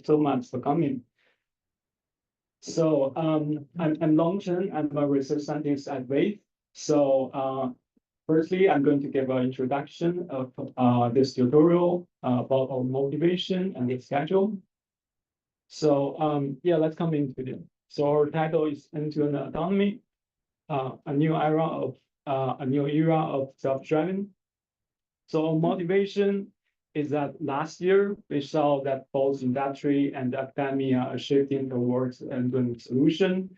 so much for coming. So I'm Long Chen. I'm a research scientist at Wave. So firstly, I'm going to give an introduction of this tutorial about our motivation and its schedule. So yeah, let's come into it. So our title is End Autonomy, a new era of self-driving. So our motivation is that last year we saw that both industry and academia are shifting towards end-to-end solution.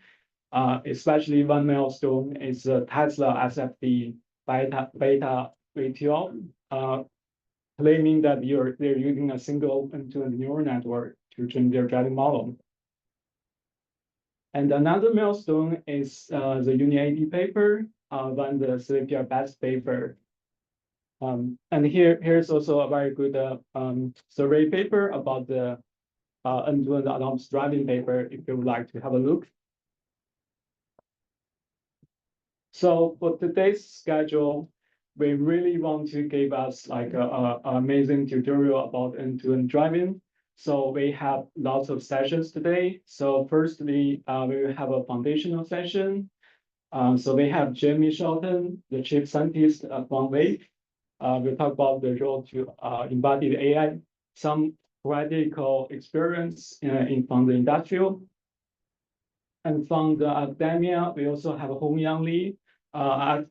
Especially one milestone is Tesla SFD beta V12, claiming that they're using a single end-to-end neural network to train their driving model. And another milestone is the Uni-80 paper, when the Sleepy best paper. And here's also a very good survey paper about the end-to-end autonomous driving paper, if you would like to have a look. So for today's schedule, we really want to give us like an amazing tutorial about end-to-end driving. So we have lots of sessions today. So firstly, we will have a foundational session. So we have Jamie Shelton, the chief scientist from Wave. We'll talk about the role to embody the AI, some practical experience from the industrial. And from the academia, we also have Hong Yang Li,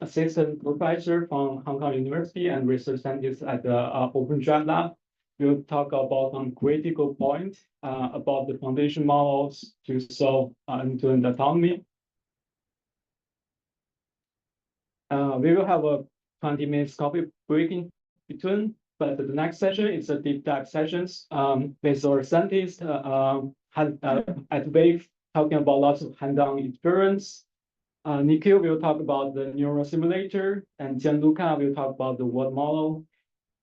assistant professor from Hong Kong University and research scientist at the Open Drive Lab. We'll talk about some critical points about the foundation models to solve end-to-end autonomy. We will have a 20 minutes coffee break in between, but the next session is a deep dive sessions with our scientists at Wave, talking about lots of hands-on experience. Nikhil will talk about the neural simulator, and Gianluca will talk about the world model.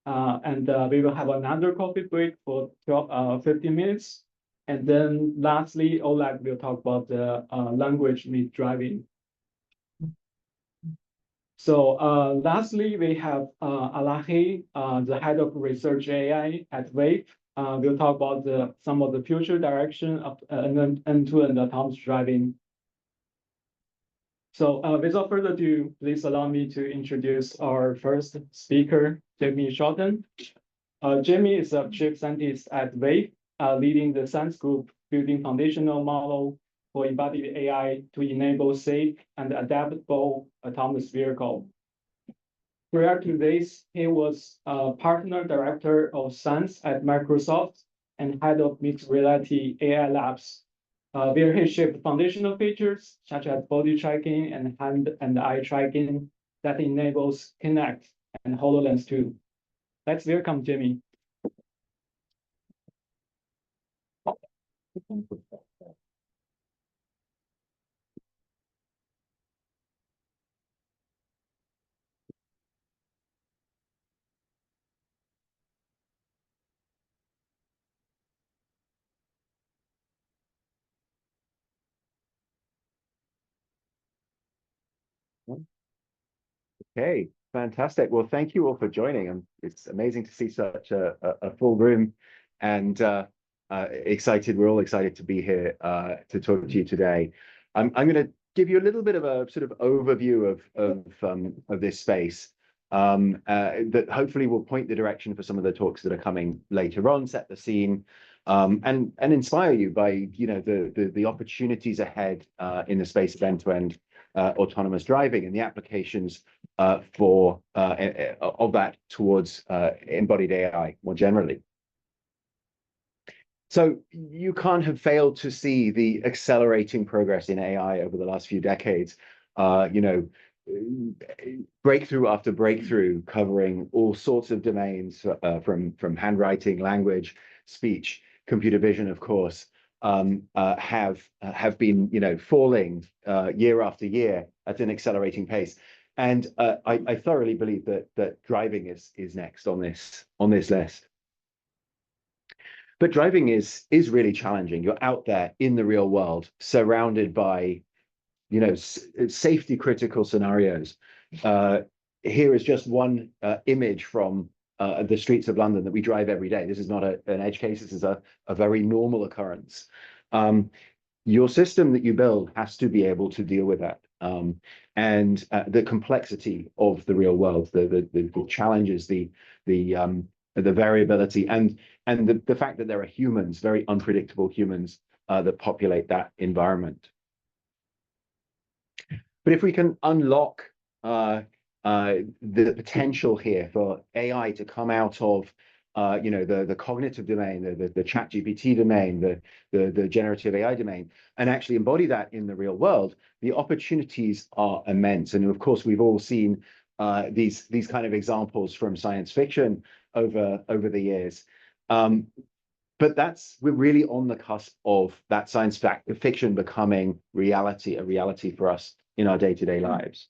And we will have another coffee break for 15 minutes. And then lastly, Oleg will talk about the language meet driving. So lastly, we have Alahi, the head of research AI at Wave. We'll talk about some of the future direction of end-to-end autonomous driving. So without further ado, please allow me to introduce our first speaker, Jamie Shelton. Jamie is a chief scientist at Wave, leading the science group building foundational model for embodied AI to enable safe and adaptable autonomous vehicle. Prior to this, he was partner director of science at Microsoft and head of mixed reality AI labs, where he shaped foundational features such as body tracking and hand and eye tracking that enables Kinect and HoloLens 2. Let's welcome Jamie. Okay, fantastic. Well, thank you all for joining. It's amazing to see such a full room, and excited. We're all excited to be here to talk to you today. I'm going to give you a little bit of a sort of overview of this space that hopefully will point the direction for some of the talks that are coming later on, set the scene, and inspire you by the opportunities ahead in the space of end-to-end autonomous driving and the applications of that towards embodied AI more generally. So you can't have failed to see the accelerating progress in AI over the last few decades. Breakthrough after breakthrough, covering all sorts of domains, from handwriting, language, speech, computer vision, of course, have been falling year after year at an accelerating pace. And I thoroughly believe that driving is next on this list. But driving is really challenging. You're out there in the real world, surrounded by safety critical scenarios. Here is just one image from the streets of London that we drive every day. This is not an edge case. This is a very normal occurrence. Your system that you build has to be able to deal with that. And the complexity of the real world, the challenges, the variability, and the fact that there are humans, very unpredictable humans, that populate that environment. But if we can unlock the potential here for AI to come out of the cognitive domain, the chat GPT domain, the generative AI domain, and actually embody that in the real world, the opportunities are immense. And of course, we've all seen these kind of examples from science fiction over the years. But we're really on the cusp of that science fiction becoming reality, a reality for us in our day-to-day lives.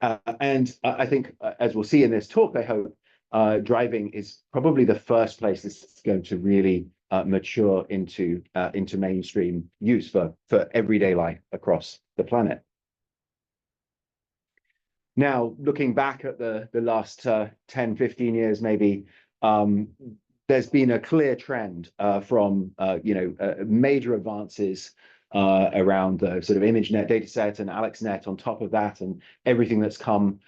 And I think, as we'll see in this talk, I hope, driving is probably the first place this is going to really mature into mainstream use for everyday life across the planet. Now, looking back at the last 10, 15 years, maybe, there's been a clear trend from major advances around the sort of ImageNet data set and AlexNet on top of that, and everything that's come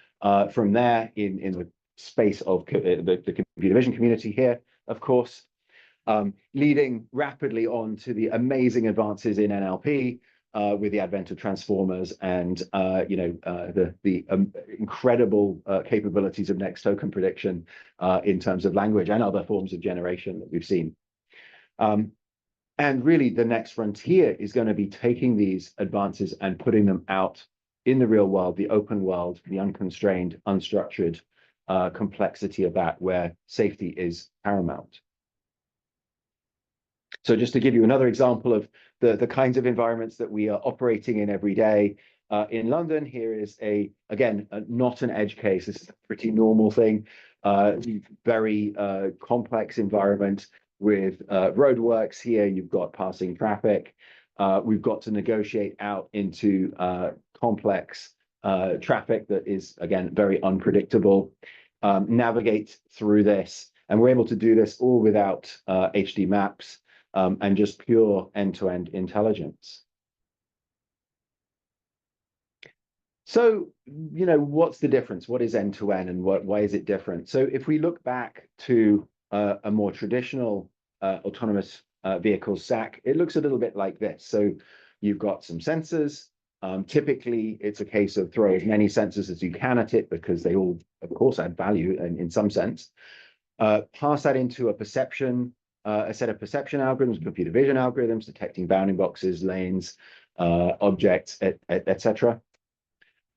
from there in the space of the computer vision community here, of course, leading rapidly on to the amazing advances in NLP with the advent of transformers and the incredible capabilities of next token prediction in terms of language and other forms of generation that we've seen. And really, the next frontier is going to be taking these advances and putting them out in the real world, the open world, the unconstrained, unstructured complexity of that, where safety is paramount. So just to give you another example of the kinds of environments that we are operating in every day, in London, here is again, not an edge case. This is a pretty normal thing, very complex environment with roadworks here. You've got passing traffic. We've got to negotiate out into complex traffic that is, again, very unpredictable, navigate through this. And we're able to do this all without HD maps and just pure end-to-end intelligence. So, what's the difference? What is end-to-end and why is it different? So if we look back to a more traditional autonomous vehicle stack, it looks a little bit like this. So you've got some sensors. Typically, it's a case of throw as many sensors as you can at it because they all, of course, add value in some sense. Pass that into a set of perception algorithms, computer vision algorithms, detecting bounding boxes, lanes, objects, etc.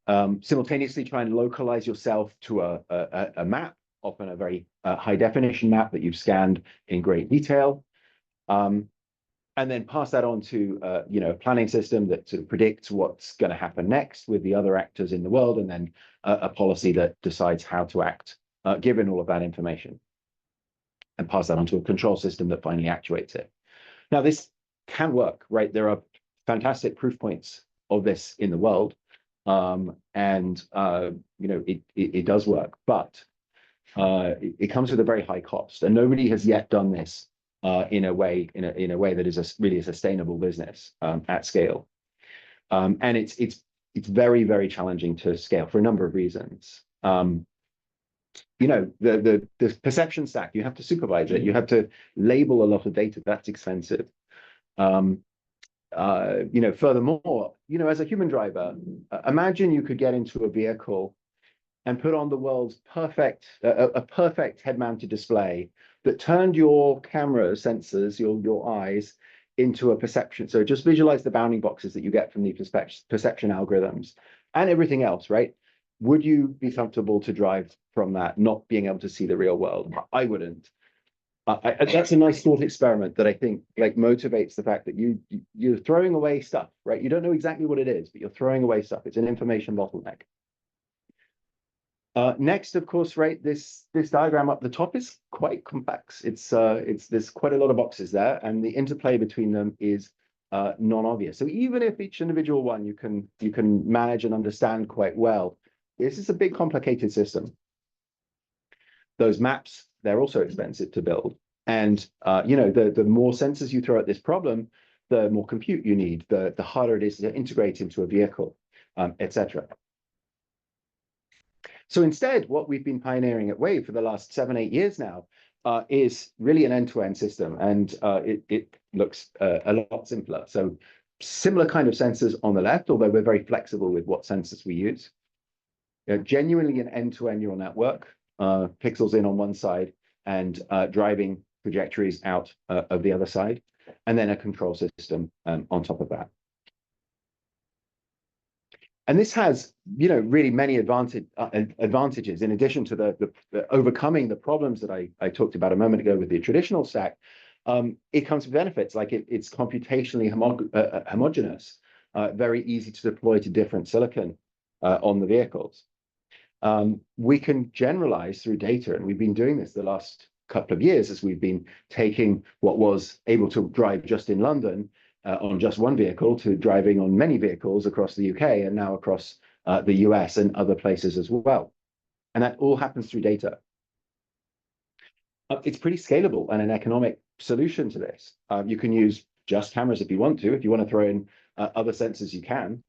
Simultaneously try and localize yourself to a map, often a very high definition map that you've scanned in great detail. And then pass that on to a planning system that sort of predicts what's going to happen next with the other actors in the world, and then a policy that decides how to act given all of that information, and pass that on to a control system that finally actuates it. Now, this can work, right? There are fantastic proof points of this in the world, and it does work, but it comes with a very high cost, and nobody has yet done this in a way that is really a sustainable business at scale. And it's very, very challenging to scale for a number of reasons. The perception stack, you have to supervise it, you have to label a lot of data. That's expensive. Furthermore, as a human driver, imagine you could get into a vehicle and put on the world's perfect head-mounted display that turned your camera sensors, your eyes, into a perception. So just visualize the bounding boxes that you get from the perception algorithms and everything else, right? Would you be comfortable to drive from that, not being able to see the real world? I wouldn't. That's a nice thought experiment that I think motivates the fact that you're throwing away stuff, right? You don't know exactly what it is, but you're throwing away stuff. It's an information bottleneck. Next, of course, right, this diagram up the top is quite complex. There's quite a lot of boxes there, and the interplay between them is non-obvious. So even if each individual one you can manage and understand quite well, this is a big complicated system. Those maps, they're also expensive to build. And the more sensors you throw at this problem, the more compute you need, the harder it is to integrate into a vehicle, etc. So instead, what we've been pioneering at Wave for the last 7-8 years now is really an end-to-end system, and it looks a lot simpler. So similar kind of sensors on the left, although we're very flexible with what sensors we use. Genuinely an end-to-end neural network, pixels in on one side and driving trajectories out of the other side, and then a control system on top of that. And this has, really many advantages in addition to the overcoming the problems that I talked about a moment ago with the traditional stack. It comes with benefits like it's computationally homogeneous, very easy to deploy to different silicon on the vehicles. We can generalize through data, and we've been doing this the last couple of years as we've been taking what was able to drive just in London on just one vehicle to driving on many vehicles across the UK and now across the US and other places as well. And that all happens through data. It's pretty scalable and an economic solution to this. You can use just cameras if you want to. If you want to throw in other sensors, you can.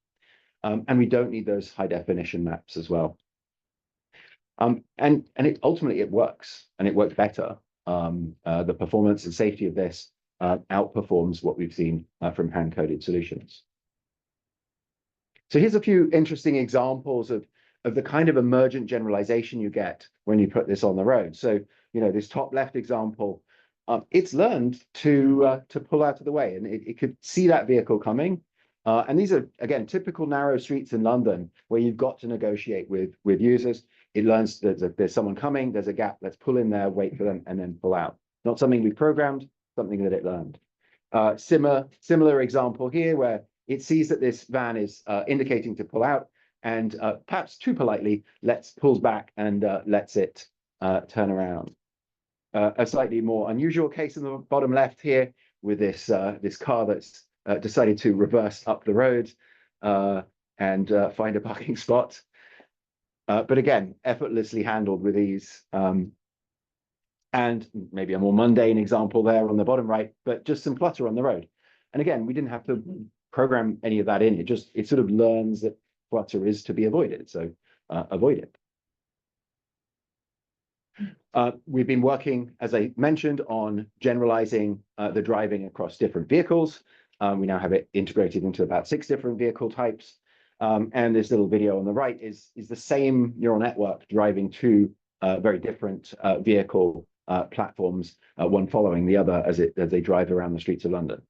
And we don't need those high definition maps as well. And ultimately it works, and it works better. The performance and safety of this outperforms what we've seen from hand-coded solutions. So here's a few interesting examples of the kind of emergent generalization you get when you put this on the road. So, this top left example, it's learned to pull out of the way, and it could see that vehicle coming. And these are, again, typical narrow streets in London where you've got to negotiate with users. It learns that there's someone coming, there's a gap, let's pull in there, wait for them, and then pull out. Not something we programmed, something that it learned. Similar example here where it sees that this van is indicating to pull out, and perhaps too politely pulls back and lets it turn around. A slightly more unusual case in the bottom left here with this car that's decided to reverse up the road and find a parking spot. But again, effortlessly handled with ease. And maybe a more mundane example there on the bottom right, but just some clutter on the road. And again, we didn't have to program any of that in. It sort of learns that clutter is to be avoided. So avoid it. We've been working, as I mentioned, on generalizing the driving across different vehicles. We now have it integrated into about 6 different vehicle types. And this little video on the right is the same neural network driving 2 very different vehicle platforms, one following the other as they drive around the streets of London.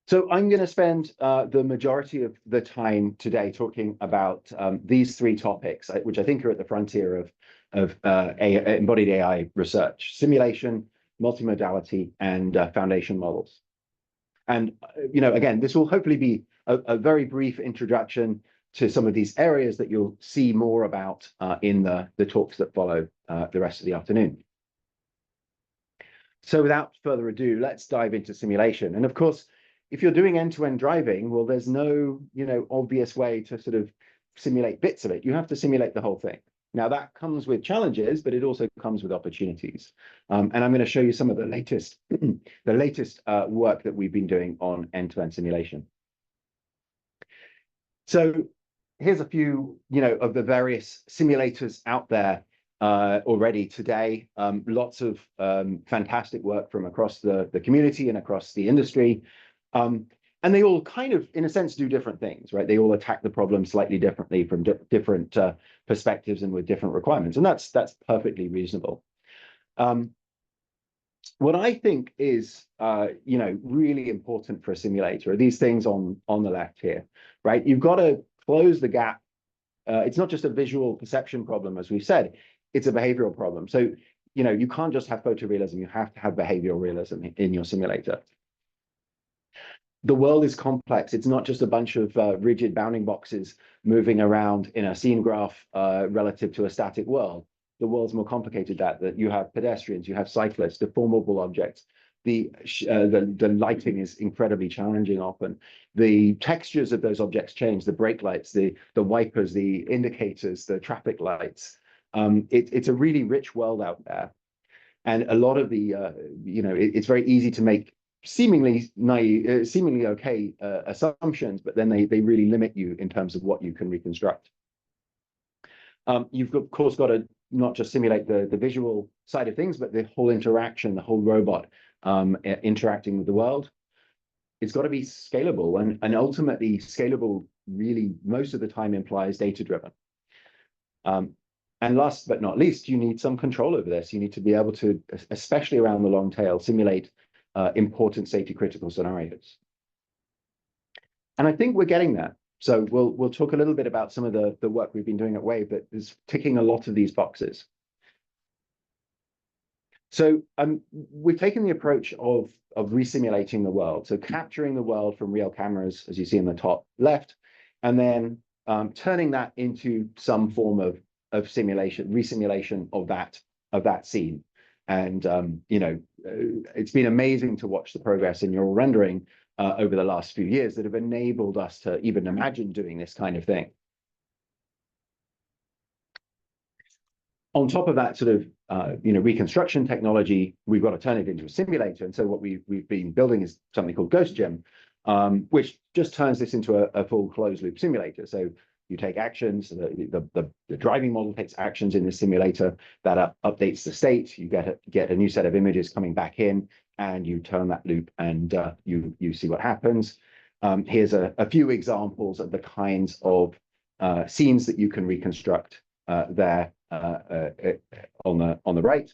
So I'm going to spend the majority of the time today talking about these 3 topics, which I think are at the frontier of embodied AI research: simulation, multimodality, and foundation models. And again, this will hopefully be a very brief introduction to some of these areas that you'll see more about in the talks that follow the rest of the afternoon. So without further ado, let's dive into simulation. And of course, if you're doing end-to-end driving, well, there's no obvious way to sort of simulate bits of it. You have to simulate the whole thing. Now that comes with challenges, but it also comes with opportunities. And I'm going to show you some of the latest work that we've been doing on end-to-end simulation. So here's a few, of the various simulators out there already today. Lots of fantastic work from across the community and across the industry. And they all kind of, in a sense, do different things, right? They all attack the problem slightly differently from different perspectives and with different requirements. And that's perfectly reasonable. What I think is, really important for a simulator are these things on the left here, right? You've got to close the gap. It's not just a visual perception problem, as we've said, it's a behavioral problem. So, you can't just have photorealism, you have to have behavioral realism in your simulator. The world is complex. It's not just a bunch of rigid bounding boxes moving around in a scene graph relative to a static world. The world's more complicated that you have pedestrians, you have cyclists, deformable objects, the lighting is incredibly challenging often. The textures of those objects change, the brake lights, the wipers, the indicators, the traffic lights. It's a really rich world out there. And a lot of the, it's very easy to make seemingly naive, seemingly okay assumptions, but then they really limit you in terms of what you can reconstruct. You've of course got to not just simulate the visual side of things, but the whole interaction, the whole robot interacting with the world. It's got to be scalable, and ultimately scalable really most of the time implies data-driven. And last but not least, you need some control over this. You need to be able to, especially around the long tail, simulate important safety critical scenarios. And I think we're getting there. So we'll talk a little bit about some of the work we've been doing at Wave that is ticking a lot of these boxes. So we've taken the approach of resimulating the world. So capturing the world from real cameras, as you see in the top left, and then turning that into some form of simulation, resimulation of that scene. And it's been amazing to watch the progress in neural rendering over the last few years that have enabled us to even imagine doing this kind of thing. On top of that sort of reconstruction technology, we've got to turn it into a simulator. And so what we've been building is something called Ghost Gym, which just turns this into a full closed loop simulator. So you take actions, the driving model takes actions in the simulator that updates the state. You get a new set of images coming back in, and you turn that loop, and you see what happens. Here's a few examples of the kinds of scenes that you can reconstruct there on the right.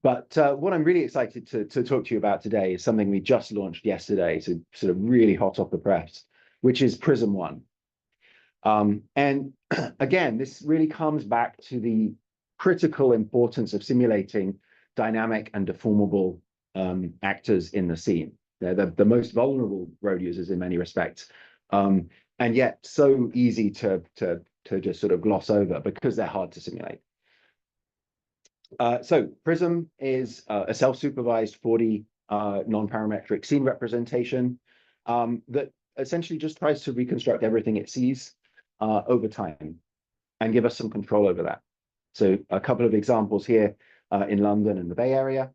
But what I'm really excited to talk to you about today is something we just launched yesterday, so sort of really hot off the press, which is Prism One. And again, this really comes back to the critical importance of simulating dynamic and deformable actors in the scene. They're the most vulnerable road users in many respects, and yet so easy to just sort of gloss over because they're hard to simulate. So Prism is a self-supervised 4D non-parametric scene representation that essentially just tries to reconstruct everything it sees over time and give us some control over that. So a couple of examples here in London and the Bay Area.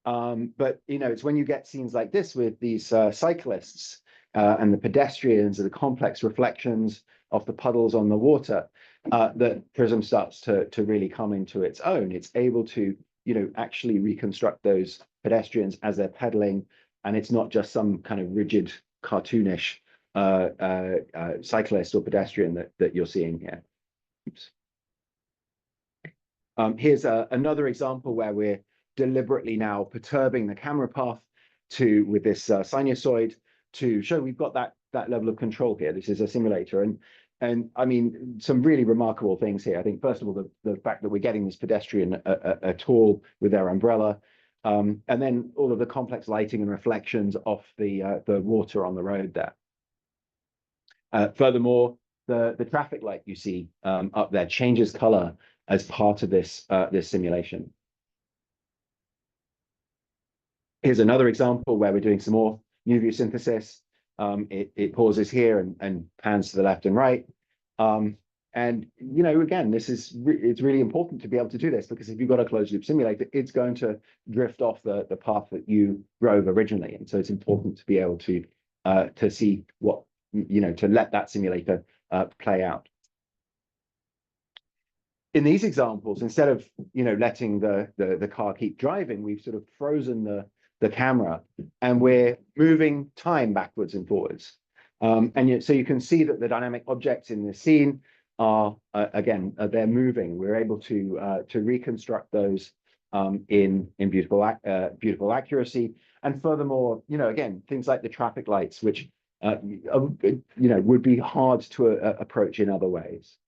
But it's when you get scenes like this with these cyclists and the pedestrians and the complex reflections of the puddles on the water that Prism starts to really come into its own. It's able to actually reconstruct those pedestrians as they're pedaling, and it's not just some kind of rigid cartoonish cyclist or pedestrian that you're seeing here. Oops. Here's another example where we're deliberately now perturbing the camera path with this sinusoid to show we've got that level of control here. This is a simulator, and I mean some really remarkable things here. I think first of all the fact that we're getting this pedestrian at all with their umbrella, and then all of the complex lighting and reflections off the water on the road there. Furthermore, the traffic light you see up there changes color as part of this simulation. Here's another example where we're doing some more new view synthesis. It pauses here and pans to the left and right. And again, it's really important to be able to do this, because if you've got a closed loop simulator, it's going to drift off the path that you drove originally. And so it's important to be able to see what, to let that simulator play out. In these examples, instead of letting the car keep driving, we've sort of frozen the camera, and we're moving time backwards and forwards. So you can see that the dynamic objects in the scene are they're moving. We're able to reconstruct those in beautiful accuracy. And furthermore, again, things like the traffic lights, which would be hard to approach in other ways.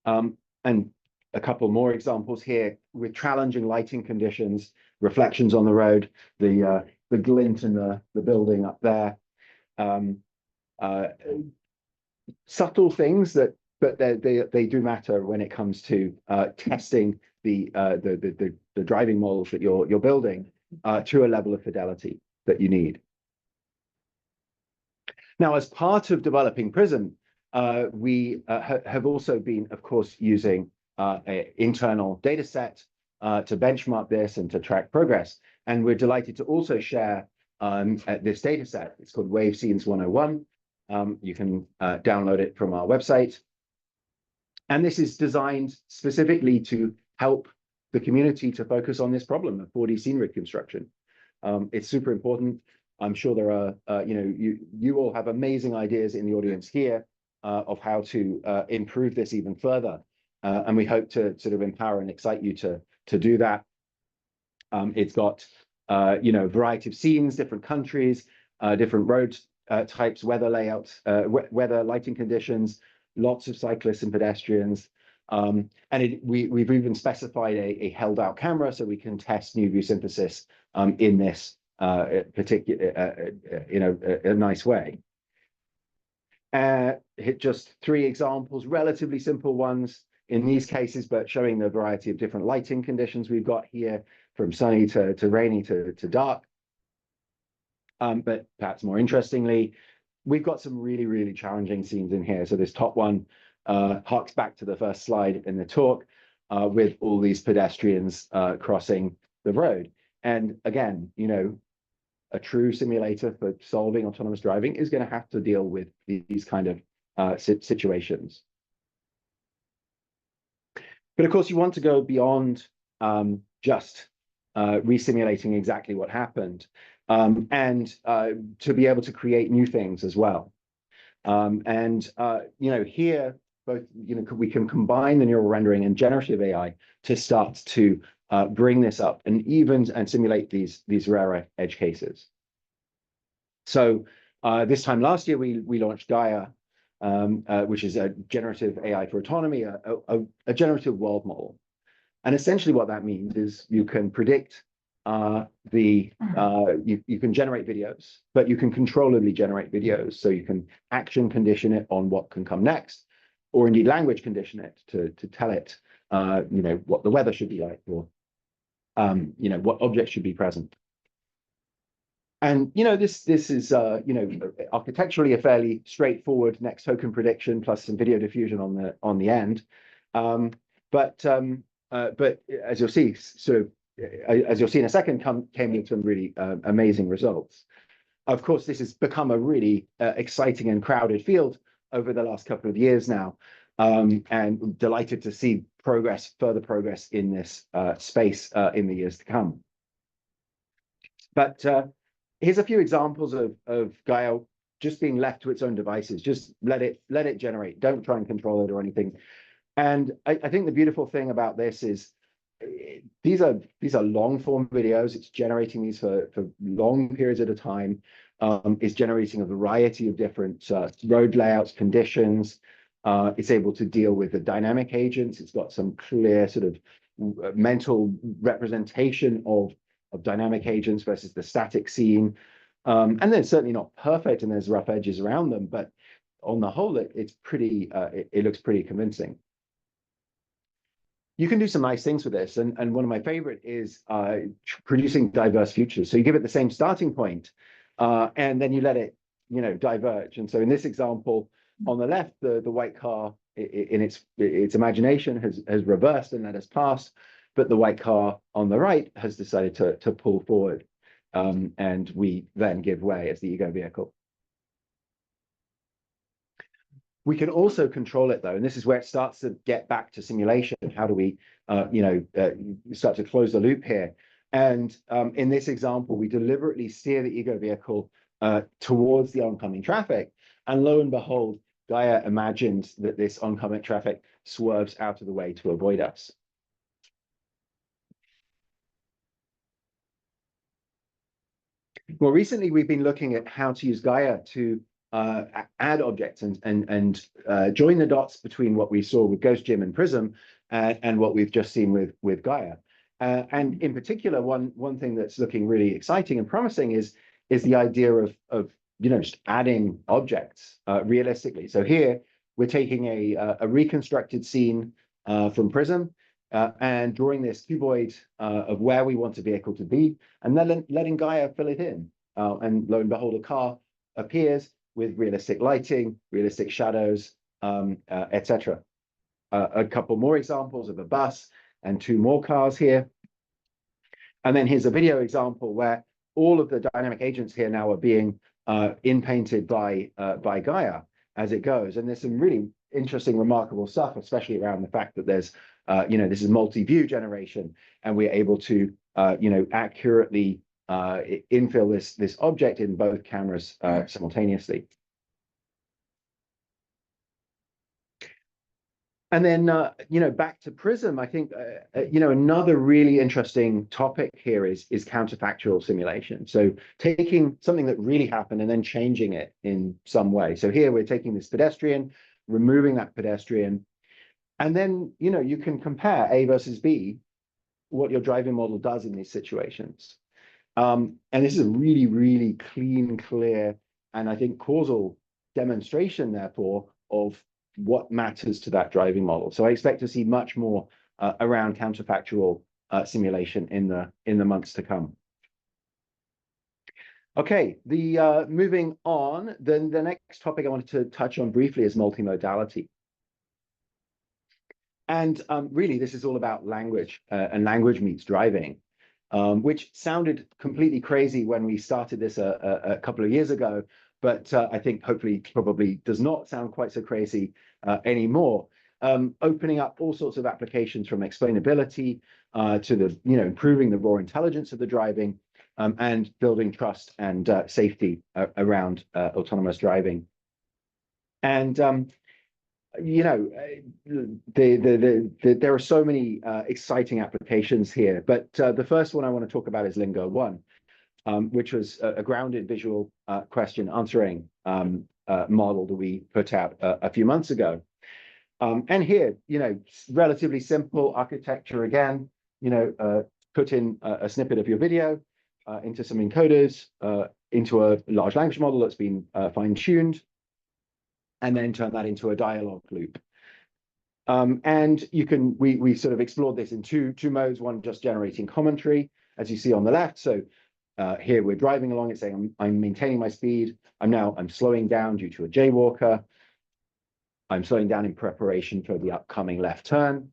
And a couple more examples here with challenging lighting conditions, reflections on the road, the glint in the building up there. Subtle things but they do matter when it comes to testing the driving models that you're building to a level of fidelity that you need. Now, as part of developing Prism, we have also been, of course, using an internal data set to benchmark this and to track progress. And we're delighted to also share this data set. It's called Wave Scenes 101. You can download it from our website. And this is designed specifically to help the community to focus on this problem of 4D scene reconstruction. It's super important. I'm sure there are, you all have amazing ideas in the audience here of how to improve this even further. And we hope to sort of empower and excite you to do that. It's got, a variety of scenes, different countries, different road types, weather layouts, weather lighting conditions, lots of cyclists and pedestrians. And we've even specified a held out camera so we can test new view synthesis in this particular, a nice way. Hit just 3 examples, relatively simple ones in these cases, but showing the variety of different lighting conditions we've got here, from sunny to rainy to dark. But perhaps more interestingly, we've got some really, really challenging scenes in here. So this top one harks back to the first slide in the talk with all these pedestrians crossing the road. And again, a true simulator for solving autonomous driving is going to have to deal with these kind of situations. But of course, you want to go beyond just resimulating exactly what happened and to be able to create new things as well. Here, both, we can combine the neural rendering and generative AI to start to bring this up and simulate these rarer edge cases. So this time last year, we launched Gaia, which is a generative AI for autonomy, a generative world model. And essentially what that means is you can predict you can generate videos, but you can controllably generate videos. So you can action condition it on what can come next, or indeed language condition it to tell it, what the weather should be like, or what objects should be present. And this is architecturally a fairly straightforward next token prediction plus some video diffusion on the end. But as you'll see, as you'll see in a second, came with some really amazing results. Of course, this has become a really exciting and crowded field over the last couple of years now, and delighted to see further progress in this space in the years to come. But here's a few examples of Gaia just being left to its own devices. Just let it generate. Don't try and control it or anything. And I think the beautiful thing about this is these are long form videos. It's generating these for long periods at a time. It's generating a variety of different road layouts, conditions. It's able to deal with the dynamic agents. It's got some clear sort of mental representation of dynamic agents versus the static scene. And they're certainly not perfect, and there's rough edges around them, but on the whole, it's pretty. It looks pretty convincing. You can do some nice things with this, and one of my favorite is producing diverse futures. So you give it the same starting point, and then you let it, diverge. And so in this example, on the left, the white car in its imagination has reversed and let us pass, but the white car on the right has decided to pull forward, and we then give way as the ego vehicle. We can also control it, though, and this is where it starts to get back to simulation. How do we, start to close the loop here? And in this example, we deliberately steer the ego vehicle towards the oncoming traffic, and lo and behold, Gaia imagines that this oncoming traffic swerves out of the way to avoid us. More recently, we've been looking at how to use Gaia to add objects and join the dots between what we saw with Ghost Gym and Prism and what we've just seen with Gaia. And in particular, one thing that's looking really exciting and promising is the idea of just adding objects realistically. So here we're taking a reconstructed scene from Prism, and drawing this cuboid of where we want the vehicle to be, and then letting Gaia fill it in. And lo and behold, a car appears with realistic lighting, realistic shadows, etc. A couple more examples of a bus and two more cars here. And then here's a video example where all of the dynamic agents here now are being in-painted by Gaia as it goes. And there's some really interesting, remarkable stuff, especially around the fact that there's, this is multi-view generation, and we're able to, accurately infill this object in both cameras simultaneously. And then, back to Prism, I think, another really interesting topic here is counterfactual simulation. So taking something that really happened and then changing it in some way. So here we're taking this pedestrian, removing that pedestrian, and then, you can compare A versus B, what your driving model does in these situations. And this is a really, really clean, clear, and I think causal demonstration, therefore, of what matters to that driving model. So I expect to see much more around counterfactual simulation in the months to come. Okay, moving on, then the next topic I wanted to touch on briefly is multimodality. And really, this is all about language and language meets driving, which sounded completely crazy when we started this a couple of years ago, but I think hopefully probably does not sound quite so crazy anymore. Opening up all sorts of applications from explainability to the, improving the raw intelligence of the driving and building trust and safety around autonomous driving. And there are so many exciting applications here, but the first one I want to talk about is Lingo 1, which was a grounded visual question answering model that we put out a few months ago. And here, relatively simple architecture again, put in a snippet of your video into some encoders, into a large language model that's been fine-tuned, and then turn that into a dialogue loop. And we sort of explored this in two modes, one just generating commentary, as you see on the left. So here we're driving along, it's saying, I'm maintaining my speed. I'm slowing down due to a jaywalker. I'm slowing down in preparation for the upcoming left turn.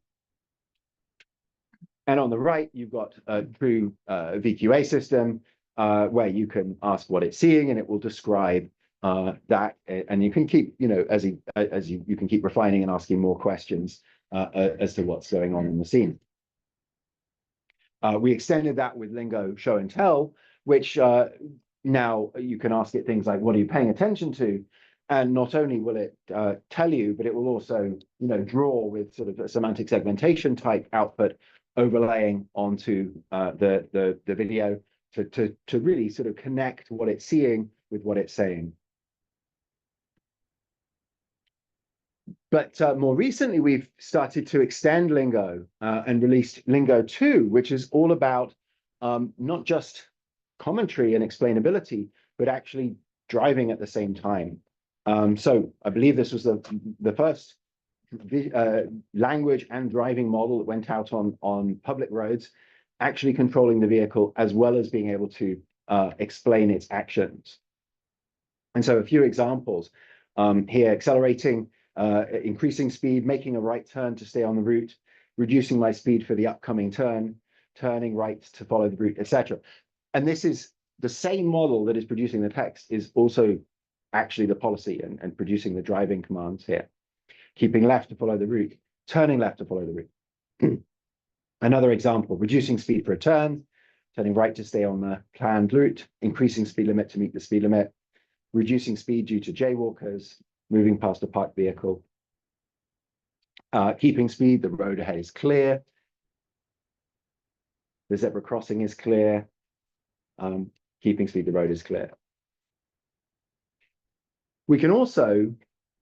And on the right, you've got a true VQA system where you can ask what it's seeing and it will describe that, and you can keep, you can keep refining and asking more questions as to what's going on in the scene. We extended that with Lingo Show and Tell, which now you can ask it things like, what are you paying attention to? And not only will it tell you, but it will also, draw with sort of a semantic segmentation type output overlaying onto the video to really sort of connect what it's seeing with what it's saying. But more recently, we've started to extend Lingo and released Lingo 2, which is all about not just commentary and explainability, but actually driving at the same time. So I believe this was the first language and driving model that went out on public roads, actually controlling the vehicle as well as being able to explain its actions. And so a few examples here: accelerating, increasing speed, making a right turn to stay on the route, reducing my speed for the upcoming turn, turning right to follow the route, etc. And this is the same model that is producing the text is also actually the policy and producing the driving commands here. Keeping left to follow the route, turning left to follow the route. Another example: reducing speed for a turn, turning right to stay on the planned route, increasing speed limit to meet the speed limit, reducing speed due to jaywalkers, moving past a parked vehicle. Keeping speed, the road ahead is clear. The zebra crossing is clear. Keeping speed, the road is clear. We can also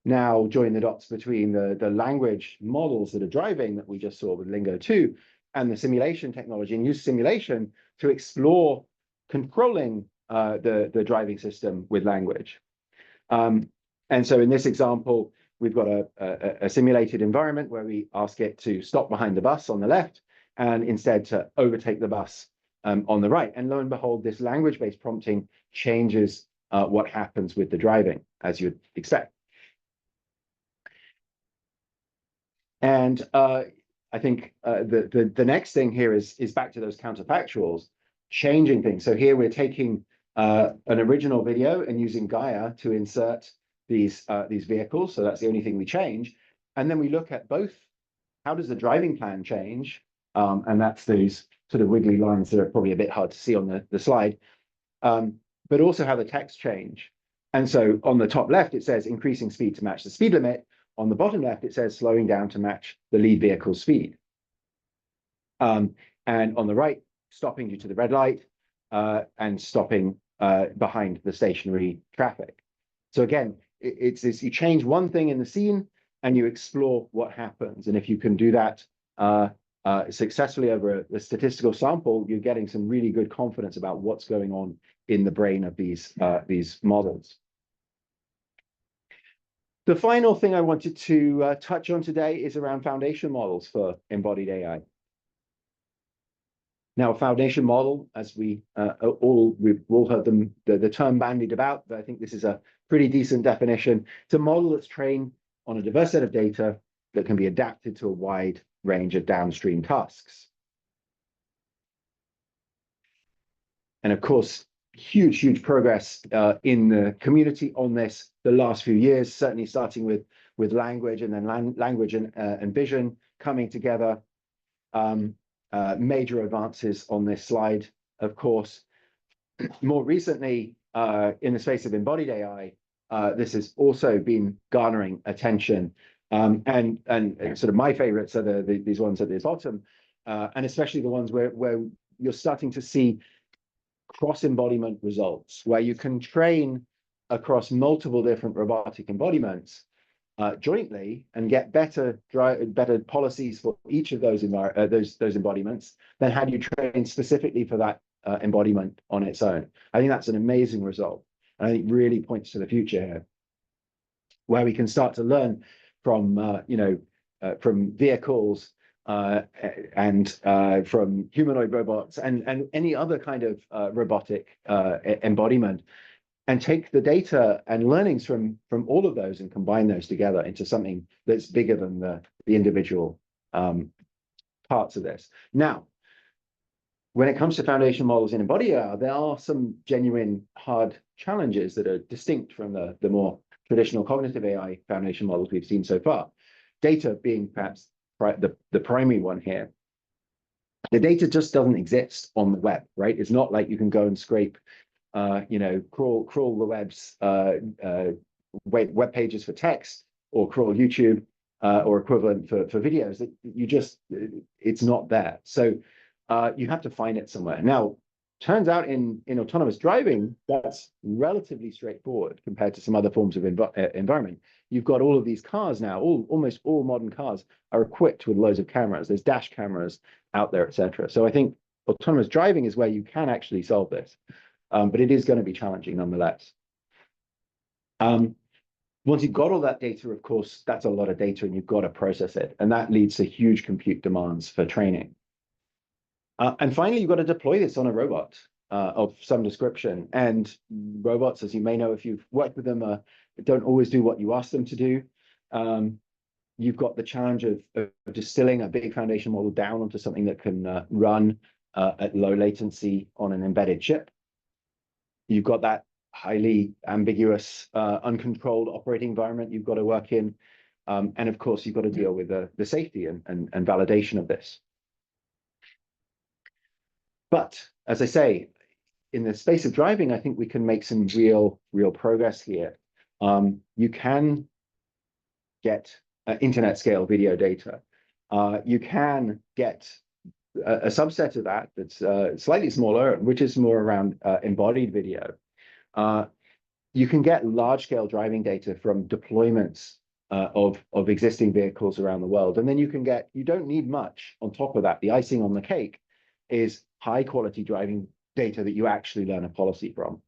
now join the dots between the language models that are driving that we just saw with Lingo 2 and the simulation technology, and use simulation to explore controlling the driving system with language. And so in this example, we've got a simulated environment where we ask it to stop behind the bus on the left and instead to overtake the bus on the right. And lo and behold, this language-based prompting changes what happens with the driving, as you'd expect. And I think the next thing here is back to those counterfactuals, changing things. So here we're taking an original video and using Gaia to insert these vehicles. So that's the only thing we change. And then we look at both, how does the driving plan change? And that's these sort of wiggly lines that are probably a bit hard to see on the slide, but also how the text change. And so on the top left, it says increasing speed to match the speed limit. On the bottom left, it says slowing down to match the lead vehicle's speed. And on the right, stopping due to the red light and stopping behind the stationary traffic. So again, it's this, you change one thing in the scene and you explore what happens. And if you can do that successfully over a statistical sample, you're getting some really good confidence about what's going on in the brain of these models. The final thing I wanted to touch on today is around foundation models for embodied AI. Now, a foundation model, as we've all heard the term bandied about, but I think this is a pretty decent definition. It's a model that's trained on a diverse set of data that can be adapted to a wide range of downstream tasks. And of course, huge progress in the community on this the last few years, certainly starting with language and then language and vision coming together. Major advances on this slide, of course. More recently, in the space of embodied AI, this has also been garnering attention. And sort of my favorites are these ones at the bottom, and especially the ones where you're starting to see cross-embodiment results, where you can train across multiple different robotic embodiments jointly and get better policies for each of those embodiments than had you trained specifically for that embodiment on its own. I think that's an amazing result. And I think really points to the future here, where we can start to learn from from vehicles and from humanoid robots and any other kind of robotic embodiment, and take the data and learnings from all of those and combine those together into something that's bigger than the individual parts of this. Now, when it comes to foundation models in embodied AI, there are some genuine hard challenges that are distinct from the more traditional cognitive AI foundation models we've seen so far. Data being perhaps the primary one here. The data just doesn't exist on the web, right? It's not like you can go and scrape crawl the web's web pages for text, or crawl YouTube or equivalent for videos. That you just, it's not there. So you have to find it somewhere. Now, turns out in autonomous driving, that's relatively straightforward compared to some other forms of environment. You've got all of these cars now, almost all modern cars are equipped with loads of cameras. There's dash cameras out there, etc. So I think autonomous driving is where you can actually solve this. But it is going to be challenging nonetheless. Once you've got all that data, of course, that's a lot of data and you've got to process it. And that leads to huge compute demands for training. And finally, you've got to deploy this on a robot of some description. And robots, as you may know, if you've worked with them, don't always do what you ask them to do. You've got the challenge of distilling a big foundation model down onto something that can run at low latency on an embedded chip. You've got that highly ambiguous, uncontrolled operating environment you've got to work in. And of course, you've got to deal with the safety and validation of this. But as I say, in the space of driving, I think we can make some real progress here. You can get internet scale video data. You can get a subset of that that's slightly smaller, which is more around embodied video. You can get large scale driving data from deployments of existing vehicles around the world. And then you don't need much on top of that. The icing on the cake is high quality driving data that you actually learn a policy from.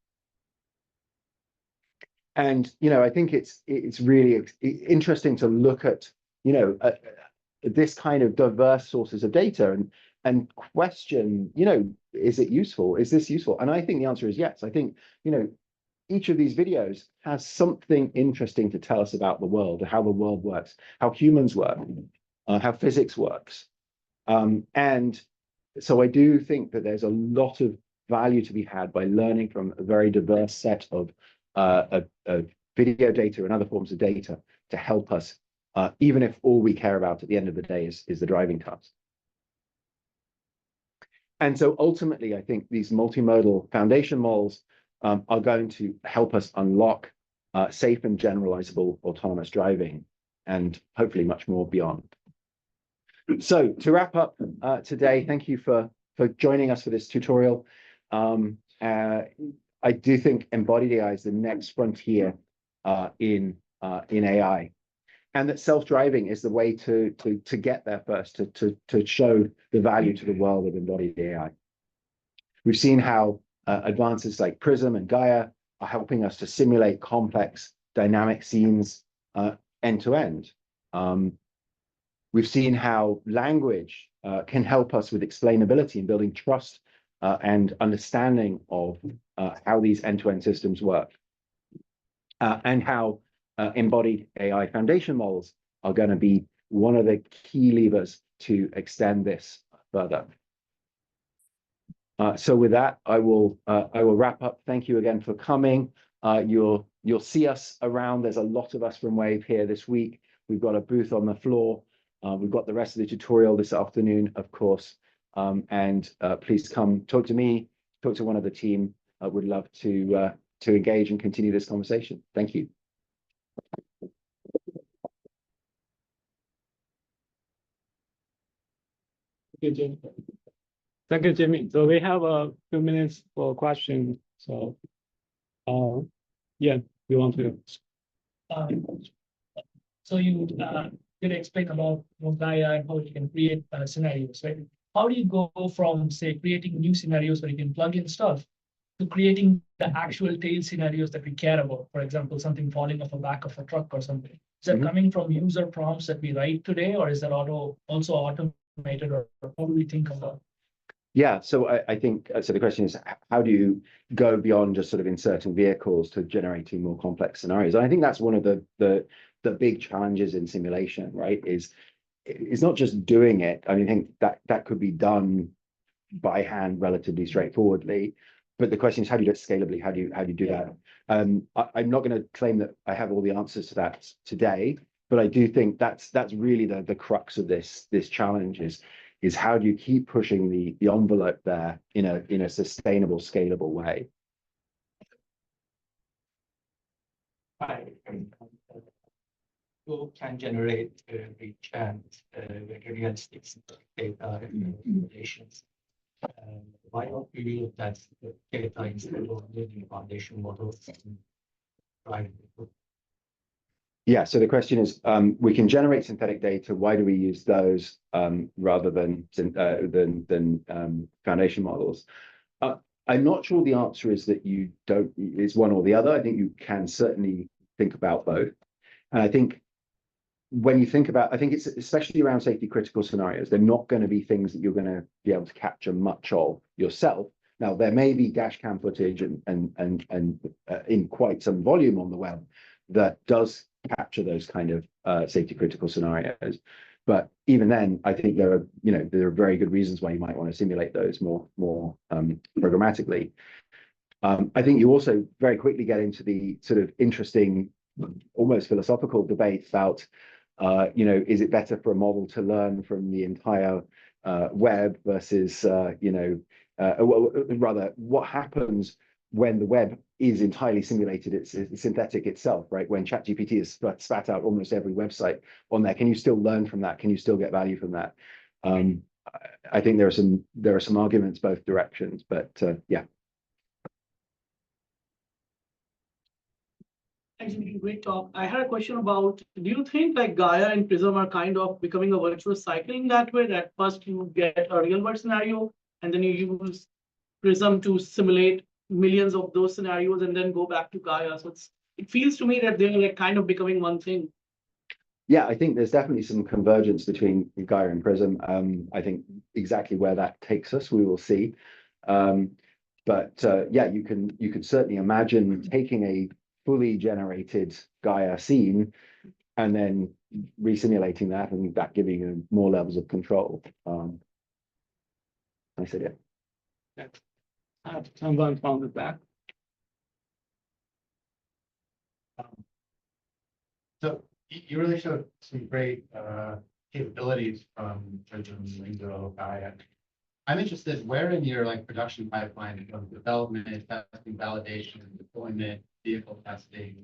And I think it's really interesting to look at this kind of diverse sources of data and question, is it useful? Is this useful? And I think the answer is yes. I think each of these videos has something interesting to tell us about the world, how the world works, how humans work, how physics works. And so I do think that there's a lot of value to be had by learning from a very diverse set of video data and other forms of data to help us, even if all we care about at the end of the day is the driving task. And so ultimately, I think these multimodal foundation models are going to help us unlock safe and generalizable autonomous driving, and hopefully much more beyond. So to wrap up today, thank you for joining us for this tutorial. I do think embodied AI is the next frontier in AI, and that self-driving is the way to get there first, to show the value to the world of embodied AI. We've seen how advances like Prism and Gaia are helping us to simulate complex dynamic scenes end to end. We've seen how language can help us with explainability and building trust and understanding of how these end-to-end systems work, and how embodied AI foundation models are going to be one of the key levers to extend this further. So with that, I will wrap up. Thank you again for coming. You'll see us around. There's a lot of us from Wave here this week. We've got a booth on the floor. We've got the rest of the tutorial this afternoon, of course. And please come talk to me, talk to one of the team. I would love to engage and continue this conversation. Thank you. Thank you, Jimmy. Thank you, Jimmy. So we have a few minutes for questions. So, yeah, we want to. So you did explain about Gaia and how you can create scenarios, right? How do you go from, say, creating new scenarios where you can plug in stuff to creating the actual tail scenarios that we care about? For example, something falling off the back of a truck or something. Is that coming from user prompts that we write today, or is that also automated, or how do we think of that? Yeah, so I think, so the question is, how do you go beyond just sort of inserting vehicles to generating more complex scenarios? And I think that's one of the big challenges in simulation, right? It's not just doing it. I mean, I think that could be done by hand relatively straightforwardly. But the question is, how do you do it scalably? How do you do that? I'm not going to claim that I have all the answers to that today, but I do think that's really the crux of this challenge is how do you keep pushing the envelope there in a sustainable, scalable way? Right. You can generate rich and realistic data relations. Why don't we use that data instead of using foundation models? Right. Yeah, so the question is, we can generate synthetic data. Why do we use those rather than foundation models? I'm not sure the answer is that you don't, it's one or the other. I think you can certainly think about both. And I think when you think about, I think it's especially around safety critical scenarios, they're not going to be things that you're going to be able to capture much of yourself. Now, there may be dash cam footage and in quite some volume on the web that does capture those kind of safety critical scenarios. But even then, I think there are very good reasons why you might want to simulate those more programmatically. I think you also very quickly get into the sort of interesting, almost philosophical debate about, is it better for a model to learn from the entire web versus, rather, what happens when the web is entirely simulated, it's synthetic itself, right? When ChatGPT has spat out almost every website on there, can you still learn from that? Can you still get value from that? I think there are some arguments both directions, but yeah. Thanks, great talk. I had a question about, do you think like Gaia and Prism are kind of becoming a virtuous cycle in that way, that first you get a real world scenario and then you use Prism to simulate millions of those scenarios and then go back to Gaia? So it feels to me that they're like kind of becoming one thing. Yeah, I think there's definitely some convergence between Gaia and Prism. I think exactly where that takes us, we will see. But yeah, you could certainly imagine taking a fully generated Gaia scene and then resimulating that, and that giving you more levels of control. I said, yeah. Someone from the back. So you really showed some great capabilities from Prism, Lingo, Gaia. I'm interested where in your like production pipeline of development, testing, validation, deployment, vehicle testing,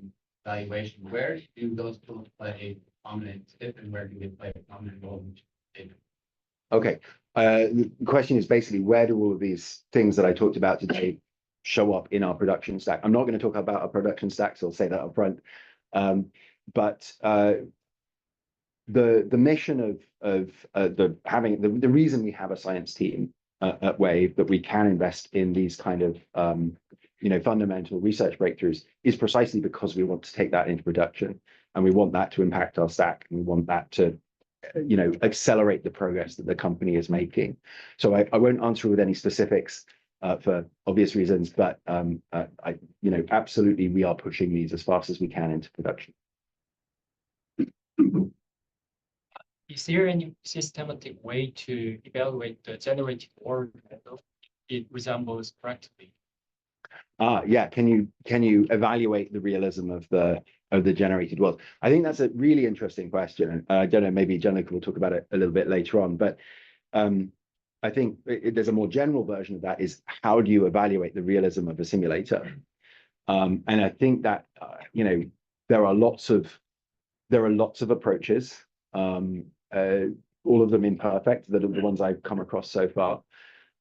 evaluation, where do those tools play a prominent, if and where do they play a prominent role in data? Okay. The question is basically where do all of these things that I talked about today show up in our production stack? I'm not going to talk about our production stack, so I'll say that up front. But the mission of the reason we have a science team at Wave, that we can invest in these kind of fundamental research breakthroughs, is precisely because we want to take that into production, and we want that to impact our stack, and we want that to accelerate the progress that the company is making. So I won't answer with any specifics for obvious reasons, but absolutely we are pushing these as fast as we can into production. Is there any systematic way to evaluate the generated work and it resembles practically? Yeah. Can you evaluate the realism of the generated world? I think that's a really interesting question. I don't know, maybe Jennifer will talk about it a little bit later on, but I think there's a more general version of that is how do you evaluate the realism of a simulator? And I think that there are lots of approaches, all of them imperfect, that are the ones I've come across so far.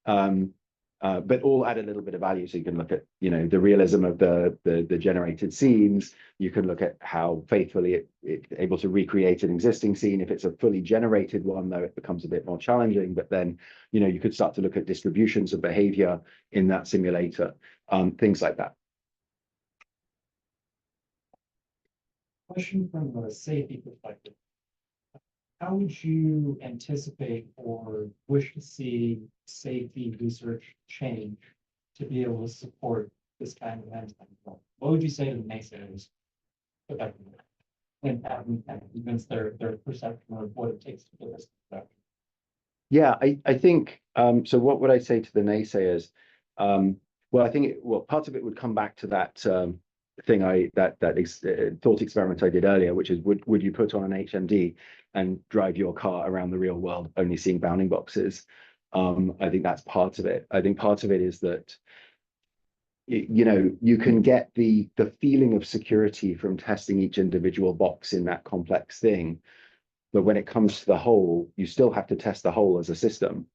But all add a little bit of value. So you can look at, the realism of the generated scenes. You can look at how faithfully it's able to recreate an existing scene. If it's a fully generated one, though, it becomes a bit more challenging. But then, you could start to look at distributions of behavior in that simulator, things like that. Question from a safety perspective. How would you anticipate or wish to see safety research change to be able to support this kind of end-to-end? What would you say to the naysayers effectively and convince their perception of what it takes to get this production? Yeah, I think so. What would I say to the naysayers? Well, I think part of it would come back to that thought experiment I did earlier, which is would you put on an HMD and drive your car around the real world only seeing bounding boxes? I think that's part of it. I think part of it is that you can get the feeling of security from testing each individual box in that complex thing, but when it comes to the whole, you still have to test the whole as a system,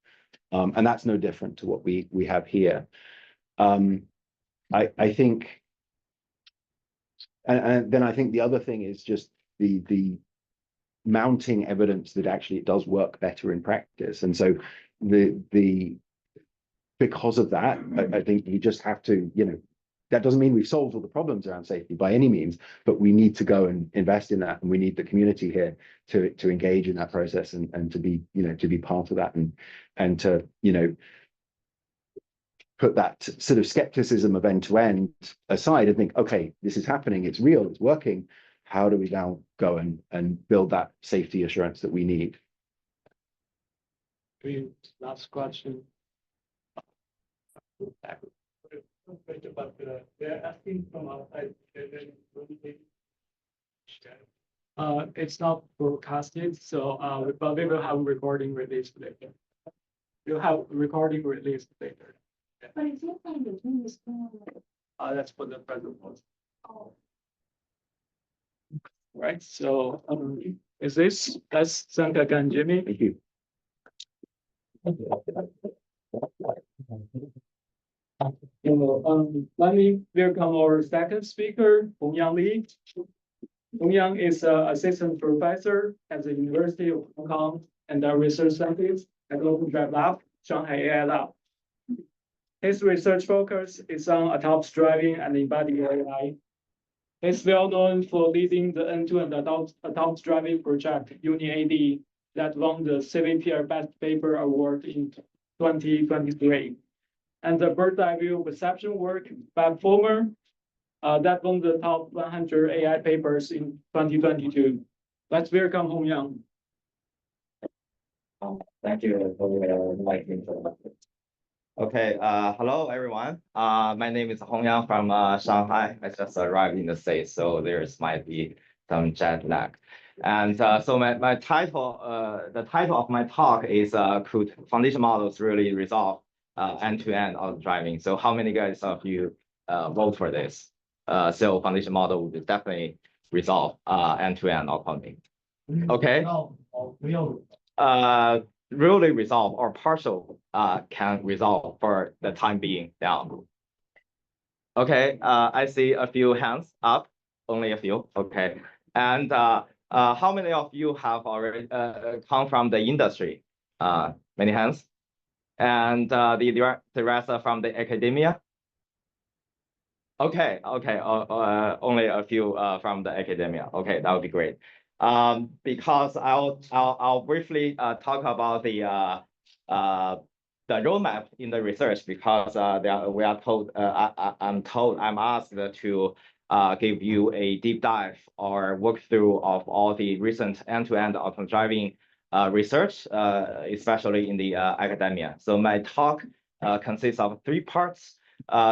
and that's no different to what we have here. I think. And then I think the other thing is just the mounting evidence that actually it does work better in practice. And so because of that, I think you just have to, that doesn't mean we've solved all the problems around safety by any means, but we need to go and invest in that. And we need the community here to engage in that process and to be part of that and to, put that sort of skepticism of end-to-end aside and think, okay, this is happening, it's real, it's working. How do we now go and build that safety assurance that we need? Last question. They're asking from outside. It's not broadcasted, so but we will have recording released later. You'll have recording released later. But it's not like the room is going. That's for the present ones. Oh. Right, so let's thank again, Jimmy. Thank you. Let me welcome our second speaker, Hongyang Li. Hongyang is an assistant professor at the University of Hong Kong and a research scientist at Local Drive Lab, Shanghai AI Lab. His research focus is on autonomous driving and embedded AI. He's well known for leading the end-to-end adult driving project, UniAD, that won the CVPR Best Paper Award in 2023. And the bird's eye view perception work by Former that won the top 100 AI papers in 2022. Let's welcome Hong Yang. Thank you for inviting me. Okay, hello everyone. My name is Hong Yang from Shanghai. I just arrived in the States, so there's might be some jet lag. And so my title, the title of my talk is could foundation models really resolve end-to-end auto driving? So how many guys of you vote for this? So foundation model would definitely resolve end-to-end autonomy. Okay. Really resolve or partial can resolve for the time being down. Okay, I see a few hands up, only a few. Okay, and how many of you have already come from the industry? Many hands, and the rest are from the academia. Okay, only a few from the academia. Okay, that would be great. Because I'll briefly talk about the roadmap in the research, because I'm asked to give you a deep dive or walkthrough of all the recent end-to-end autonomous driving research, especially in the academia. So my talk consists of 3 parts.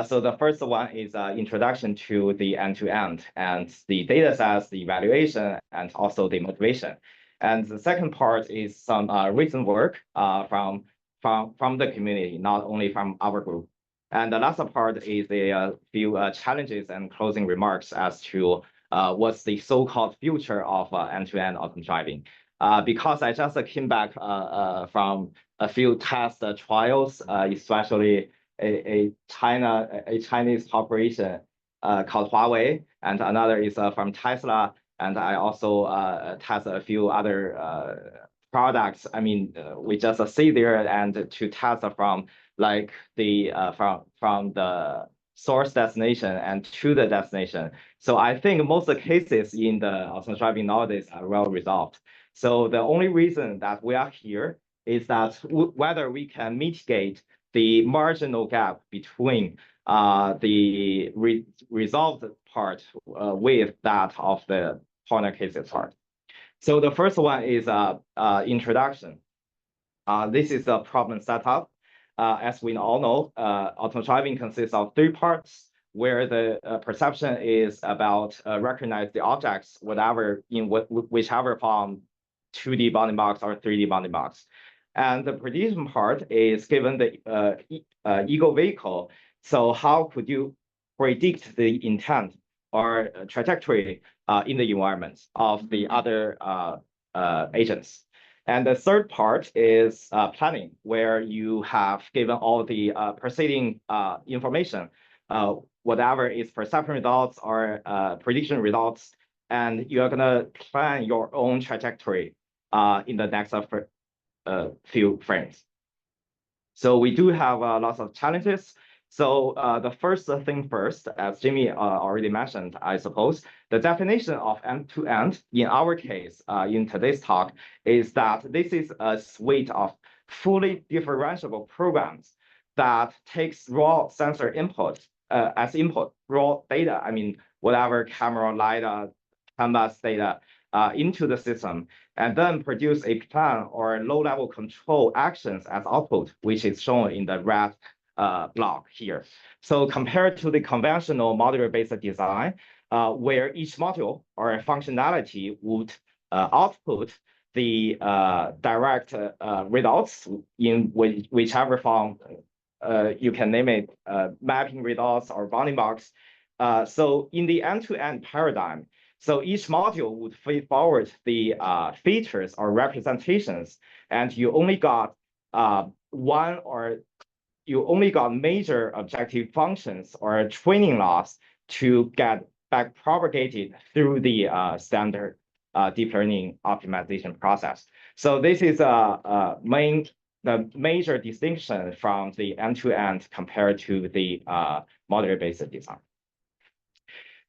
So the first one is introduction to the end-to-end and the data sets, the evaluation, and also the motivation. And the second part is some recent work from the community, not only from our group. And the last part is a few challenges and closing remarks as to what's the so-called future of end-to-end autonomous driving. Because I just came back from a few test trials, especially a Chinese corporation called Huawei, and another is from Tesla, and I also test a few other products. I mean, we just sit there and to test from like the from the source destination and to the destination. So I think most of the cases in the autonomous driving nowadays are well resolved. So the only reason that we are here is that whether we can mitigate the marginal gap between the resolved part with that of the corner cases part. So the first one is introduction. This is a problem setup. As we all know, autonomous driving consists of 3 parts, where the perception is about recognize the objects, whatever in whichever form, 2D bounding box or 3D bounding box. And the prediction part is given the ego vehicle. So how could you predict the intent or trajectory in the environment of the other agents? And the third part is planning, where you have given all the preceding information, whatever is perception results or prediction results, and you're gonna plan your own trajectory in the next few frames. So we do have lots of challenges. So the first thing first, as Jimmy already mentioned, I suppose, the definition of end-to-end in our case, in today's talk, is that this is a suite of fully differentiable programs that takes raw sensor input as input, raw data, I mean, whatever camera, LiDAR, canvas data into the system, and then produce a plan or low-level control actions as output, which is shown in the red block here. So compared to the conventional module-based design, where each module or functionality would output the direct results in whichever form you can name it, mapping results or bounding box. So in the end-to-end paradigm, so each module would feed forward the features or representations, and you only got major objective functions or training loss to get back propagated through the standard deep learning optimization process. So this is the major distinction from the end-to-end compared to the module-based design.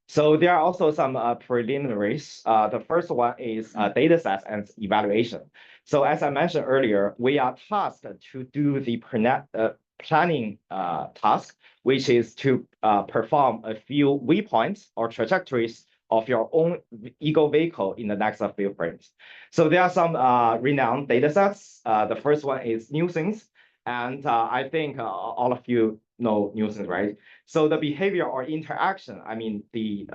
So there are also some preliminaries. The first one is data sets and evaluation. So as I mentioned earlier, we are tasked to do the planning task, which is to perform a few waypoints or trajectories of your own ego vehicle in the next few frames. So there are some renowned data sets. The first one is nuisance. And I think all of you know nuisance, right? So the behavior or interaction, I mean, the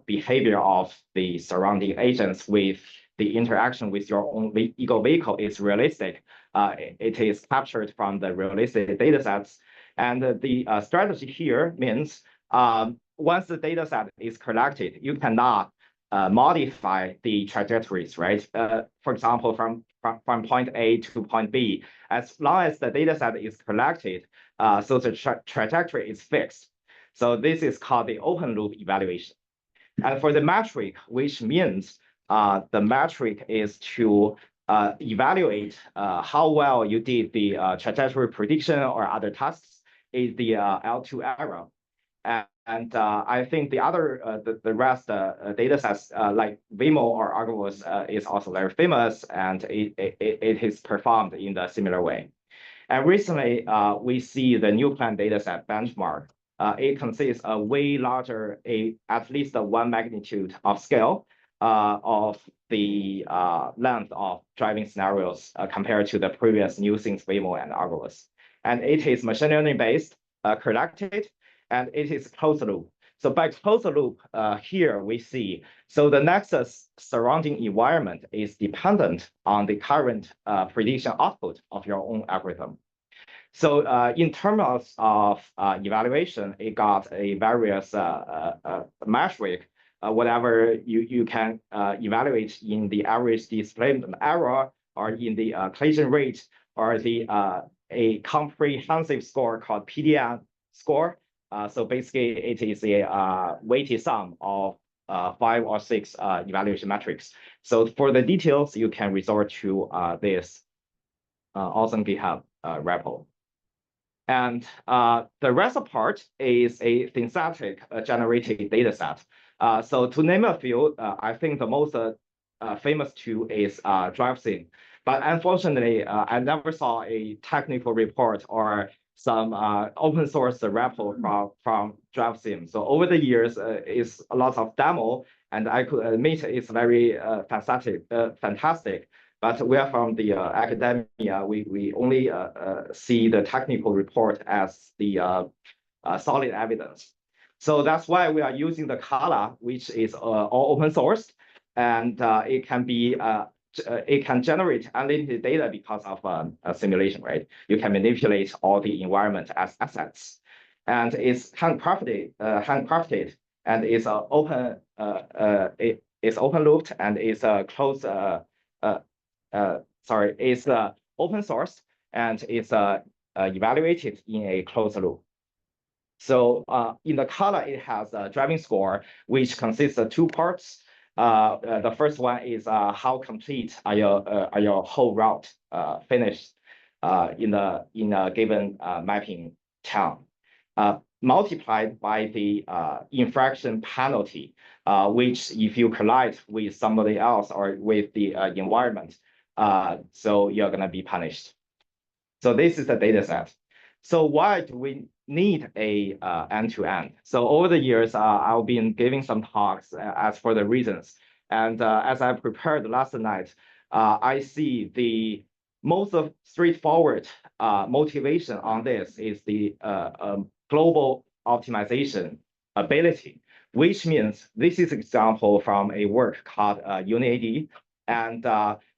behavior of the surrounding agents with the interaction with your own ego vehicle is realistic. It is captured from the realistic data sets. And the strategy here means once the data set is collected, you cannot modify the trajectories, right? For example, from point A to point B, as long as the data set is collected, so the trajectory is fixed. So this is called the open loop evaluation. And for the metric, which means the metric is to evaluate how well you did the trajectory prediction or other tasks, is the L2 error. And I think the other, the rest data sets like Waymo or Argos is also very famous, and it is performed in the similar way. And recently, we see the new plan data set benchmark. It consists of way larger, at least 1 magnitude of scale of the length of driving scenarios compared to the previous new things Waymo and Argos. And it is machine learning based, collected, and it is closed loop. So by closed loop, here we see, so the nexus surrounding environment is dependent on the current prediction output of your own algorithm. So in terms of evaluation, it got a various metric, whatever you can evaluate in the average displacement error or in the collision rate or the a comprehensive score called PDN score. So basically, it is a weighted sum of 5 or 6 evaluation metrics. So for the details, you can resort to this awesome GitHub repo. And the rest part is a synthetic generated data set. So to name a few, I think the most famous two is DriveSim. But unfortunately, I never saw a technical report or some open source repo from DriveSim. So over the years, it's a lot of demo, and I could admit it's very fantastic. But we are from the academia, we only see the technical report as the solid evidence. So that's why we are using the Kala, which is all open source, and it can generate unlimited data because of a simulation, right? You can manipulate all the environment as assets, and it's handcrafted, and it's open, it's open looped, and it's closed. It's open source, and it's evaluated in a closed loop. So in the Kala, it has a driving score, which consists of 2 parts. The first one is how complete are your whole route finished in a given mapping town, multiplied by the infraction penalty, which if you collide with somebody else or with the environment, so you're going to be punished. So this is the data set. So why do we need a end-to-end? So over the years, I've been giving some talks as for the reasons. And as I prepared last night, I see the most straightforward motivation on this is the global optimization ability, which means this is example from a work called UniAD. And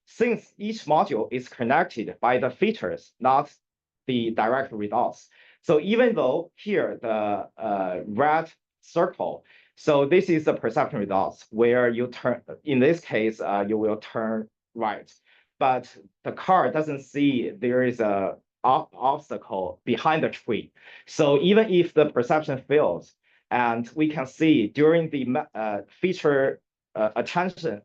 since each module is connected by the features, not the direct results. So even though here the red circle, so this is the perception results where you turn, in this case, you will turn right, but the car doesn't see there is a obstacle behind the tree. So even if the perception fails, and we can see during the feature attention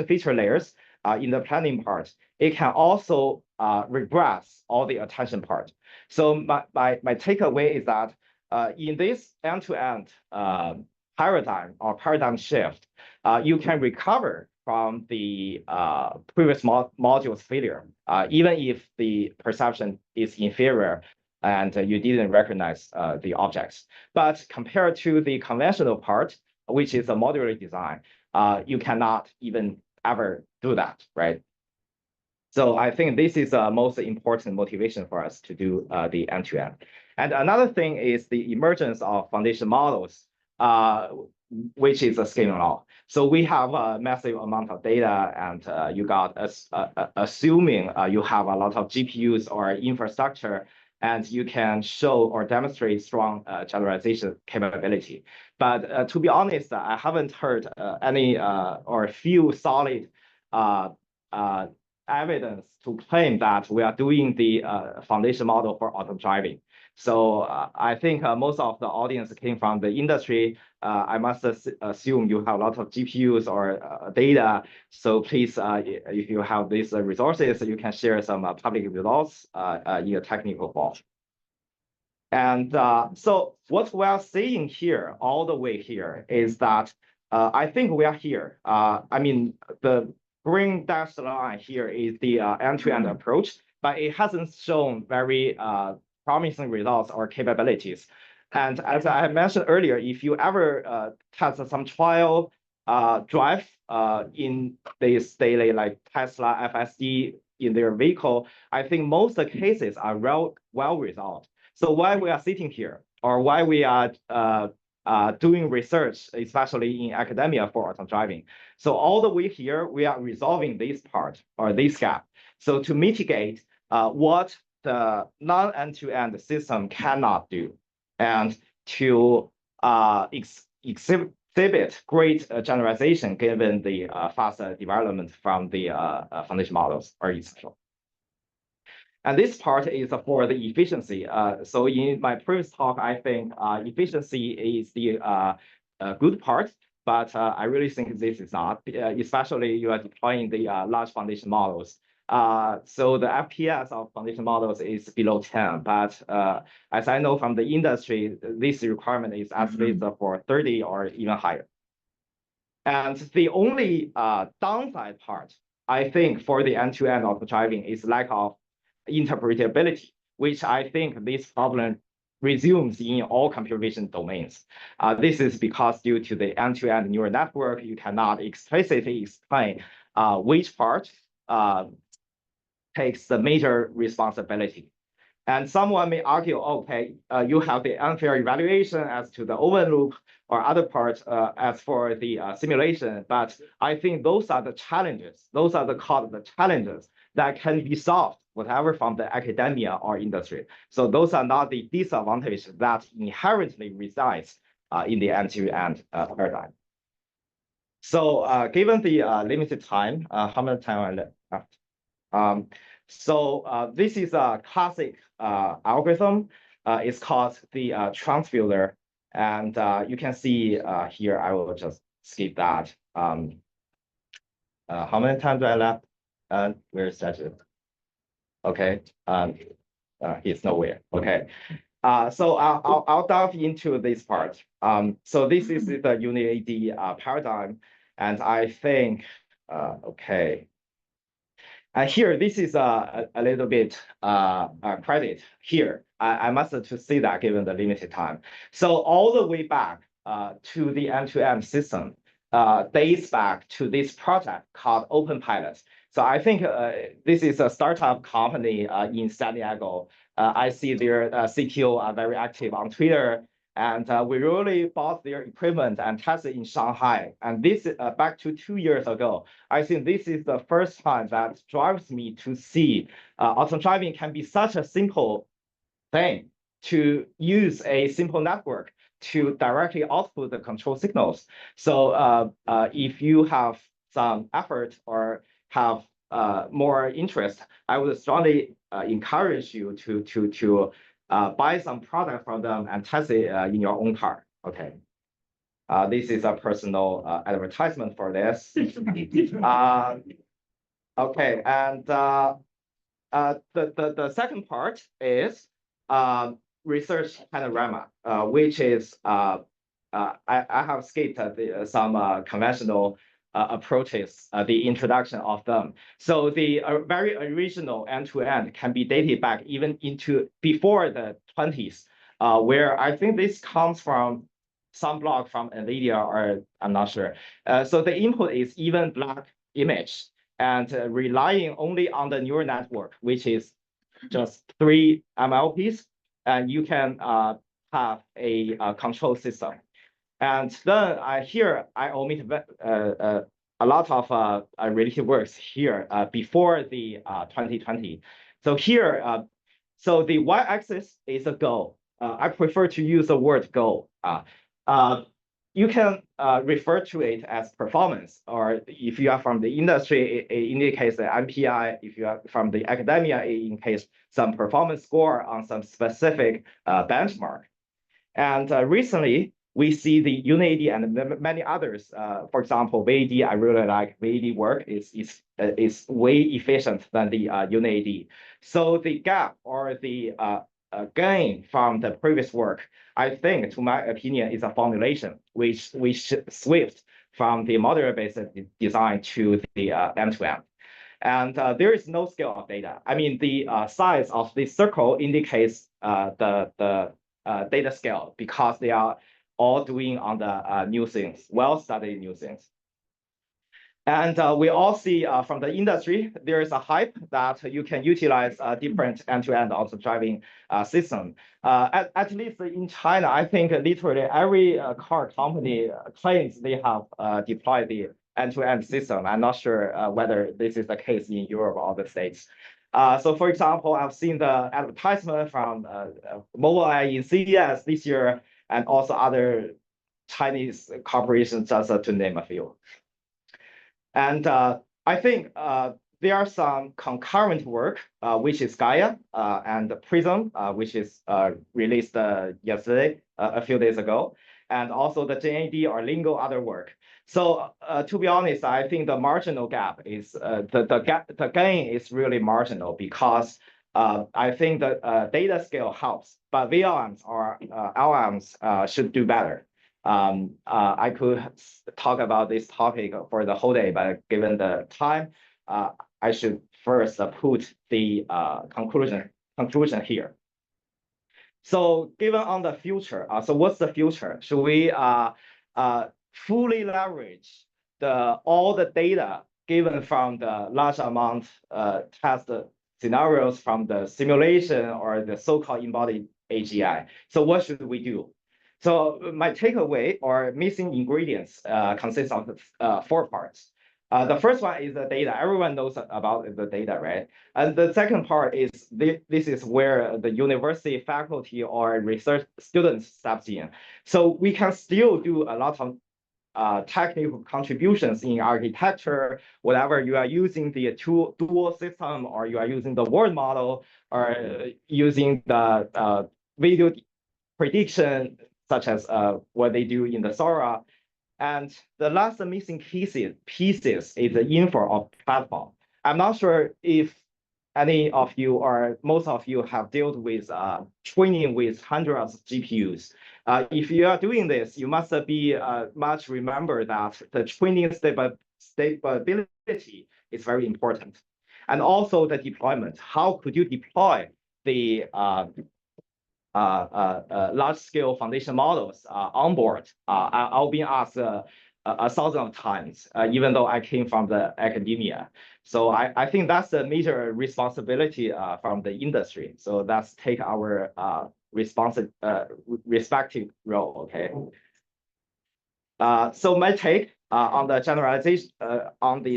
feature layers in the planning part, it can also regress all the attention part. So my takeaway is that in this end-to-end paradigm or paradigm shift, you can recover from the previous module's failure, even if the perception is inferior and you didn't recognize the objects. But compared to the conventional part, which is a modular design, you cannot even ever do that, right? So I think this is the most important motivation for us to do the end-to-end. And another thing is the emergence of foundation models, which is a scaling law. So we have a massive amount of data, and you got assuming you have a lot of GPUs or infrastructure, and you can show or demonstrate strong generalization capability. But to be honest, I haven't heard any or few solid evidence to claim that we are doing the foundation model for auto driving. So I think most of the audience came from the industry. I must assume you have a lot of GPUs or data. So please, if you have these resources, you can share some public results in a technical form. And so what we are seeing here, all the way here, is that I think we are here. I mean, the green dashed line here is the end-to-end approach, but it hasn't shown very promising results or capabilities. And as I mentioned earlier, if you ever test some trial drive in this daily, like Tesla FSD in their vehicle, I think most of the cases are well resolved. So why we are sitting here, or why we are doing research, especially in academia for autonomous driving. So all the way here, we are resolving this part or this gap. So to mitigate what the non-end-to-end system cannot do, and to exhibit great generalization given the faster development from the foundation models are essential. And this part is for the efficiency. So in my previous talk, I think efficiency is the good part, but I really think this is not, especially you are deploying the large foundation models. So the FPS of foundation models is below 10, but as I know from the industry, this requirement is at least for 30 or even higher. And the only downside part, I think, for the end-to-end auto driving is lack of interpretability, which I think this problem resumes in all computer vision domains. This is because due to the end-to-end neural network, you cannot explicitly explain which part takes the major responsibility. And someone may argue, okay, you have the unfair evaluation as to the open loop or other parts as for the simulation. But I think those are the challenges. Those are the challenges that can be solved, whatever from the academia or industry. So those are not the disadvantages that inherently resides in the end-to-end paradigm. So given the limited time, how much time I left? So this is a classic algorithm. It's called the transfuser. And you can see here, I will just skip that. How many times do I left? Where's that? Okay, it's nowhere. Okay, so I'll dive into this part. So this is the UniAD paradigm, and I think okay. Here, this is a little bit credit here. I must to say that given the limited time. So all the way back to the end-to-end system dates back to this project called OpenPilot. So I think this is a startup company in San Diego. I see their CTO are very active on Twitter. And we really bought their equipment and tested in Shanghai. And this back to 2 years ago. I think this is the first time that drives me to see autonomous driving can be such a simple thing to use a simple network to directly output the control signals. So if you have some effort or have more interest, I would strongly encourage you to buy some product from them and test it in your own car. Okay. This is a personal advertisement for this. Okay, and the second part is research panorama, which is I have skipped some conventional approaches, the introduction of them. So the very original end-to-end can be dated back even into before the 20s, where I think this comes from some blog from NVIDIA, or I'm not sure. So the input is even black image, and relying only on the neural network, which is just 3 MLPs, and you can have a control system. And then here I omit a lot of related works here before the 2020. So here, so the y-axis is a goal. I prefer to use the word goal. You can refer to it as performance, or if you are from the industry, it indicates the MPI. If you are from the academia, it indicates some performance score on some specific benchmark. And recently, we see the UNAD and many others. For example, VAD, I really like VAD work. Is way efficient than the UNAD. So the gap or the gain from the previous work, I think, to my opinion, is a formulation which we should shift from the model-based design to the end-to-end. And there is no scale of data. I mean, the size of the circle indicates the data scale, because they are all doing on the new things, well-studied new things. And we all see from the industry, there is a hype that you can utilize different end-to-end auto-driving system. At least in China, I think literally every car company claims they have deployed the end-to-end system. I'm not sure whether this is the case in Europe or the States. So for example, I've seen the advertisement from Mobileye in CES this year, and also other Chinese corporations, just to name a few. And I think there are some concurrent work, which is Gaia and Prism, which is released yesterday, a few days ago, and also the JAD or Lingo other work. So to be honest, I think the marginal gap is the gain is really marginal, because I think the data scale helps, but VLMs or LMs should do better. I could talk about this topic for the whole day, but given the time, I should first put the conclusion here. So given on the future, so what's the future? Should we fully leverage all the data given from the large amount test scenarios from the simulation or the so-called embodied AGI? So what should we do? So my takeaway or missing ingredients consists of 4 parts. The first one is the data. Everyone knows about the data, right? And the second part is this is where the university faculty or research students steps in. So we can still do a lot of technical contributions in architecture, whatever you are using the dual system, or you are using the word model, or using the video prediction, such as what they do in the Sora. And the last missing pieces is the info of platform. I'm not sure if any of you or most of you have dealt with training with hundreds of GPUs. If you are doing this, you must be much remember that the training stability is very important. And also the deployment. How could you deploy the large-scale foundation models on board? I've been asked 1,000 times, even though I came from the academia. So I think that's a major responsibility from the industry. So let's take our respective role, okay? So my take on the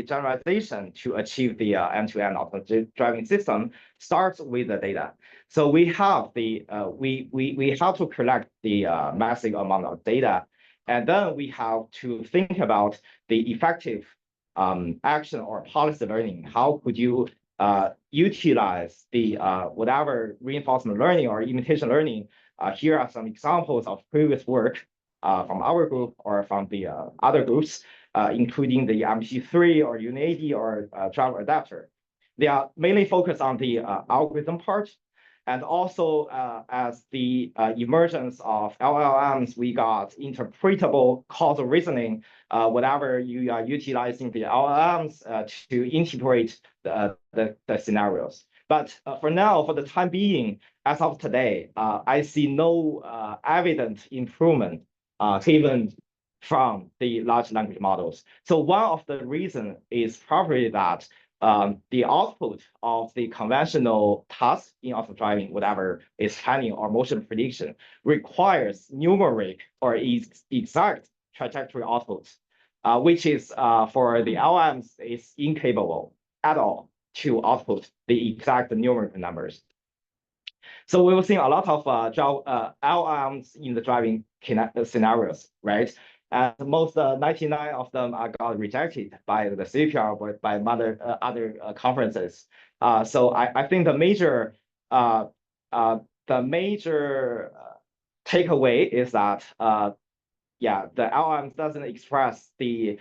generalization to achieve the end-to-end autonomous driving system starts with the data. So we have the we have to collect the massive amount of data, and then we have to think about the effective action or policy learning. How could you utilize the whatever reinforcement learning or imitation learning? Here are some examples of previous work from our group or from the other groups, including the MP3 or UNAD or driver adapter. They are mainly focused on the algorithm part. And also, as the emergence of LLMs, we got interpretable causal reasoning, whenever you are utilizing the LLMs to interpret the scenarios. But for now, for the time being, as of today, I see no evident improvement given from the large language models. So one of the reasons is probably that the output of the conventional task in auto driving, whatever is planning or motion prediction, requires numeric or exact trajectory outputs, which is for the LMs is incapable at all to output the exact numeric numbers. So we were seeing a lot of LMs in the driving scenarios, right? And most 99 of them got rejected by the CPR or by other conferences. So I think the major takeaway is that yeah, the LM doesn't express the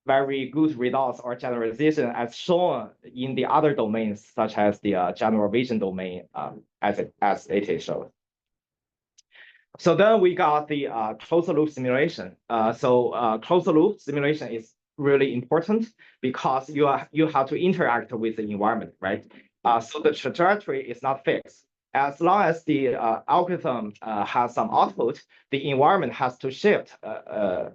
very good results or generalization as shown in the other domains, such as the general vision domain, as it is shown. So then we got the closed loop simulation. Closed loop simulation is really important because you have to interact with the environment, right? So the trajectory is not fixed. As long as the algorithm has some output, the environment has to shift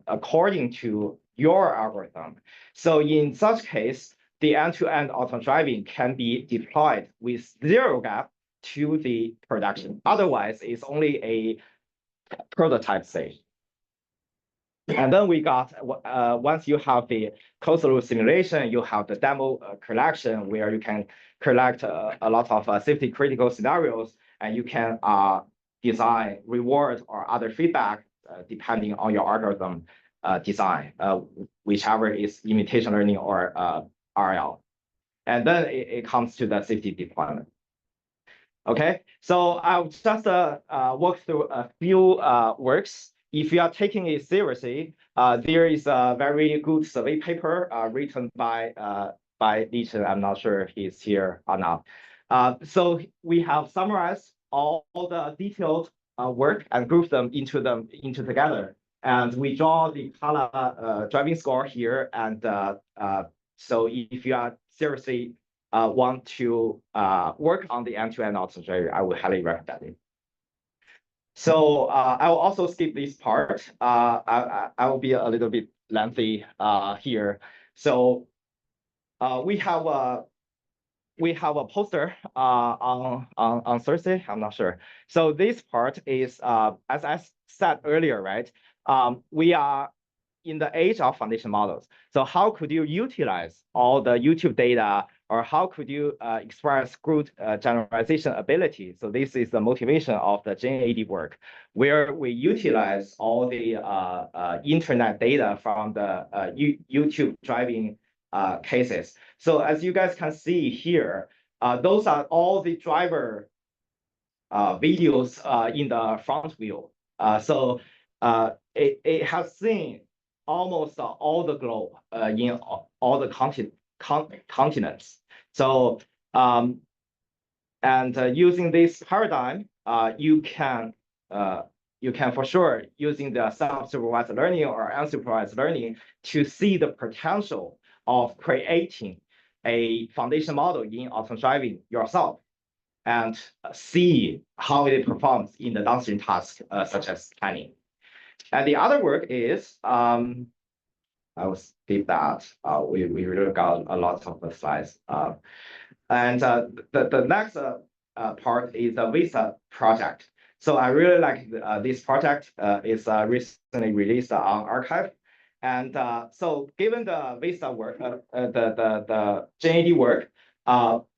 according to your algorithm. So in such case, the end-to-end auto driving can be deployed with zero gap to the production. Otherwise, it's only a prototype stage. And then we got, once you have the closed loop simulation, you have the demo collection where you can collect a lot of safety critical scenarios, and you can design reward or other feedback depending on your algorithm design, whichever is imitation learning or RL. And then it comes to the safety deployment. Okay, so I'll just walk through a few works. If you are taking it seriously, there is a very good survey paper written by Leechen. I'm not sure if he's here or not. So we have summarized all the detailed work and grouped them into together. And we draw the color driving score here. And so if you are seriously want to work on the end-to-end auto driving, I would highly recommend it. So I will also skip this part. I will be a little bit lengthy here. So we have a poster on Thursday. I'm not sure. So this part is as I said earlier, right? We are in the age of foundation models. So how could you utilize all the YouTube data, or how could you express good generalization ability? So this is the motivation of the GenAD work, where we utilize all the internet data from the YouTube driving cases. So as you guys can see here, those are all the driver videos in the front view. So it has seen almost all the globe in all the continents. So using this paradigm, you can for sure using the self-supervised learning or unsupervised learning to see the potential of creating a foundation model in auto driving yourself and see how it performs in the downstream tasks such as planning. And the other work is, I will skip that. We really got a lot of the slides. And the next part is the Vista project. So I really like this project. Is recently released on arXiv. And so given the Vista work, the GenAD work,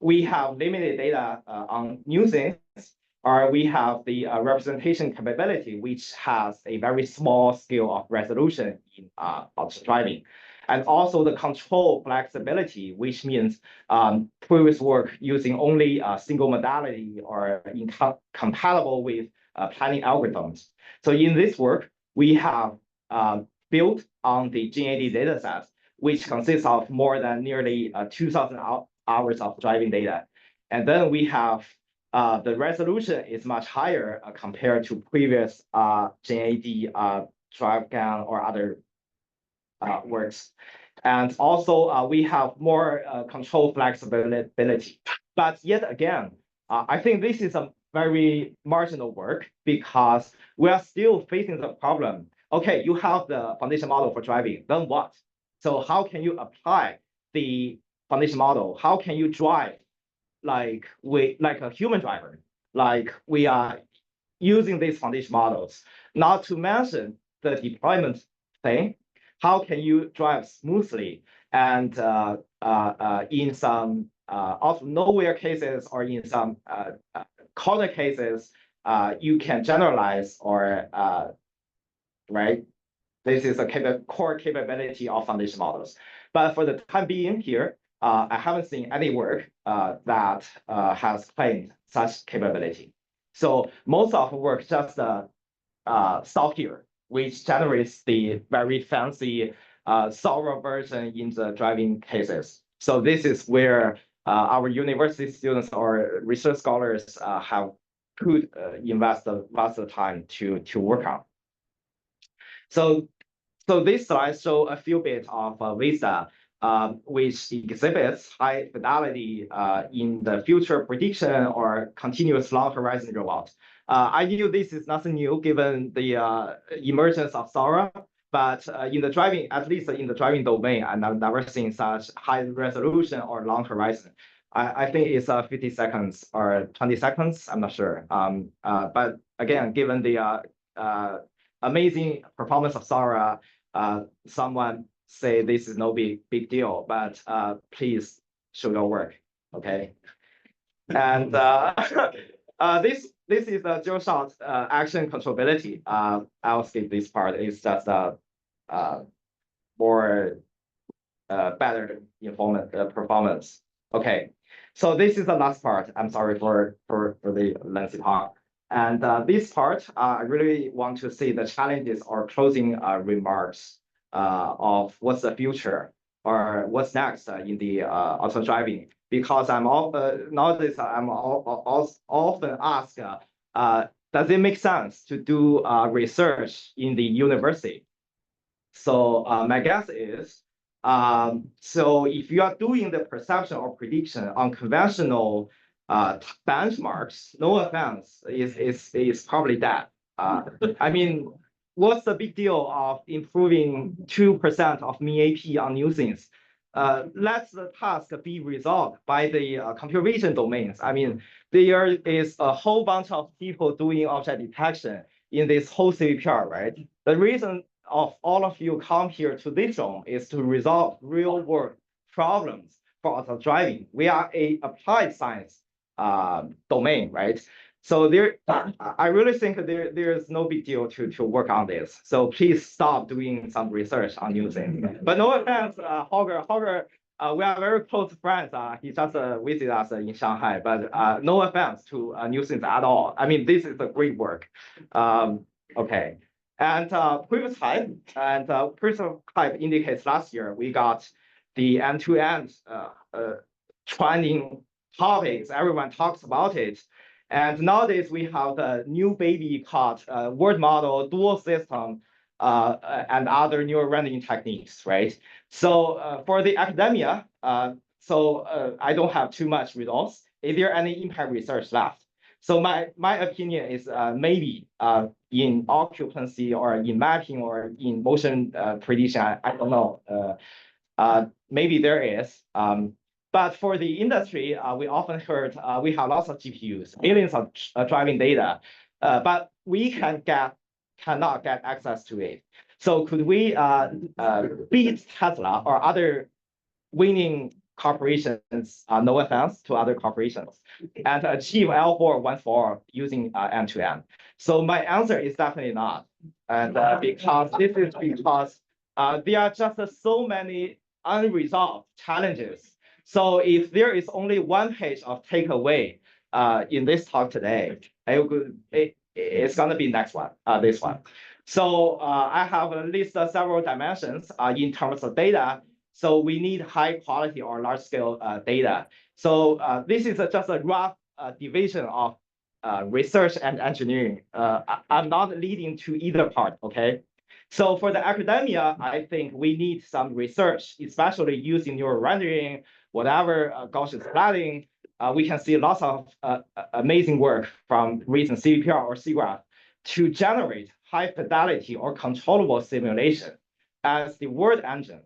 we have limited data on new things, or we have the representation capability, which has a very small scale of resolution in auto driving. And also the control flexibility, which means previous work using only a single modality or compatible with planning algorithms. So in this work, we have built on the GenAD dataset, which consists of more than nearly 2,000 hours of driving data. And then we have the resolution is much higher compared to previous GNAD DriveGAN or other works. And also we have more control flexibility. But yet again, I think this is a very marginal work because we are still facing the problem. Okay, you have the foundation model for driving, then what? So how can you apply the foundation model? How can you drive like a human driver? Like we are using these foundation models, not to mention the deployment thing. How can you drive smoothly and in some out of nowhere cases or in some corner cases, you can generalize or right? This is a core capability of foundation models. But for the time being here, I haven't seen any work that has claimed such capability. So most of the work just stop here, which generates the very fancy Sora version in the driving cases. So this is where our university students or research scholars could invest lots of time to work on. So this slide shows a few bits of VISTA, which exhibits high fidelity in the future prediction or continuous long horizon rollout. I knew this is nothing new given the emergence of Sora, but in the driving, at least in the driving domain, I've never seen such high resolution or long horizon. I think it's 50 seconds or 20 seconds, I'm not sure. But again, given the amazing performance of Sora, someone say this is no big deal, but please show your work, okay? And this is a zero shot action controllability. I'll skip this part. It's just more better performance. Okay, so this is the last part. I'm sorry for the lengthy talk. And this part, I really want to see the challenges or closing remarks of what's the future or what's next in the auto driving. Because nowadays I'm often asked, does it make sense to do research in the university? So my guess is, so if you are doing the perception or prediction on conventional benchmarks, no offense, is probably dead. I mean, what's the big deal of improving 2% of mean AP on new things? Let the task be resolved by the computer vision domains. I mean, there is a whole bunch of people doing object detection in this whole CVPR, right? The reason of all of you come here to this room is to resolve real world problems for auto driving. We are a applied science domain, right? So I really think there is no big deal to work on this. So please stop doing some research on new things. But no offense, Holger, we are very close friends. He just visited us in Shanghai, but no offense to new things at all. I mean, this is a great work. Okay. And previous hype indicates last year we got the end-to-end trending topics. Everyone talks about it. And nowadays we have the new baby called word model, dual system, and other neural rendering techniques, right? So for the academia, I don't have too much results. Is there any impact research left? So my opinion is maybe in occupancy or in mapping or in motion prediction, I don't know. Maybe there is. But for the industry, we often heard we have lots of GPUs, millions of driving data, but we cannot get access to it. So could we beat Tesla or other winning corporations, no offense to other corporations, and achieve L4 once for all using end-to-end? So my answer is definitely not. And because there are just so many unresolved challenges. So if there is only one page of takeaway in this talk today, it's gonna be next one, this one. So I have at least several dimensions in terms of data. So we need high quality or large scale data. So this is just a rough division of research and engineering. I'm not leading to either part, okay? So for the academia, I think we need some research, especially using neural rendering, whatever Gaussian splatting. We can see lots of amazing work from recent CVPR or CGraph to generate high fidelity or controllable simulation as the word engine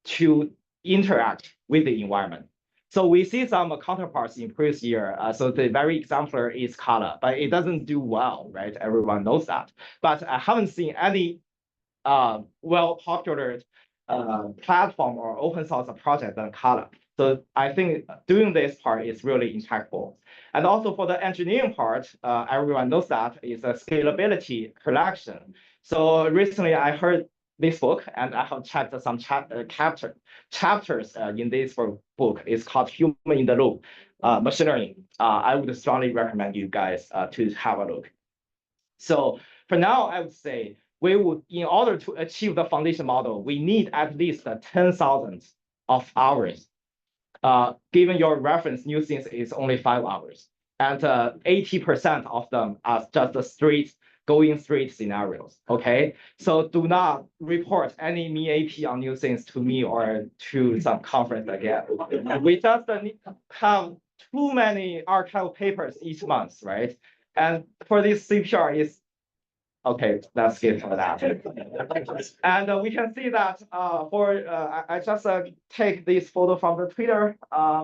to interact with the environment. So we see some counterparts in previous year. So the very exemplar is color, but it doesn't do well, right? Everyone knows that. But I haven't seen any well-popular platform or open source project than color. So I think doing this part is really impactful. And also for the engineering part, everyone knows that is a scalability collection. So recently I heard this book and I have checked some chapters in this book. It's called Human in the Loop, Machine Learning. I would strongly recommend you guys to have a look. So for now, I would say we would, in order to achieve the foundation model, we need at least 10,000 of hours. Given your reference, new things is only 5 hours. And 80% of them are just the going straight scenarios, okay? So do not report any me AP on new things to me or to some conference again. We just need to have too many archival papers each month, right? And for this CPR is, okay, let's skip for that. And we can see that I just take this photo from the Twitter.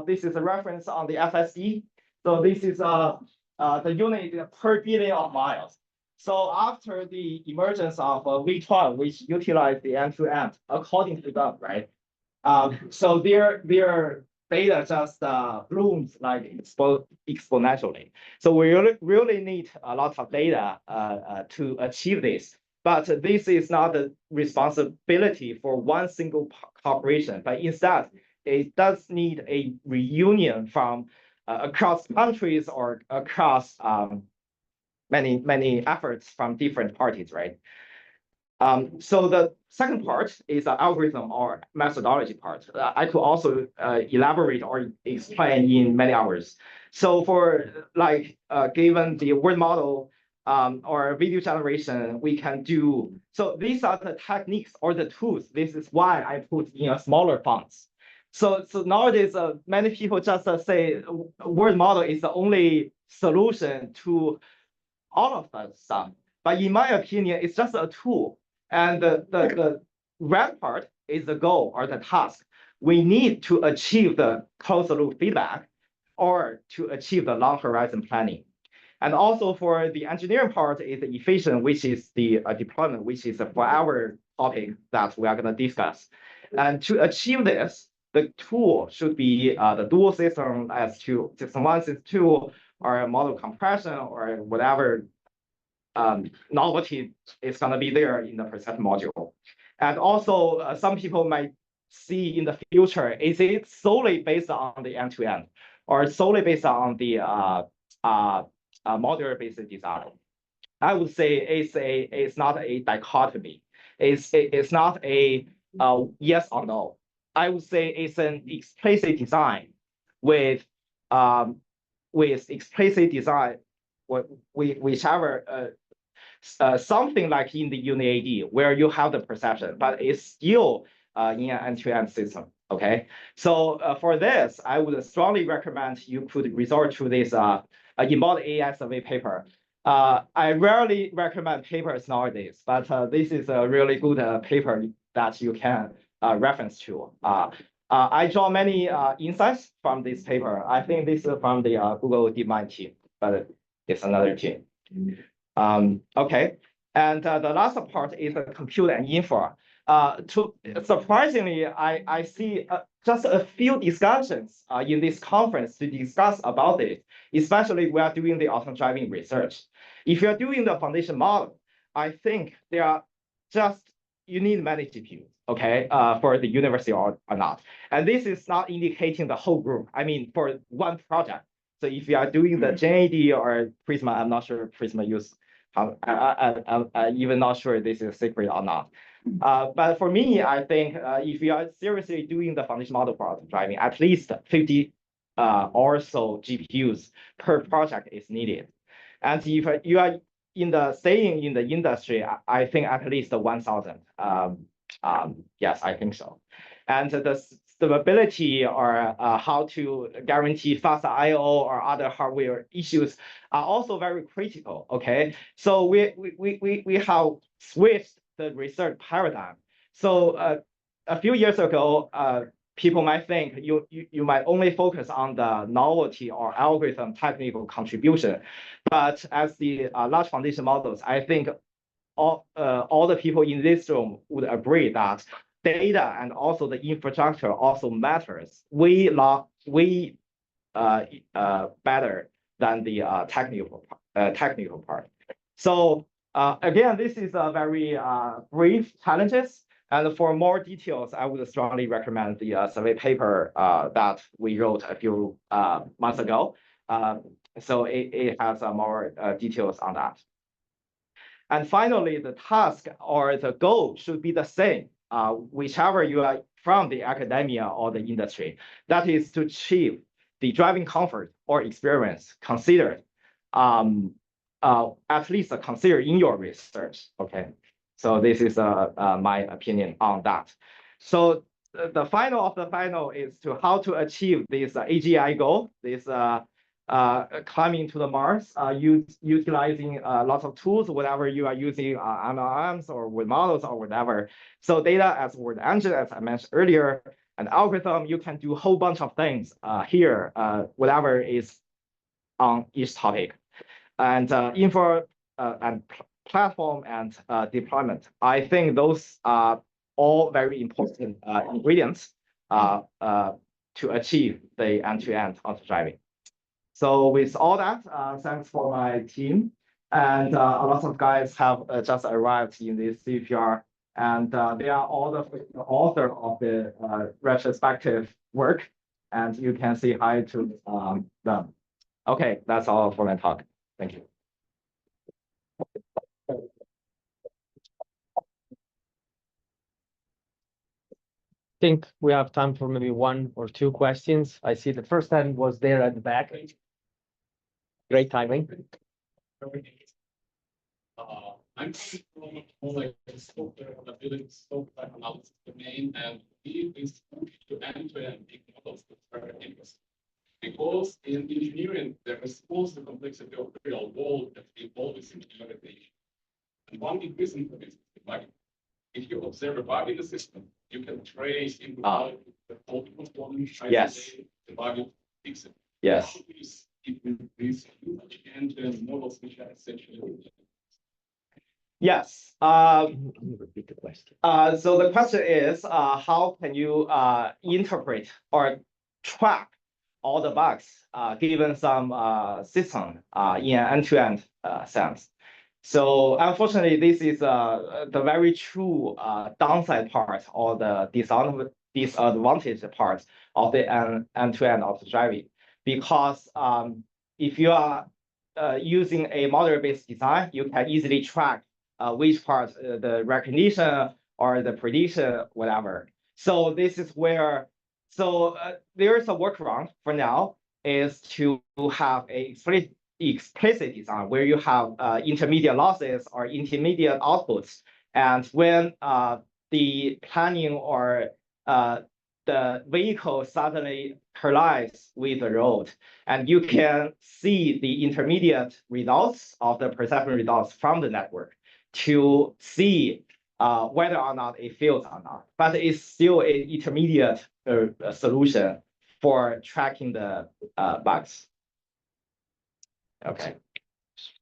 This is a reference on the FSE. So this is the unit per billion of miles. So after the emergence of V12, which utilized the end-to-end, according to them, right? So their data just blooms like exponentially. So we really need a lot of data to achieve this. But this is not the responsibility for one single corporation, but instead it does need a reunion from across countries or across many efforts from different parties, right? So the second part is the algorithm or methodology part. I could also elaborate or explain in many hours. So for like given the word model or video generation, we can do, so these are the techniques or the tools. This is why I put in a smaller fonts. So nowadays, many people just say word model is the only solution to all of that stuff. But in my opinion, it's just a tool. And the red part is the goal or the task. We need to achieve the closed loop feedback or to achieve the long horizon planning. And also for the engineering part is the efficient, which is the deployment, which is for our topic that we are going to discuss. And to achieve this, the tool should be the dual system as to system 1, system 2, or model compression or whatever novelty is going to be there in the perception module. And also some people might see in the future, is it solely based on the end-to-end or solely based on the modular-based design? I would say it's not a dichotomy. It's not a yes or no. I would say it's an explicit design with explicit design, whichever something like in the UniAD where you have the perception, but it's still in an end-to-end system. Okay, so for this, I would strongly recommend you could resort to this embodied AI survey paper. I rarely recommend papers nowadays, but this is a really good paper that you can reference to. I draw many insights from this paper. I think this is from the Google DeepMind team, but it's another team. Okay, and the last part is the compute and infra. Surprisingly, I see just a few discussions in this conference to discuss about it, especially we are doing the autonomous driving research. If you're doing the foundation model, I think there are just, you need many GPUs, okay, for the university or not. And this is not indicating the whole group. I mean, for one project. So if you are doing the GenAD or Prisma, I'm not sure Prisma use, I'm even not sure this is secret or not. But for me, I think if you are seriously doing the foundation model for driving, at least 50 also GPUs per project is needed. And if you are staying in the industry, I think at least 1,000. Yes, I think so. And the stability or how to guarantee fast I/O or other hardware issues are also very critical. Okay, so we have switched the research paradigm. So a few years ago, people might think you might only focus on the novelty or algorithm technical contribution, but as the large foundation models, I think all the people in this room would agree that data and also the infrastructure also matters better than the technical part. So again, this is a very brief challenges. And for more details, I would strongly recommend the survey paper that we wrote a few months ago. So it has more details on that. And finally, the task or the goal should be the same, whichever you are from the academia or the industry. That is to achieve the driving comfort or experience considered, at least considered in your research. Okay, so this is my opinion on that. So the final of the final is to how to achieve this AGI goal, this climbing to the Mars, utilizing lots of tools, whatever you are using LLMs or with models or whatever. So data as word engine, as I mentioned earlier, an algorithm, you can do a whole bunch of things here, whatever is on each topic. And info and platform and deployment. I think those are all very important ingredients to achieve the end-to-end auto-driving. So with all that, thanks for my team. And a lot of guys have just arrived in this CPR, and they are all the author of the retrospective work, and you can say hi to them. Okay, that's all for my talk. Thank you. Think we have time for maybe one or two questions. I see the first hand was there at the back. Great timing. I'm from like software ability software analysis domain, and we is to end-to-end big models that's very interesting. Because in engineering, there is also the complexity of the real world that involves in implementation. And one big reason for this is the bug. If you observe a bug in the system, you can trace into the whole component, Yes. the bug, fix it. Yes. It with these huge end-to-end models, which are essentially. Yes. Can you repeat the question? So the question is, how can you interpret or track all the bugs given some system in an end-to-end sense? So unfortunately, this is the very true downside part or the disadvantage part of the end-to-end auto-driving. Because if you are using a model-based design, you can easily track which part, the recognition or the prediction, whatever. So this is where, there is a workaround for now, is to have a explicit design where you have intermediate losses or intermediate outputs. And when the planning or the vehicle suddenly collides with the road, and you can see the intermediate results of the perception results from the network to see whether or not it fails or not. But it's still an intermediate solution for tracking the bugs. Okay.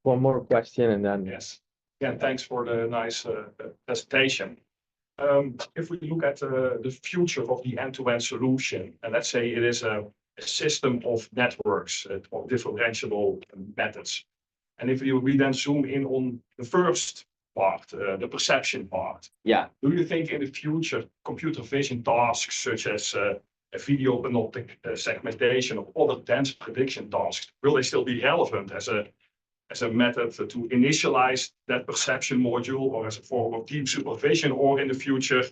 One more question and then. Yes. Again, thanks for the nice presentation. If we look at the future of the end-to-end solution, and let's say it is a system of networks of differentiable methods. And if we then zoom in on the first part, the perception part. Yeah. Do you think in the future computer vision tasks such as a video panoptic segmentation of other dense prediction tasks, will they still be relevant as a method to initialize that perception module or as a form of deep supervision, or in the future,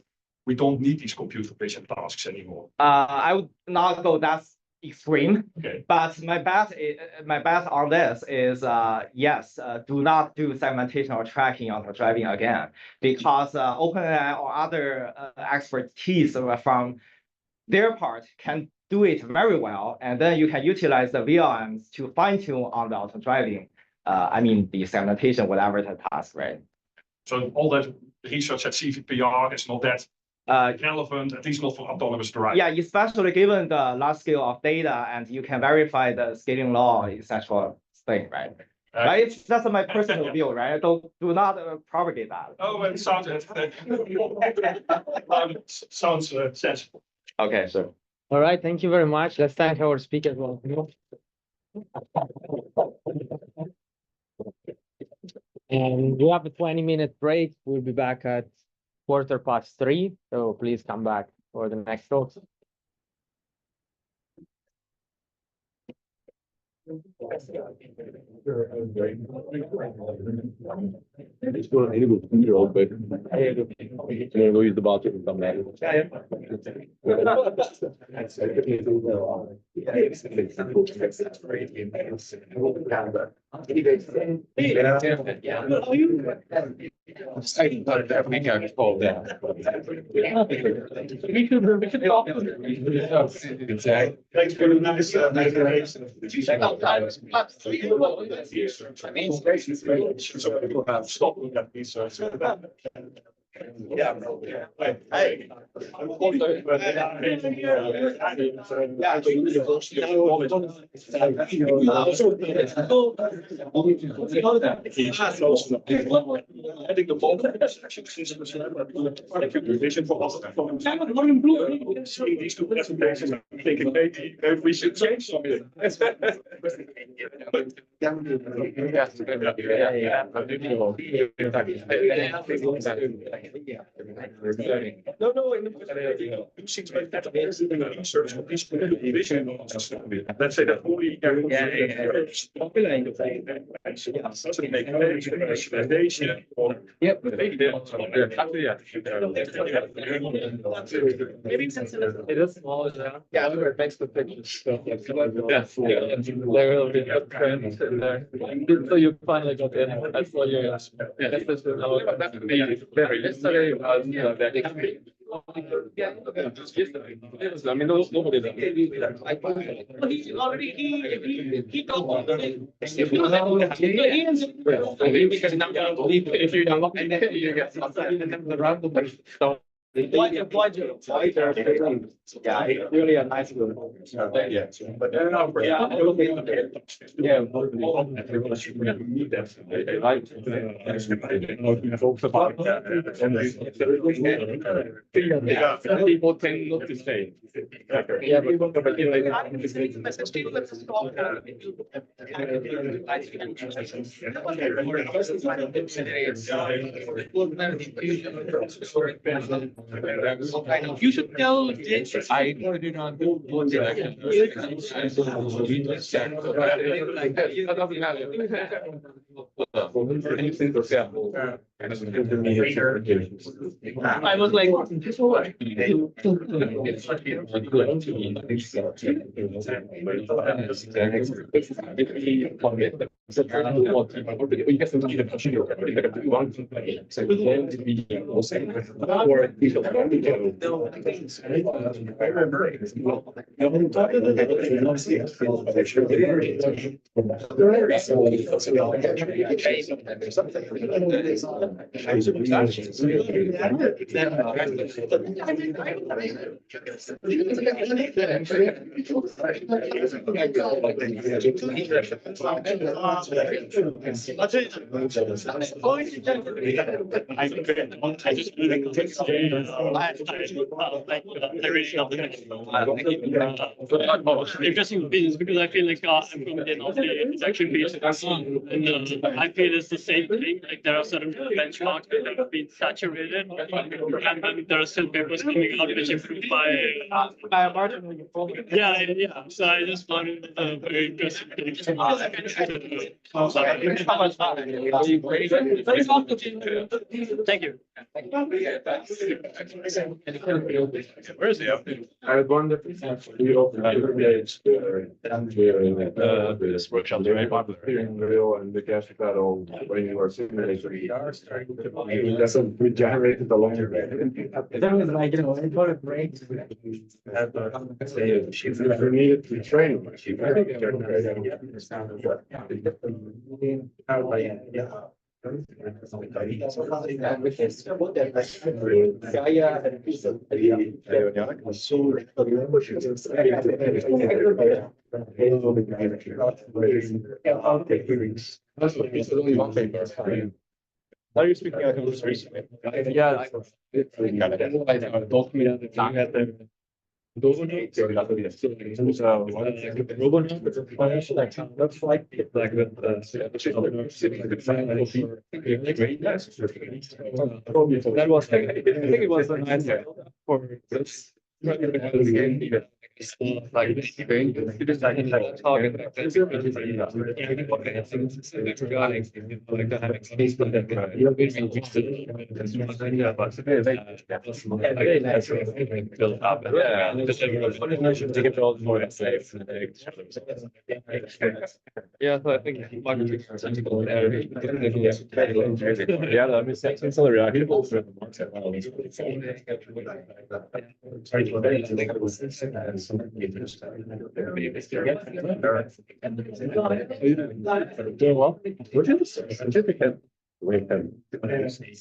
we don't need these computer vision tasks anymore? I would not go that extreme. Okay. But my bet on this is yes, do not do segmentation or tracking on the driving again, because OpenAI or other expertise from their part can do it very well, and then you can utilize the VLMs to fine tune on the auto driving. I mean the segmentation, whatever the task, right? So all that research at CVPR is not that relevant, at least not for autonomous driving. Yeah, especially given the large scale of data, and you can verify the scaling law, etc. thing, right? Right, it's just my personal view, right? Do not propagate that. Oh, it sounds sounds sensible. Okay, sure. All right, thank you very much. Let's thank our speakers. And we have a 20-minute break. We'll be back at 3:15. So please come back for the next talks. It's still able to do all, but I'm gonna go use the bathroom and come back. I thought that we got called down. We could talk. Exactly. Thanks for the nice explanation. So people have stopped looking at research. Yeah. Adding the ball vision for us. Seeing these two presentations, I'm thinking maybe we should change something. No, in the seems like that research of this vision. Let's say that only doesn't make recommendation or maybe It is small, yeah. It makes the pictures. Yes, there will be a trend in there. So you finally got in. That's what you're. Yesterday was very I mean, nobody does. If you unlock and then you get the random stuff. Yeah, really a nice room. Yeah, but People tend not to stay. Yeah, You should tell this. I do not go one direction. I was like, interesting business because I feel like I'm from the transaction based and I feel it's the same thing. Like there are certain benchmarks that have been saturated, and then there are still papers coming out which improve by a margin. yeah. So I just found it very interesting. Thank you. Where's the I was wondering if this workshop is very popular. Steering wheel and the gas pedal when you are simulating. That's generated the long. That was like, you know, I got a break. If you needed to train. How are you speaking out of this recently? Yeah. That's like that was I think it was a nice for this. Like it is like target build up. Yeah, so I think marketing yeah, I mean, it's all reactable for the market. Doing well. What is the certificate? Yeah, I've never seen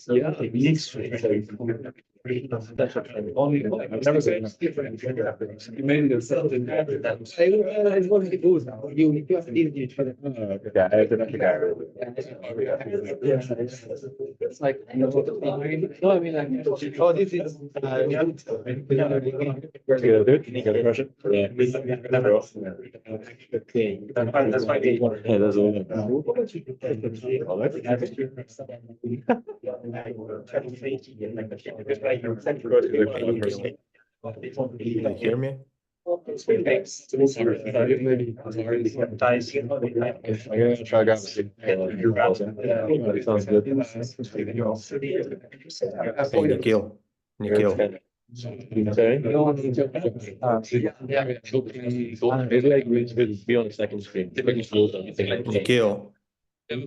it. You made it something. Yeah, I didn't think it's like, no, I mean, like, oh, this is, got a question? Yeah. That's my game. Yeah, that's all. Can you hear me? I'm gonna try to sounds good. Hey, Nikhil. Nikhil. Be on the second screen. Nikhil. Can you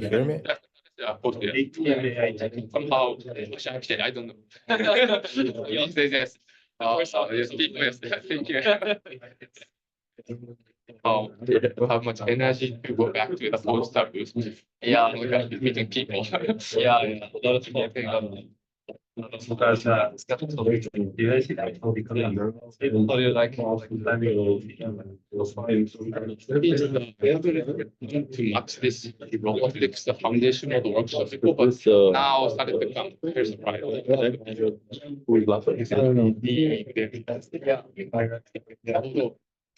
hear me? Somehow, actually, I don't know. Yes, yes. Yes, people, yes, thank you. How much energy to go back to the full start boost? Yeah, meeting people. Yeah, a lot of people. Because like to max this robotics, the foundation of the workshop, but now started to come. Here's a price.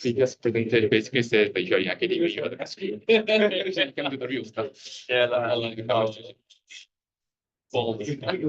Previous presentation basically said that you're academia, you're the best. You can do the real stuff. Yeah, like how. Well, maybe you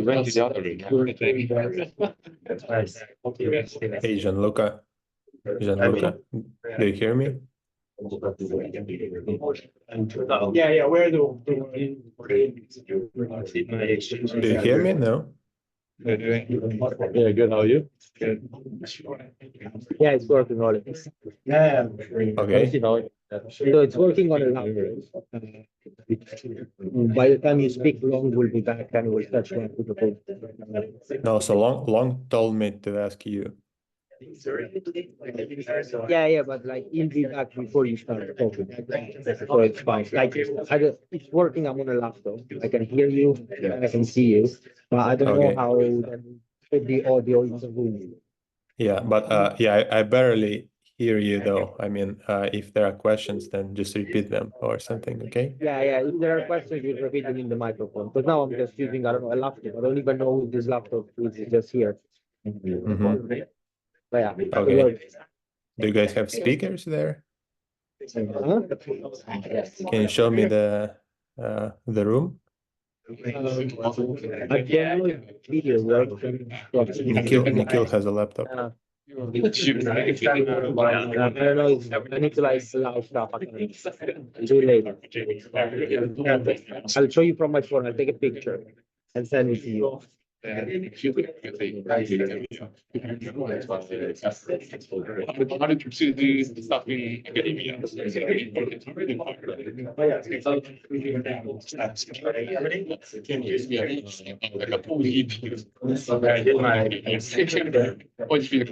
went to the other room. Hey, Gianluca. Gianluca, do you hear me? Yeah, where do you hear me? No? Yeah, good. How are you? Good. Yeah, it's working on it. Yeah. Okay. So it's working on it now. By the time you speak, Long will be back and we'll touch on to the phone. No, so Long told me to ask you. Yeah, but like he'll be back before you start talking. So it's fine. Like it's working. I'm on a laptop. I can hear you and I can see you, but I don't know how the audio is moving. Yeah, but yeah, I barely hear you though. I mean, if there are questions, then just repeat them or something, okay? Yeah, yeah. If there are questions, you repeat them in the microphone. Because now I'm just using, I don't know, a laptop. I don't even know who this laptop is. It's just here. Mhm. But yeah. Okay. Do you guys have speakers there? Huh? Can you show me the room? I don't know if video works. Nikhil has a laptop. I don't know if I need to like allow stuff. I'll do it later. I'll show you from my phone. I'll take a picture and send it to you. How did you see the stuff in academia? Like a pool heap. Pode vir.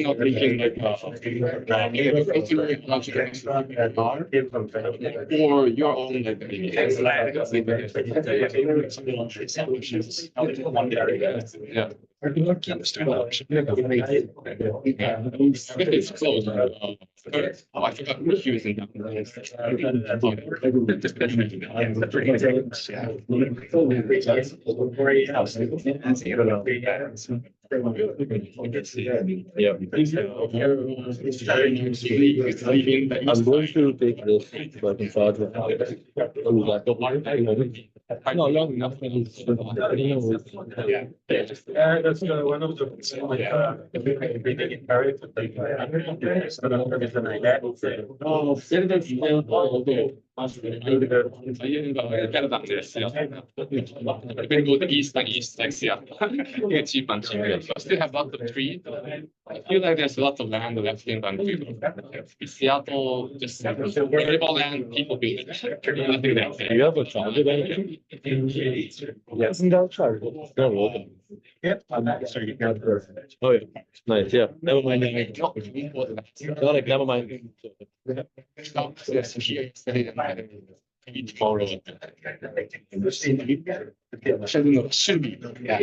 Not making like or your own like yeah. It's close. I forgot who she was in. Yeah. I'm going to take this, so I can charge it. No, long enough. That's one of the Depending on the east and east next year. It's cheap and cheap. I still have lots of trees. I feel like there's lots of land left in Vancouver. Seattle, just available land, people build it. Nothing there. Do you have a charger there? Yes, no charge. No, okay. Yep. Oh, yeah. Nice, yeah. Never mind. No, like, never mind. Yes, here, maybe tomorrow. Should be. Yeah.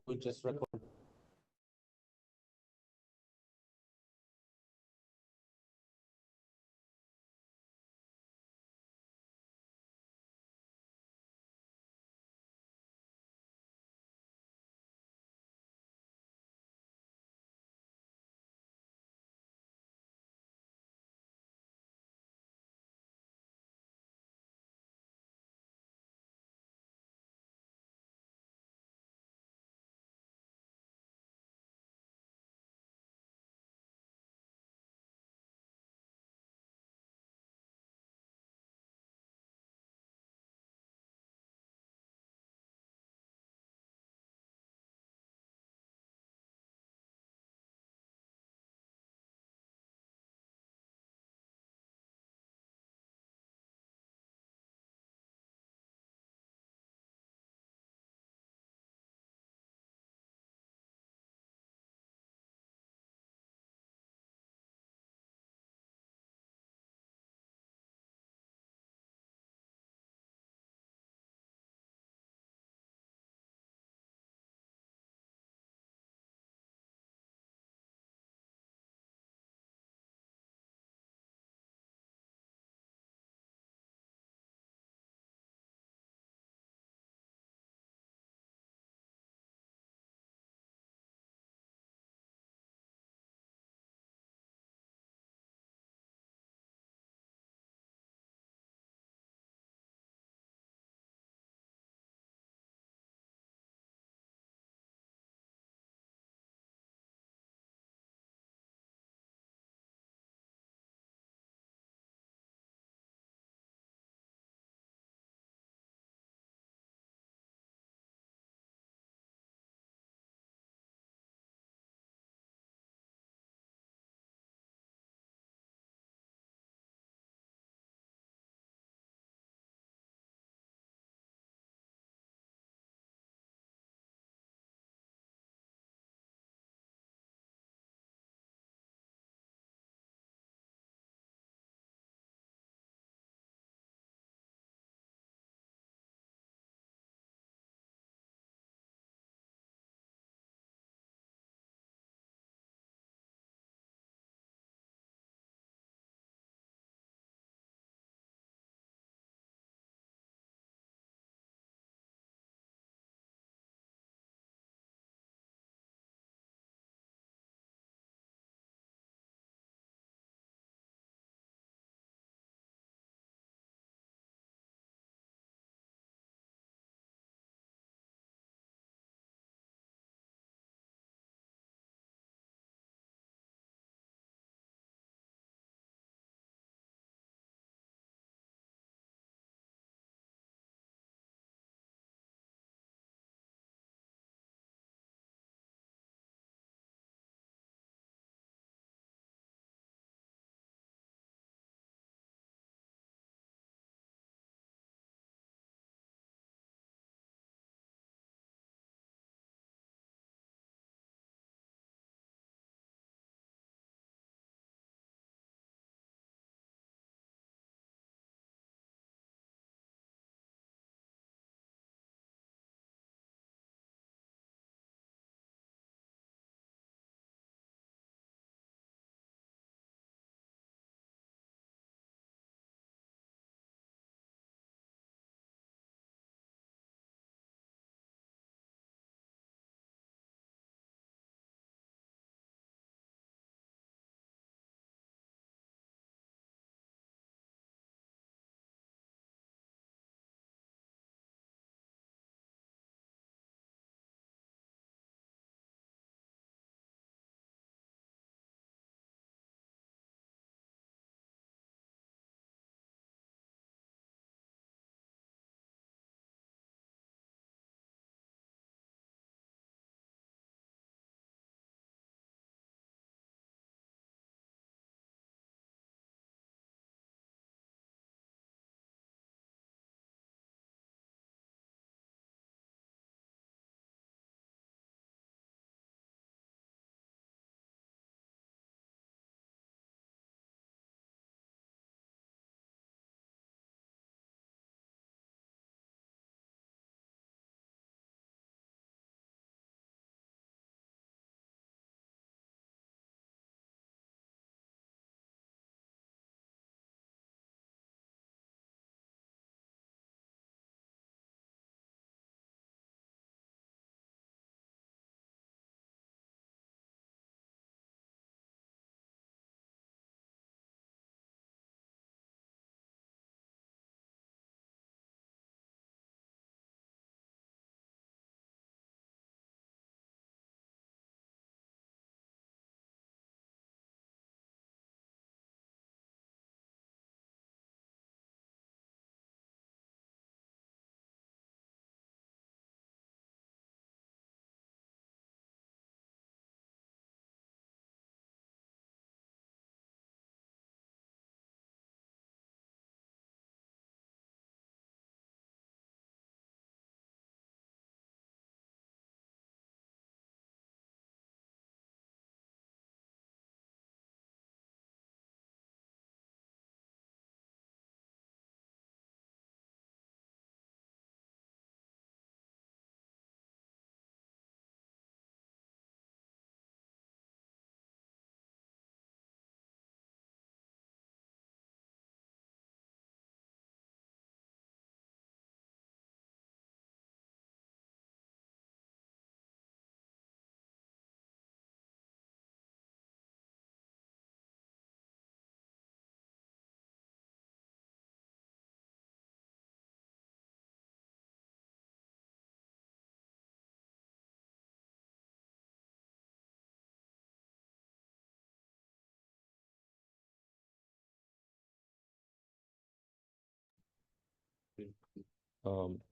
We just record.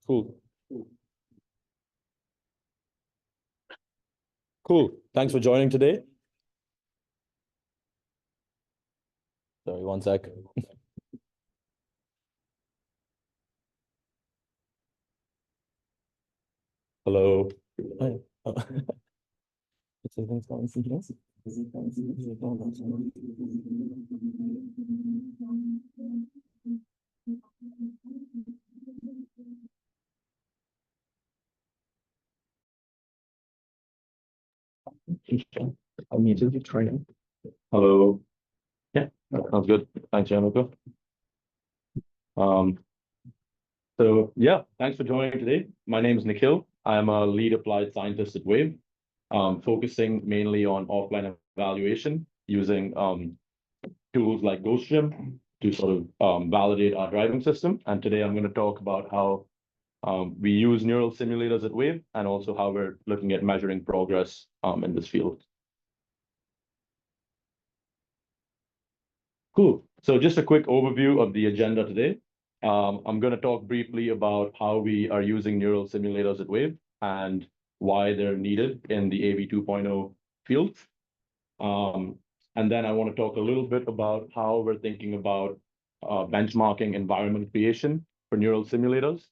Cool. Cool. Thanks for joining today. Sorry, one sec. Hello. Hi. I'm muted. You trying? Hello. Yeah, sounds good. Thanks, Gianluca. So yeah, thanks for joining today. My name is Nikhil. I'm a lead applied scientist at Wave, focusing mainly on offline evaluation using tools like GhostGym to sort of validate our driving system. And today I'm going to talk about how we use neural simulators at Wave and also how we're looking at measuring progress in this field. Cool. So just a quick overview of the agenda today. I'm going to talk briefly about how we are using neural simulators at Wave and why they're needed in the AV 2.0 field. And then I want to talk a little bit about how we're thinking about benchmarking environment creation for neural simulators,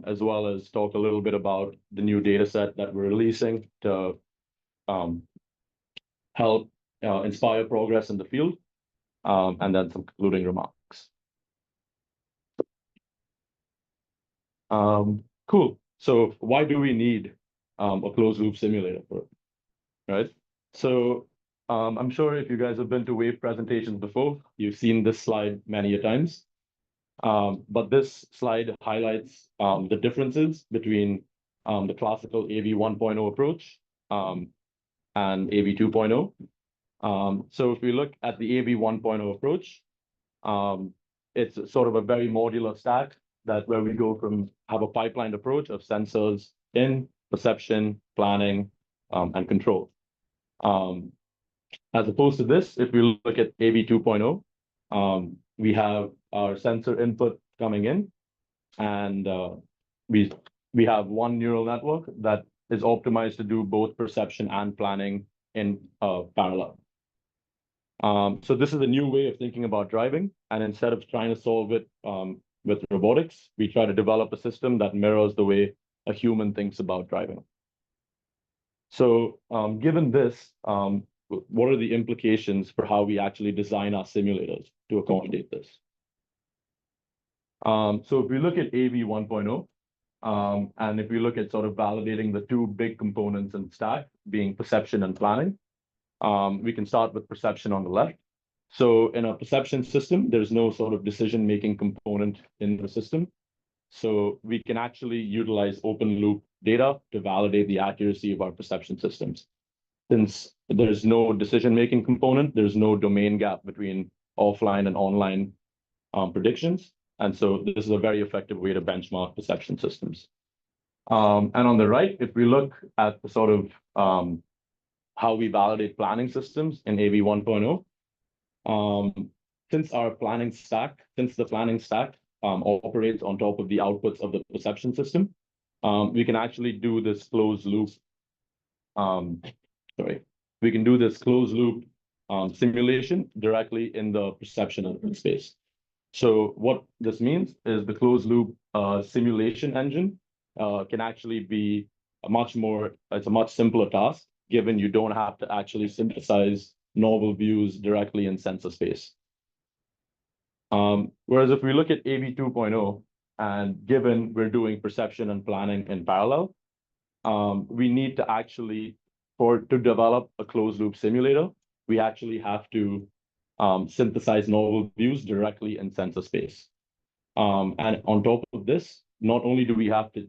as well as talk a little bit about the new data set that we're releasing to help inspire progress in the field, and then some concluding remarks. Cool. So why do we need a closed loop simulator for it, right? So I'm sure if you guys have been to Wave presentations before, you've seen this slide many a times. But this slide highlights the differences between the classical AV 1.0 approach and AV 2.0. So if we look at the AV 1.0 approach, it's sort of a very modular stack where we go from have a pipelined approach of sensors in perception, planning, and control. As opposed to this, if we look at AV 2.0, we have our sensor input coming in, and we have one neural network that is optimized to do both perception and planning in parallel. So this is a new way of thinking about driving, and instead of trying to solve it with robotics, we try to develop a system that mirrors the way a human thinks about driving. So given this, what are the implications for how we actually design our simulators to accommodate this? So if we look at AV 1.0, and if we look at sort of validating the two big components in the stack, being perception and planning, we can start with perception on the left. So in a perception system, there's no sort of decision-making component in the system. So we can actually utilize open loop data to validate the accuracy of our perception systems. Since there's no decision-making component, there's no domain gap between offline and online predictions. And so this is a very effective way to benchmark perception systems. And on the right, if we look at the sort of how we validate planning systems in AV 1.0, since the planning stack operates on top of the outputs of the perception system, we can actually do this closed loop. We can do this closed loop simulation directly in the perception space. So what this means is the closed loop simulation engine can actually be it's a much simpler task, given you don't have to actually synthesize novel views directly in sensor space. Whereas if we look at AV 2.0, and given we're doing perception and planning in parallel, we need to actually, to develop a closed loop simulator, we actually have to synthesize novel views directly in sensor space. And on top of this, not only do we have to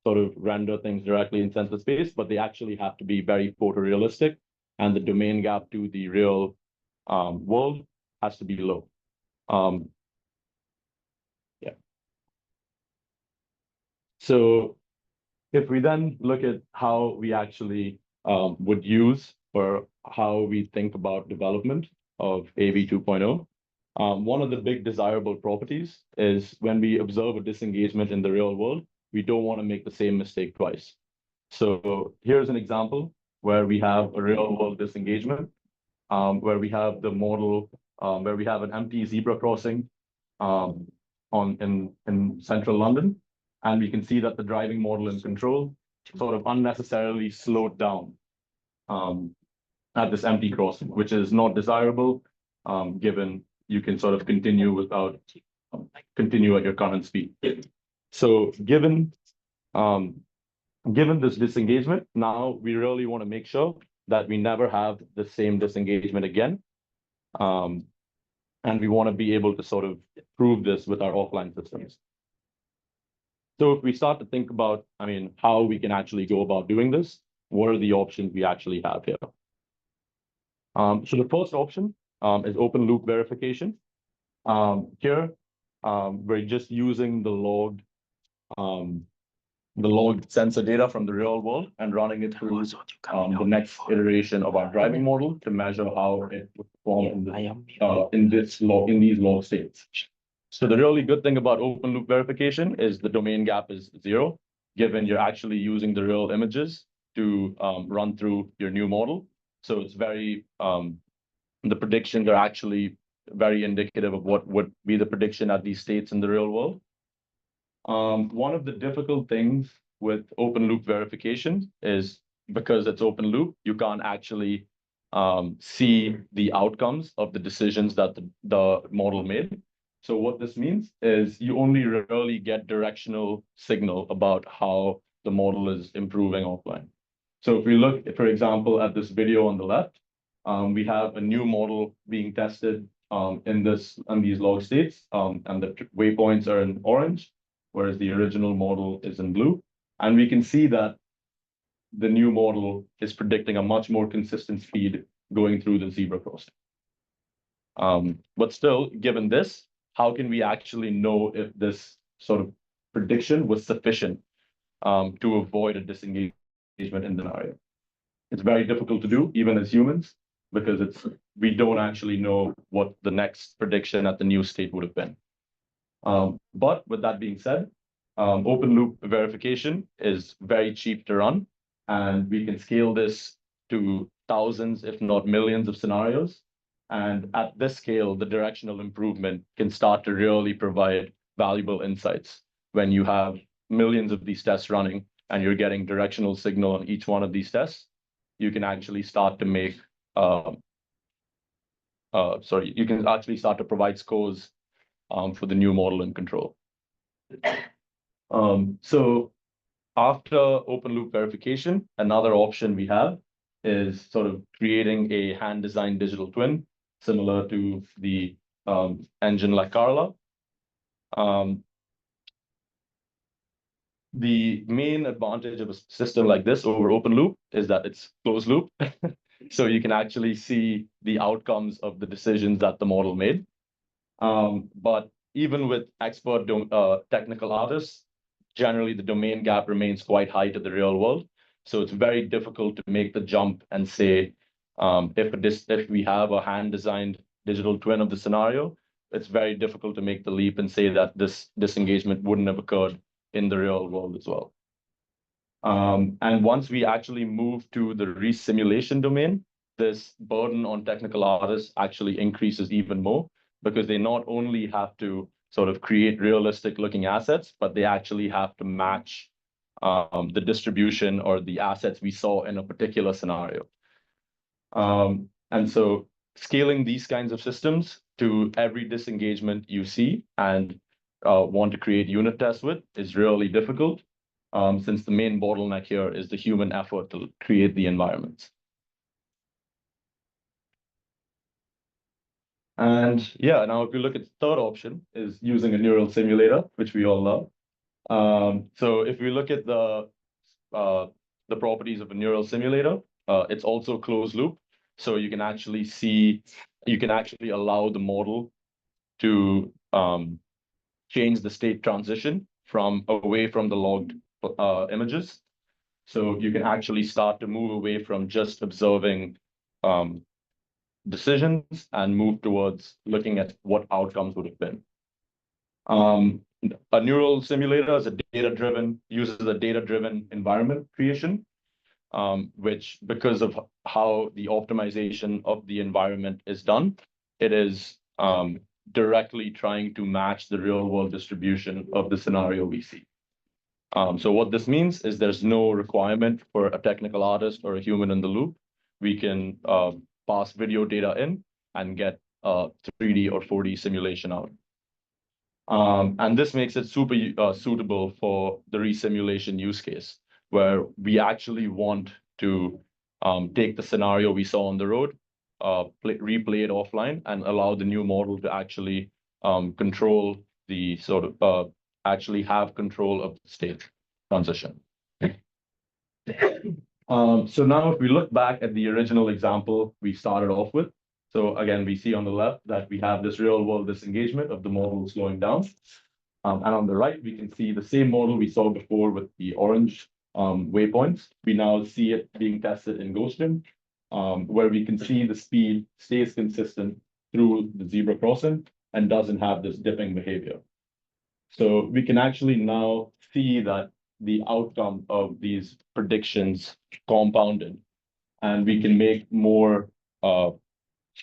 sort of render things directly in sensor space, but they actually have to be very photorealistic, and the domain gap to the real world has to be low. Yeah. So if we then look at how we actually would use or how we think about development of AV 2.0, One of the big desirable properties is when we observe a disengagement in the real world, we don't want to make the same mistake twice. So here's an example where we have a real world disengagement, where we have the model, where we have an empty zebra crossing in central London. And we can see that the driving model and control sort of unnecessarily slowed down at this empty crossing, which is not desirable, given you can sort of continue at your current speed. So given this disengagement, now we really want to make sure that we never have the same disengagement again. And we want to be able to sort of prove this with our offline systems. So if we start to think about, how we can actually go about doing this, what are the options we actually have here? So the first option is open loop verification. Here, we're just using the logged sensor data from the real world and running it through the next iteration of our driving model to measure how it would perform in these log states. So the really good thing about open loop verification is the domain gap is 0, given you're actually using the real images to run through your new model. So it's very, the predictions are actually very indicative of what would be the prediction at these states in the real world. One of the difficult things with open loop verification is because it's open loop, you can't actually see the outcomes of the decisions that the model made. So what this means is you only really get directional signal about how the model is improving offline. So if we look, for example, at this video on the left, we have a new model being tested in these log states, and the waypoints are in orange, whereas the original model is in blue. And we can see that the new model is predicting a much more consistent speed going through the zebra crossing. But still, given this, how can we actually know if this sort of prediction was sufficient to avoid a disengagement in the scenario? It's very difficult to do, even as humans, because we don't actually know what the next prediction at the new state would have been. But with that being said, open loop verification is very cheap to run, and we can scale this to thousands, if not millions of scenarios. And at this scale, the directional improvement can start to really provide valuable insights. When you have millions of these tests running and you're getting directional signal on each one of these tests, you can actually start to make, you can actually start to provide scores for the new model and control. So after open loop verification, another option we have is sort of creating a hand designed digital twin, similar to the engine like Carla. The main advantage of a system like this over open loop is that it's closed loop. So you can actually see the outcomes of the decisions that the model made. But even with expert technical artists, generally the domain gap remains quite high to the real world. So it's very difficult to make the jump and say, if we have a hand-designed digital twin of the scenario, it's very difficult to make the leap and say that this disengagement wouldn't have occurred in the real world as well. And once we actually move to the resimulation domain, this burden on technical artists actually increases even more, because they not only have to sort of create realistic looking assets, but they actually have to match the distribution or the assets we saw in a particular scenario. And so scaling these kinds of systems to every disengagement you see and want to create unit tests with is really difficult, since the main bottleneck here is the human effort to create the environments. And yeah, now if you look at the third option is using a neural simulator, which we all love. So if we look at the properties of a neural simulator, it's also closed loop. So you can actually allow the model to change the state transition away from the logged images. So you can actually start to move away from just observing decisions and move towards looking at what outcomes would have been. A neural simulator is uses a data-driven environment creation, which, because of how the optimization of the environment is done, it is directly trying to match the real-world distribution of the scenario we see. So what this means is there's no requirement for a technical artist or a human in the loop. We can pass video data in and get a 3D or 4D simulation out. And this makes it super suitable for the resimulation use case, where we actually want to take the scenario we saw on the road, replay it offline, and allow the new model to actually control the actually have control of the state transition. So now if we look back at the original example we started off with, so again, we see on the left that we have this real world disengagement of the model slowing down. And on the right, we can see the same model we saw before with the orange waypoints. We now see it being tested in Ghostim, where we can see the speed stays consistent through the zebra crossing and doesn't have this dipping behavior. So we can actually now see that the outcome of these predictions compounded, and we can make more,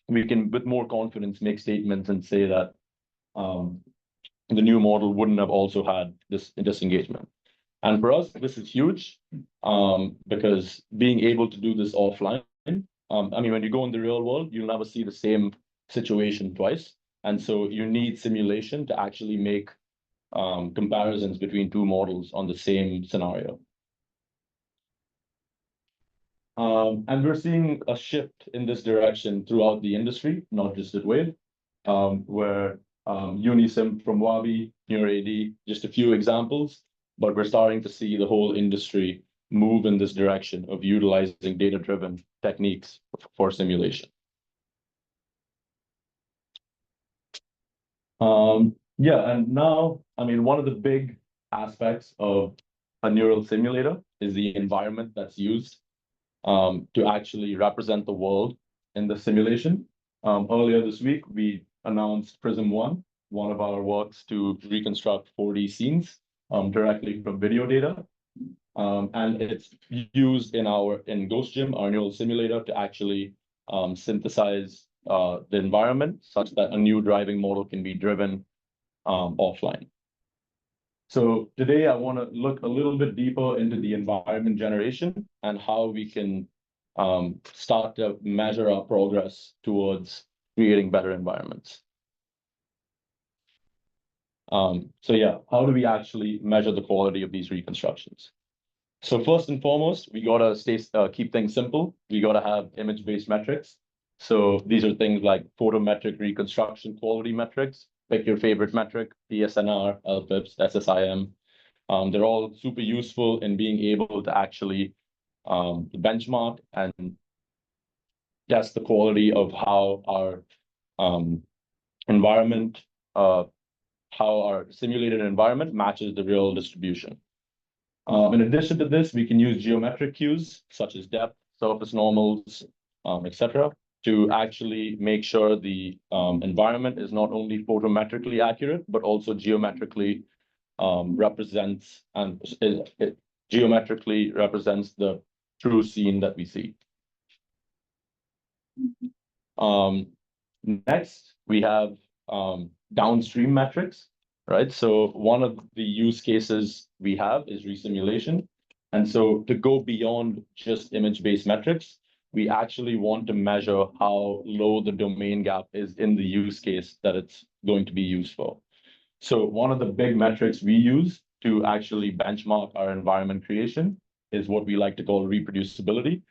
we can with more confidence make statements and say that the new model wouldn't have also had this disengagement. And for us, this is huge because being able to do this offline, I mean, when you go in the real world, you'll never see the same situation twice. And so you need simulation to actually make comparisons between two models on the same scenario. And we're seeing a shift in this direction throughout the industry, not just at Wave, where Unisim from Wabi, NeurAD, just a few examples, but we're starting to see the whole industry move in this direction of utilizing data-driven techniques for simulation. Yeah, and now, I mean, one of the big aspects of a neural simulator is the environment that's used to actually represent the world in the simulation. Earlier this week, we announced Prism 1, one of our works to reconstruct 4D scenes directly from video data. And it's used in GhostGym, our neural simulator, to actually synthesize the environment such that a new driving model can be driven offline. So today I want to look a little bit deeper into the environment generation and how we can start to measure our progress towards creating better environments. So yeah, how do we actually measure the quality of these reconstructions? So first and foremost, we gotta keep things simple. We gotta have image-based metrics. So these are things like photometric reconstruction quality metrics. Pick your favorite metric: PSNR, LPIPS, SSIM. They're all super useful in being able to actually benchmark and test the quality of how our environment, how our simulated environment matches the real distribution. In addition to this, we can use geometric cues such as depth, surface normals, etc., to actually make sure the environment is not only photometrically accurate, but also geometrically represents geometrically represents the true scene that we see. Next, we have downstream metrics, right? So one of the use cases we have is resimulation. And so to go beyond just image-based metrics, we actually want to measure how low the domain gap is in the use case that it's going to be used for. So one of the big metrics we use to actually benchmark our environment creation is what we like to call reproducibility.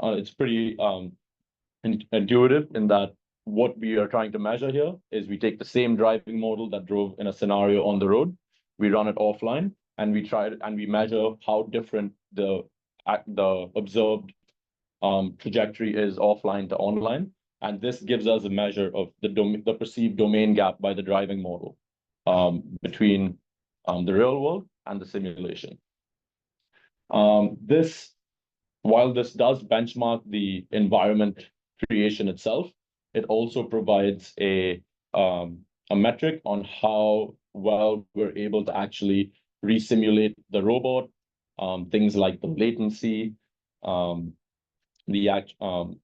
It's pretty intuitive in that what we are trying to measure here is we take the same driving model that drove in a scenario on the road, we run it offline, and we measure how different the observed trajectory is offline to online. And this gives us a measure of the perceived domain gap by the driving model between the real world and the simulation. While this does benchmark the environment creation itself, it also provides a metric on how well we're able to actually re-simulate the robot, things like the latency, the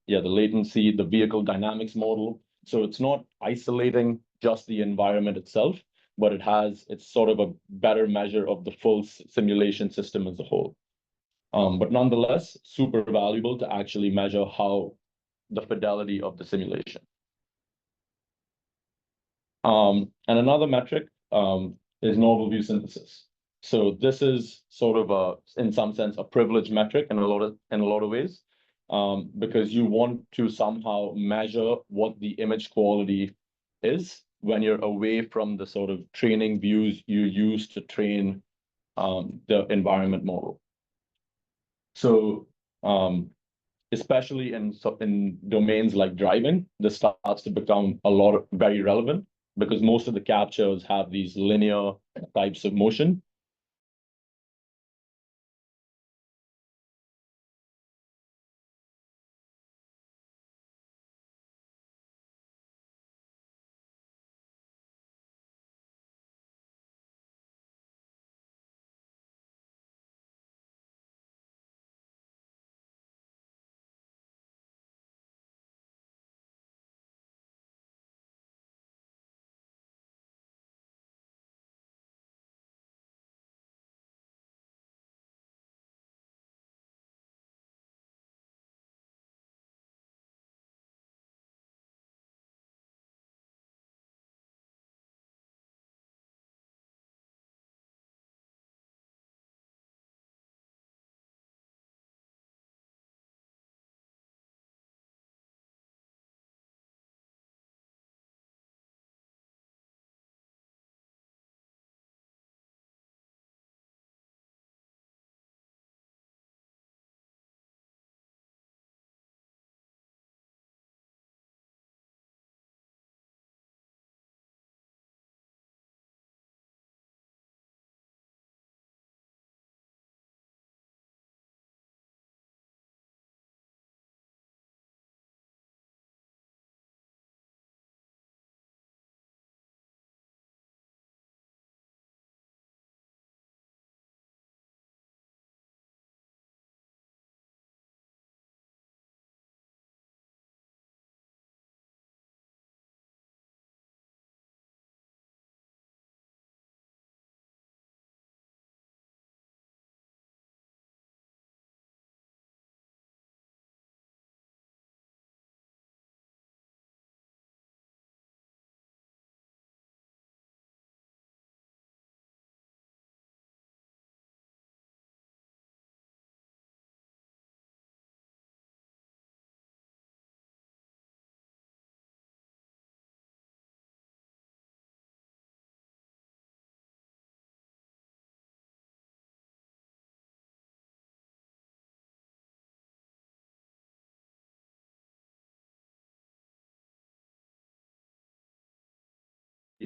latency, the vehicle dynamics model. So it's not isolating just the environment itself, but it's sort of a better measure of the full simulation system as a whole. But nonetheless, super valuable to actually measure how the fidelity of the simulation. And another metric is novel view synthesis. So this is sort of in some sense, a privileged metric in a lot of ways, because you want to somehow measure what the image quality is when you're away from the sort of training views you use to train the environment model. So especially in domains like driving, this starts to become very relevant, because most of the captures have these linear types of motion.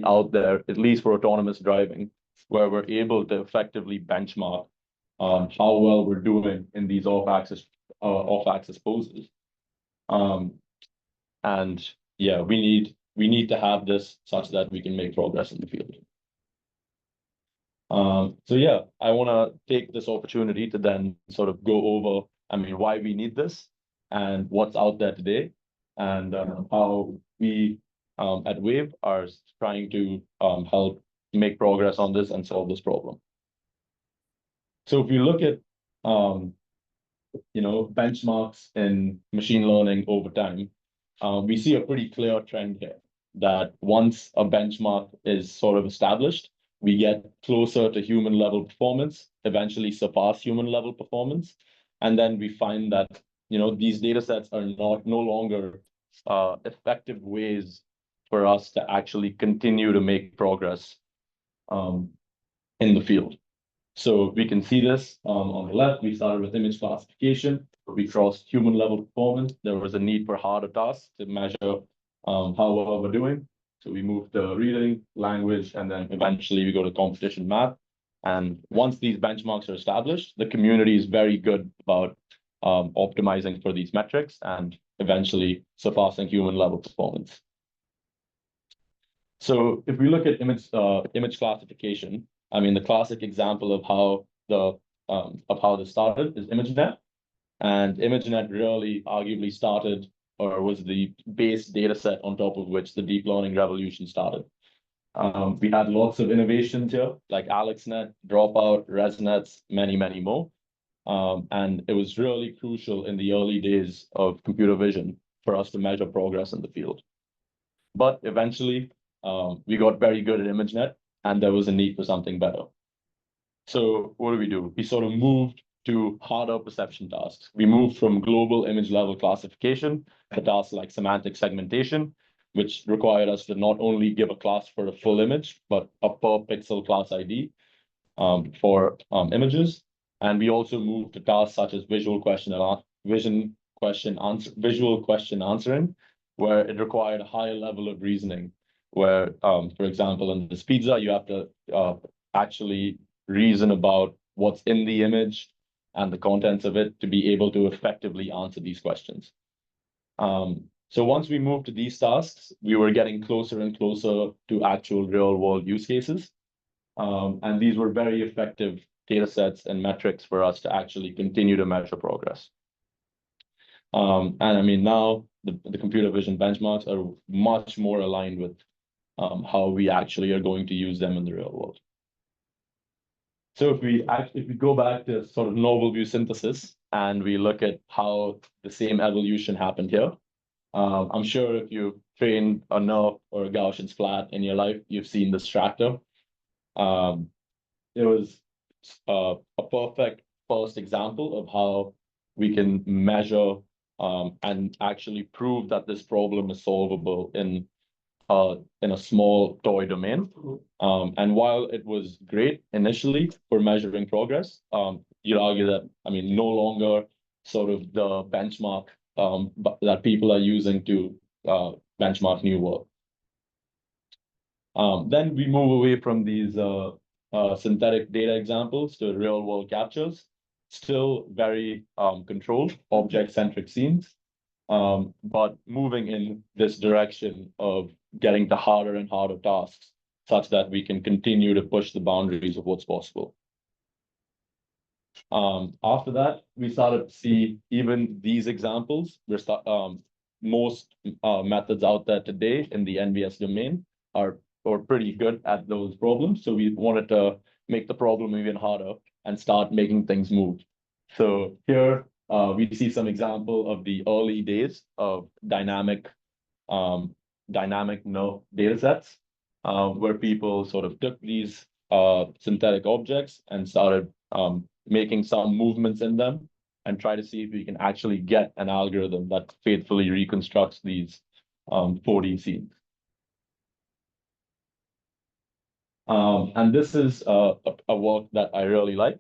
Out there, at least for autonomous driving, where we're able to effectively benchmark how well we're doing in these off-axis poses. And yeah, we need to have this such that we can make progress in the field. So yeah, I want to take this opportunity to then sort of go over, why we need this and what's out there today, and how we at Wave are trying to help make progress on this and solve this problem. So if you look at benchmarks in machine learning over time, we see a pretty clear trend here that once a benchmark is sort of established, we get closer to human level performance, eventually surpass human level performance. And then we find that, these data sets are no longer effective ways for us to actually continue to make progress in the field. So we can see this on the left. We started with image classification. We crossed human level performance. There was a need for harder tasks to measure how well we're doing. So we moved to reading, language, and then eventually we go to competition math. And once these benchmarks are established, the community is very good about optimizing for these metrics and eventually surpassing human level performance. So if we look at image classification, I mean, the classic example of how this started is ImageNet. And ImageNet really arguably started, or was the base data set on top of which the deep learning revolution started. We had lots of innovations here, like AlexNet, Dropout, ResNets, many, many more. And it was really crucial in the early days of computer vision for us to measure progress in the field. But eventually, we got very good at ImageNet, and there was a need for something better. So what do? We sort of moved to harder perception tasks. We moved from global image level classification to tasks like semantic segmentation, which required us to not only give a class for a full image, but a per pixel class ID for images. And we also moved to tasks such as visual question answering, where it required a higher level of reasoning, where, for example, in this pizza, you have to actually reason about what's in the image and the contents of it to be able to effectively answer these questions. So once we moved to these tasks, we were getting closer and closer to actual real world use cases. And these were very effective data sets and metrics for us to actually continue to measure progress. And I mean, now the computer vision benchmarks are much more aligned with how we actually are going to use them in the real world. So if we go back to sort of novel view synthesis and we look at how the same evolution happened here, I'm sure if you've trained a NURB or a Gaussian splat in your life, you've seen this tractor. It was a perfect first example of how we can measure and actually prove that this problem is solvable in a small toy domain. And while it was great initially for measuring progress, you'd argue that, I mean, no longer sort of the benchmark that people are using to benchmark new work. Then we move away from these synthetic data examples to real world captures, still very controlled, object-centric scenes, but moving in this direction of getting to harder and harder tasks such that we can continue to push the boundaries of what's possible. After that, we started to see even these examples. Most methods out there today in the NVS domain are pretty good at those problems. So we wanted to make the problem even harder and start making things move. So here we see some example of the early days of dynamic NURB data sets, where people sort of took these synthetic objects and started making some movements in them and try to see if we can actually get an algorithm that faithfully reconstructs these 4D scenes. And this is a work that I really like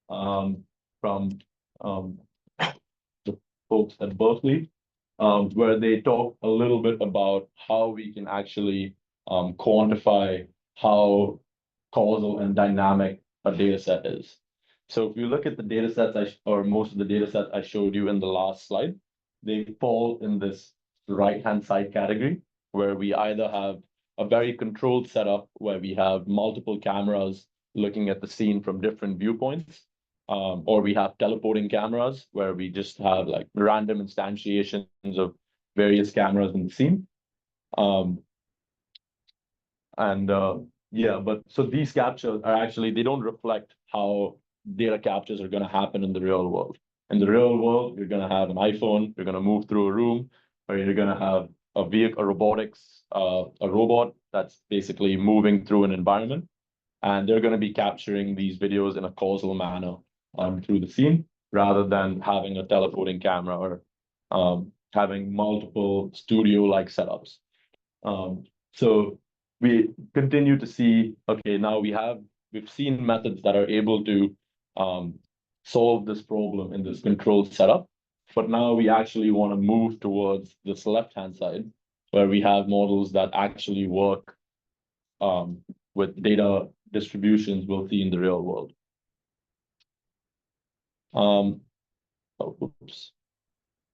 from the folks at Berkeley, where they talk a little bit about how we can actually quantify how causal and dynamic a data set is. So if you look at the data sets, or most of the data sets I showed you in the last slide, they fall in this right-hand side category, where we either have a very controlled setup where we have multiple cameras looking at the scene from different viewpoints, or we have teleporting cameras where we just have like random instantiations of various cameras in the scene. Yeah, but so these captures are actually, they don't reflect how data captures are going to happen in the real world. In the real world, you're going to have an iPhone, you're going to move through a room, or you're going to have a vehicle, a robot that's basically moving through an environment. And they're going to be capturing these videos in a causal manner through the scene, rather than having a teleporting camera or having multiple studio-like setups. So we continue to see, okay, now we've seen methods that are able to solve this problem in this controlled setup, but now we actually want to move towards this left-hand side, where we have models that actually work with data distributions we'll see in the real world.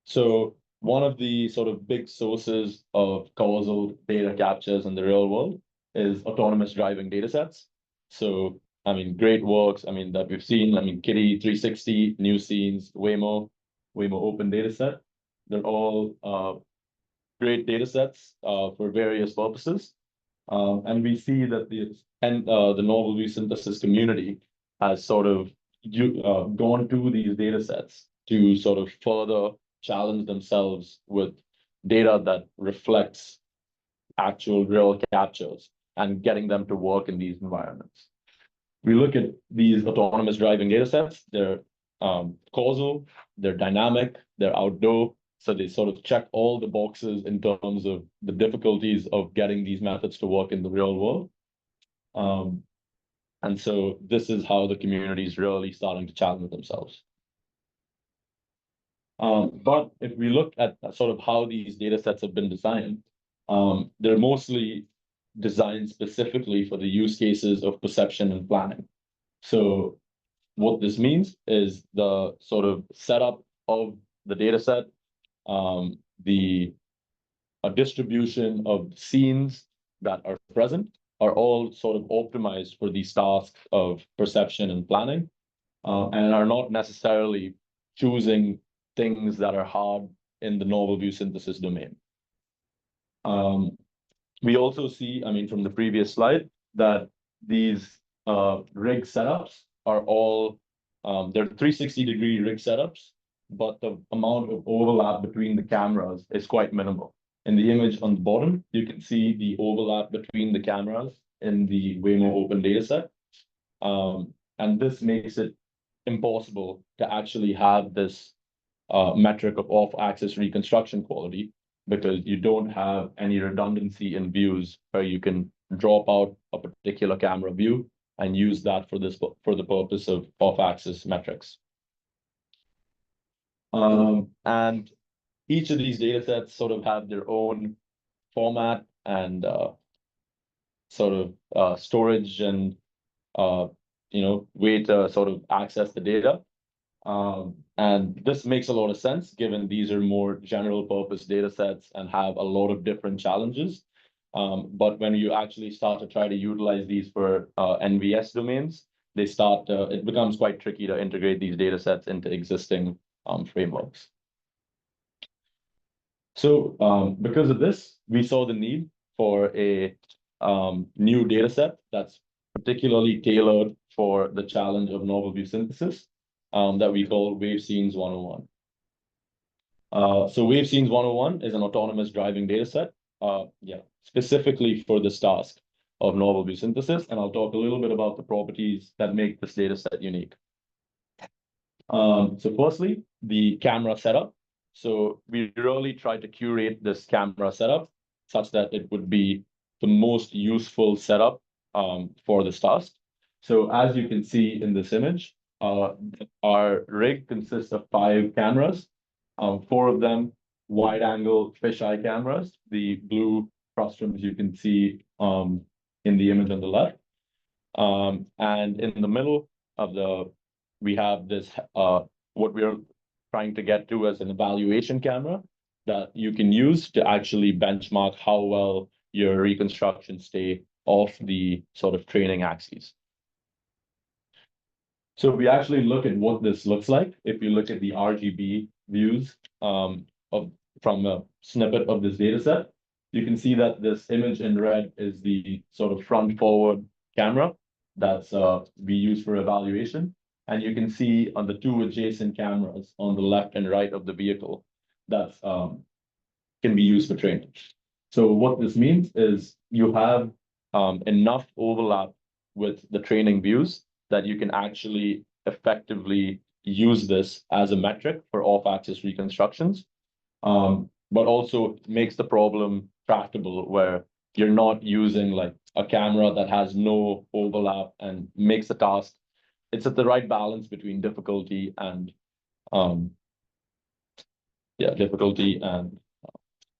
So one of the sort of big sources of causal data captures in the real world is autonomous driving data sets. So, I mean, great works, I mean, that we've seen, I mean, Kitty 360, New Scenes, Waymo Open Data Set. They're all great data sets for various purposes. And we see that the novel view synthesis community has sort of gone to these data sets to sort of further challenge themselves with data that reflects actual real captures and getting them to work in these environments. We look at these autonomous driving data sets, they're causal, they're dynamic, they're outdoor. So they sort of check all the boxes in terms of the difficulties of getting these methods to work in the real world. And so this is how the community is really starting to challenge themselves. But if we look at sort of how these data sets have been designed, they're mostly designed specifically for the use cases of perception and planning. So what this means is the sort of setup of the data set, the distribution of scenes that are present are all sort of optimized for these tasks of perception and planning, and are not necessarily choosing things that are hard in the novel view synthesis domain. We also see, I mean, from the previous slide, that these rig setups are all, they're 360-degree rig setups, but the amount of overlap between the cameras is quite minimal. In the image on the bottom, you can see the overlap between the cameras in the Waymo Open dataset. And this makes it impossible to actually have this metric of off-axis reconstruction quality, because you don't have any redundancy in views where you can drop out a particular camera view and use that for the purpose of off-axis metrics. And each of these data sets sort of have their own format and sort of storage and way to sort of access the data. And this makes a lot of sense given these are more general purpose data sets and have a lot of different challenges. But when you actually start to try to utilize these for NVS domains, it becomes quite tricky to integrate these data sets into existing frameworks. So because of this, we saw the need for a new data set that's particularly tailored for the challenge of novel view synthesis that we call Wave Scenes 101. So Wave Scenes 101 is an autonomous driving data set, specifically for this task of novel view synthesis. And I'll talk a little bit about the properties that make this data set unique. So firstly, the camera setup. So we really tried to curate this camera setup such that it would be the most useful setup for this task. So as you can see in this image, our rig consists of 5 cameras, 4 of them wide angle fisheye cameras, the blue frustums you can see in the image on the left. And in the middle of we have this, what we're trying to get to as an evaluation camera that you can use to actually benchmark how well your reconstructions stay off the sort of training axes. So we actually look at what this looks like. If you look at the RGB views from a snippet of this data set, you can see that this image in red is the sort of front forward camera that's we use for evaluation. And you can see on the 2 adjacent cameras on the left and right of the vehicle that can be used for training. So what this means is you have enough overlap with the training views that you can actually effectively use this as a metric for off-axis reconstructions, but also makes the problem tractable where you're not using like a camera that has no overlap and makes the task. It's at the right balance between difficulty and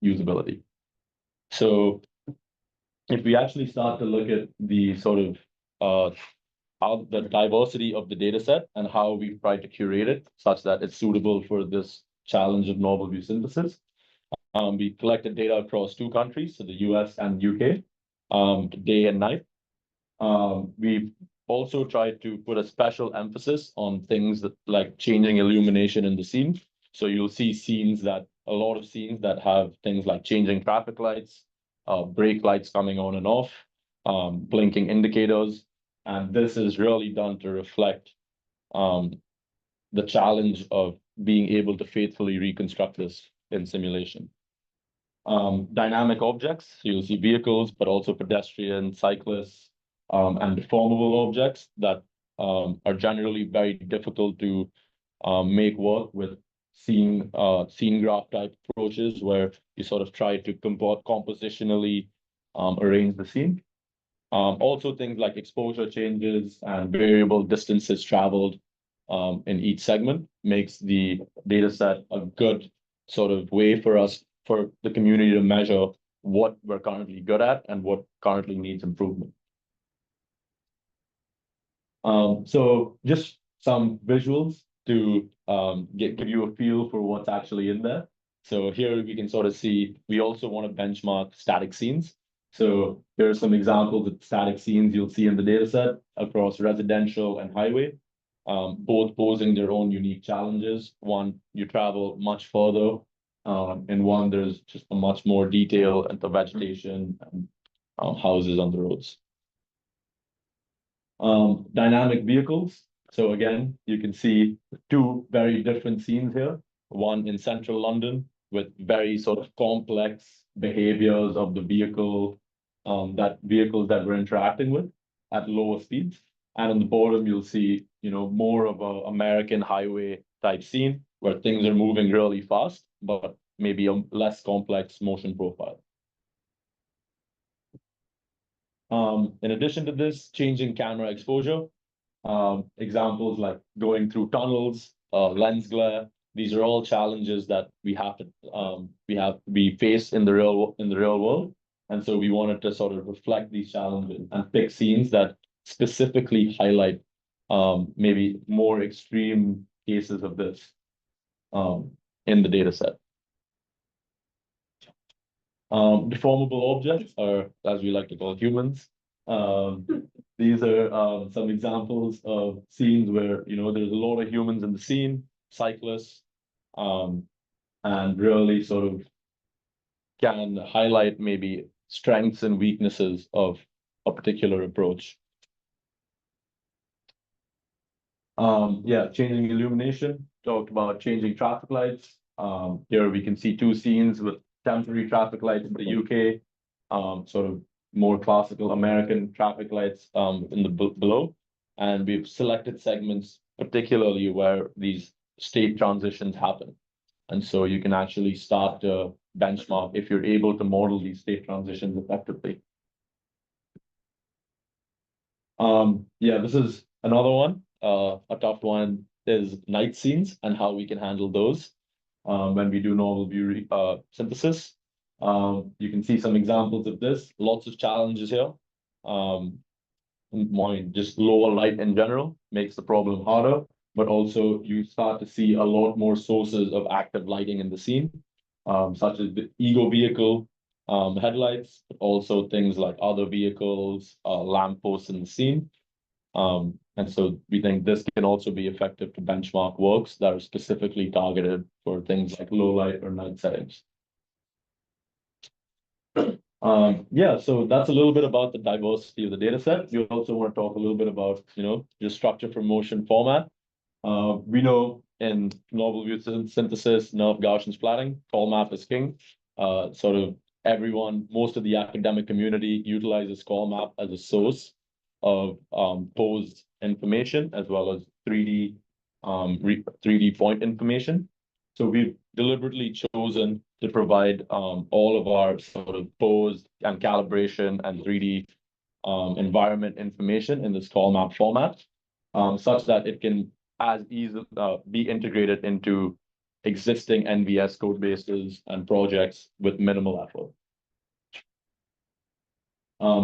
usability. So if we actually start to look at the sort of how the diversity of the data set and how we've tried to curate it such that it's suitable for this challenge of novel view synthesis, We collected data across two countries, so the US and UK, day and night. We've also tried to put a special emphasis on things that like changing illumination in the scene. So you'll see a lot of scenes that have things like changing traffic lights, brake lights coming on and off, blinking indicators. And this is really done to reflect the challenge of being able to faithfully reconstruct this in simulation. Dynamic objects, so you'll see vehicles, but also pedestrians, cyclists, and deformable objects that are generally very difficult to make work with scene graph type approaches where you sort of try to compositionally arrange the scene. Also things like exposure changes and variable distances traveled in each segment makes the data set a good sort of way for the community to measure what we're currently good at and what currently needs improvement. So just some visuals to give you a feel for what's actually in there. So here we can sort of see, we also want to benchmark static scenes. So here are some examples of static scenes you'll see in the data set across residential and highway, both posing their own unique challenges. One, you travel much further, and one, there's just a much more detail into vegetation and houses on the roads. Dynamic vehicles. So again, you can see two very different scenes here. One in central London with very sort of complex behaviors of the vehicles that we're interacting with at lower speeds. And on the bottom, you'll see, more of a American highway type scene where things are moving really fast, but maybe a less complex motion profile. In addition to this, changing camera exposure, examples like going through tunnels, lens glare, these are all challenges that we face in the real world. And so we wanted to sort of reflect these challenges and pick scenes that specifically highlight maybe more extreme cases of this in the data set. Deformable objects, or as we like to call humans. These are some examples of scenes where there's a lot of humans in the scene, cyclists, and really sort of can highlight maybe strengths and weaknesses of a particular approach. Changing illumination, talked about changing traffic lights. Here we can see two scenes with temporary traffic lights in the UK, sort of more classical American traffic lights in the below. And we've selected segments, particularly where these state transitions happen. And so you can actually start to benchmark if you're able to model these state transitions effectively. This is another one. A tough one is night scenes and how we can handle those when we do normal view synthesis. You can see some examples of this. Lots of challenges here. Just lower light in general makes the problem harder, but also you start to see a lot more sources of active lighting in the scene, such as the ego vehicle headlights, but also things like other vehicles, lampposts in the scene. And so we think this can also be effective to benchmark works that are specifically targeted for things like low light or night settings. So that's a little bit about the diversity of the data set. We also want to talk a little bit about, just structure for motion format. We know in novel view synthesis, nerve Gaussian splatting, call map is king. Most of the academic community utilizes call map as a source of posed information as well as 3D point information. So we've deliberately chosen to provide all of our sort of posed and calibration and 3D environment information in this call map format, such that it can as easily be integrated into existing NVS code bases and projects with minimal effort.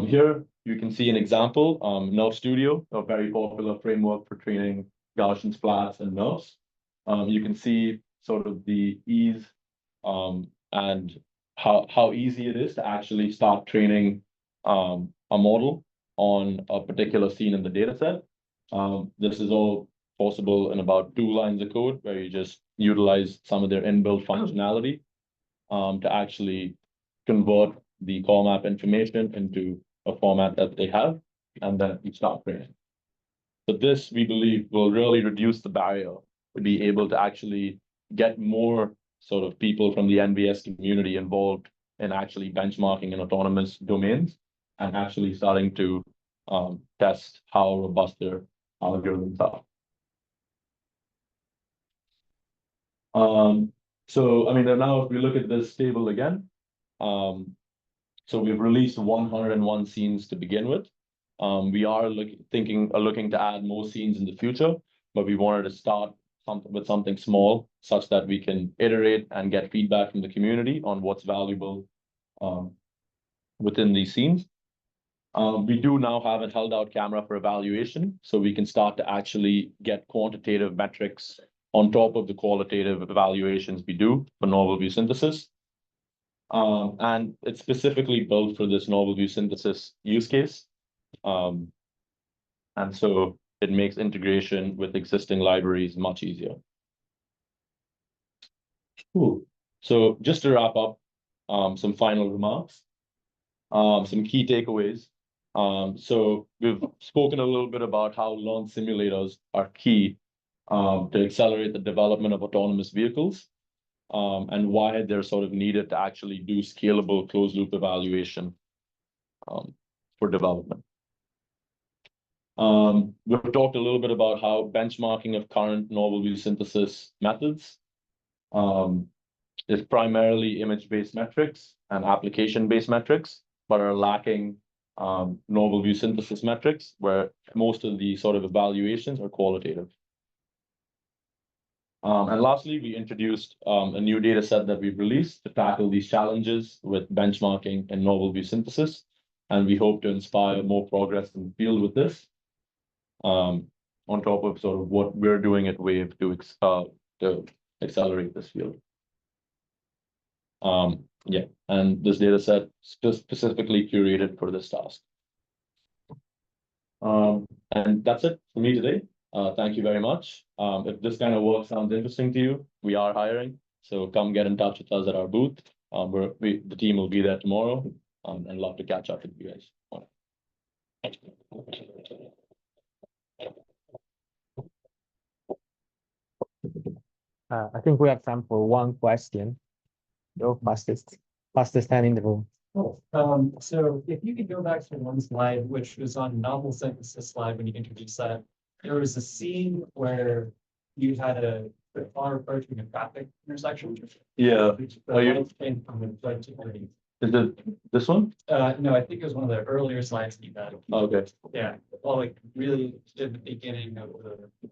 Here you can see an example, Nerve Studio, a very popular framework for training Gaussian splats and nerves. You can see sort of the ease and how easy it is to actually start training a model on a particular scene in the data set. This is all possible in about 2 lines of code where you just utilize some of their inbuilt functionality to actually convert the core map information into a format that they have, and then you start training. So this, we believe, will really reduce the barrier to be able to actually get more sort of people from the NVS community involved in actually benchmarking in autonomous domains and actually starting to test how robust their algorithms are. So, I mean, now if we look at this table again, so we've released 101 scenes to begin with. We are looking to add more scenes in the future, but we wanted to start with something small such that we can iterate and get feedback from the community on what's valuable within these scenes. We do now have a held out camera for evaluation, so we can start to actually get quantitative metrics on top of the qualitative evaluations we do for novel view synthesis. And it's specifically built for this novel view synthesis use case. And so it makes integration with existing libraries much easier. Cool. So just to wrap up, some final remarks, some key takeaways. So we've spoken a little bit about how launch simulators are key to accelerate the development of autonomous vehicles, and why they're sort of needed to actually do scalable closed loop evaluation for development. We've talked a little bit about how benchmarking of current novel view synthesis methods is primarily image-based metrics and application-based metrics, but are lacking novel view synthesis metrics, where most of the sort of evaluations are qualitative. And lastly, we introduced a new data set that we've released to tackle these challenges with benchmarking and novel view synthesis. And we hope to inspire more progress in the field with this, on top of sort of what we're doing at Wave to accelerate this field. Yeah, and this data set is specifically curated for this task. And that's it for me today. Thank you very much. If this kind of work sounds interesting to you, we are hiring, so come get in touch with us at our booth. The team will be there tomorrow, and love to catch up with you guys. I think we have time for one question. Go fastest hand in the room. Cool. So if you could go back to one slide, which was on novel synthesis slide when you introduced that, there was a scene where you had a car approaching a traffic intersection. Yeah. Are you came from the right to right. Is it this one? No, I think it was one of the earlier slides that you had. Okay. Yeah, well, like really at the beginning of the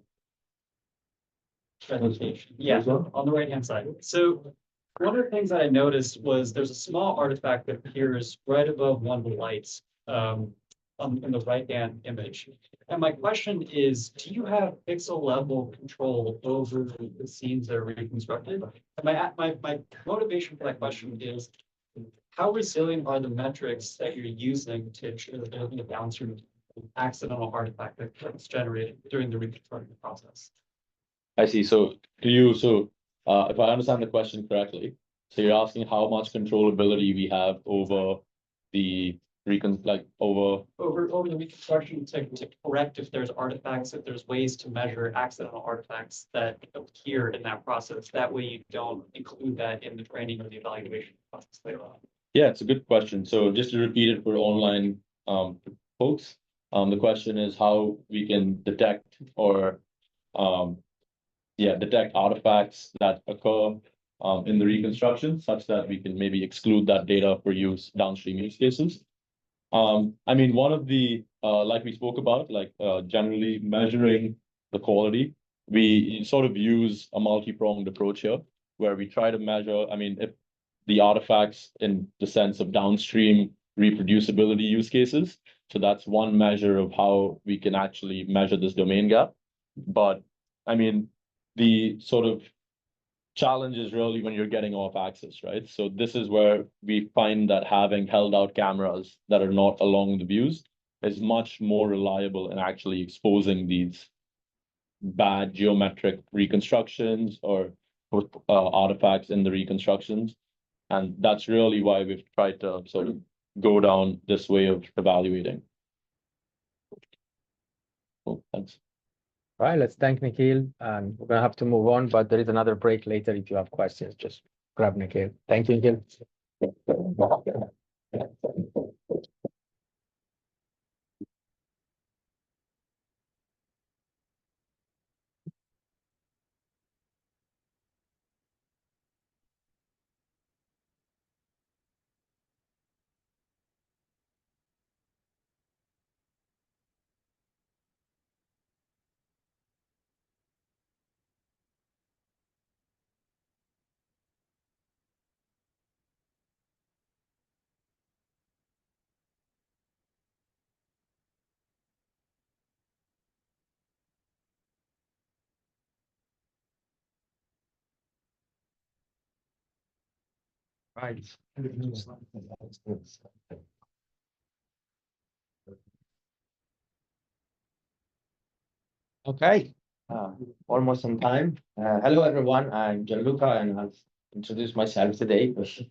presentation. Yeah, on the right-hand side. So one of the things that I noticed was there's a small artifact that appears right above one of the lights in the right-hand image. And my question is, do you have pixel level control over the scenes that are reconstructed? And my motivation for that question is, how resilient are the metrics that you're using to ensure that there's a downstream accidental artifact that's generated during the reconstruction process? I see. So if I understand the question correctly, so you're asking how much controllability we have over the over the reconstruction to correct if there's artifacts, if there's ways to measure accidental artifacts that appear in that process. That way you don't include that in the training or the evaluation process later on. Yeah, it's a good question. So just to repeat it for online folks, the question is how we can detect or detect artifacts that occur in the reconstruction such that we can maybe exclude that data for use downstream use cases. I mean, one of the, like we spoke about, generally measuring the quality, we sort of use a multi-pronged approach here where we try to measure, I mean, if the artifacts in the sense of downstream reproducibility use cases. So that's one measure of how we can actually measure this domain gap. But I mean, the sort of challenge is really when you're getting off axis, right? So this is where we find that having held out cameras that are not along the views is much more reliable in actually exposing these bad geometric reconstructions or artifacts in the reconstructions. And that's really why we've tried to sort of go down this way of evaluating. Cool, thanks. All right, let's thank Nikhil, and we're gonna have to move on, but there is another break later. If you have questions, just grab Nikhil. Thank you, Nikhil. Right. Okay, almost on time. Hello, everyone. I'm Gianluca, and I'll introduce myself today because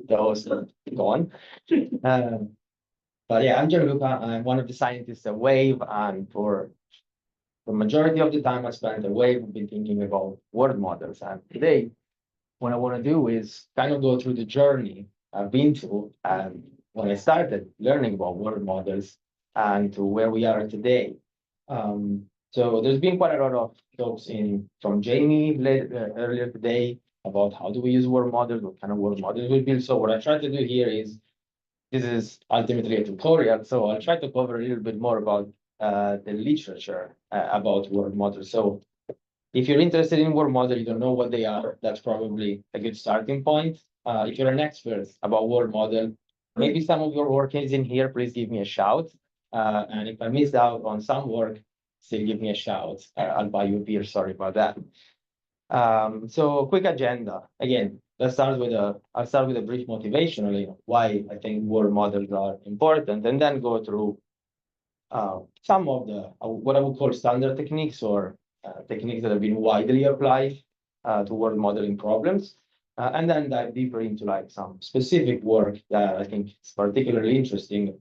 those are gone. But yeah, I'm Gianluca. I'm one of the scientists at Wave, and for the majority of the time I spent at Wave, I've been thinking about world models. And today, what I want to do is kind of go through the journey I've been through when I started learning about world models and to where we are today. So there's been quite a lot of talks from Jamie earlier today about how do we use world models, what kind of world models we build. So what I try to do here is, this is ultimately a tutorial, so I'll try to cover a little bit more about the literature about world models. So if you're interested in world model, you don't know what they are, that's probably a good starting point. If you're an expert about world model, maybe some of your work is in here, please give me a shout. And if I missed out on some work, still give me a shout. I'll buy you a beer, sorry about that. So quick agenda. Again, I'll start with a brief motivational, why I think world models are important, and then go through some of the what I would call standard techniques or techniques that have been widely applied to world modeling problems, and then dive deeper into like some specific work that I think is particularly interesting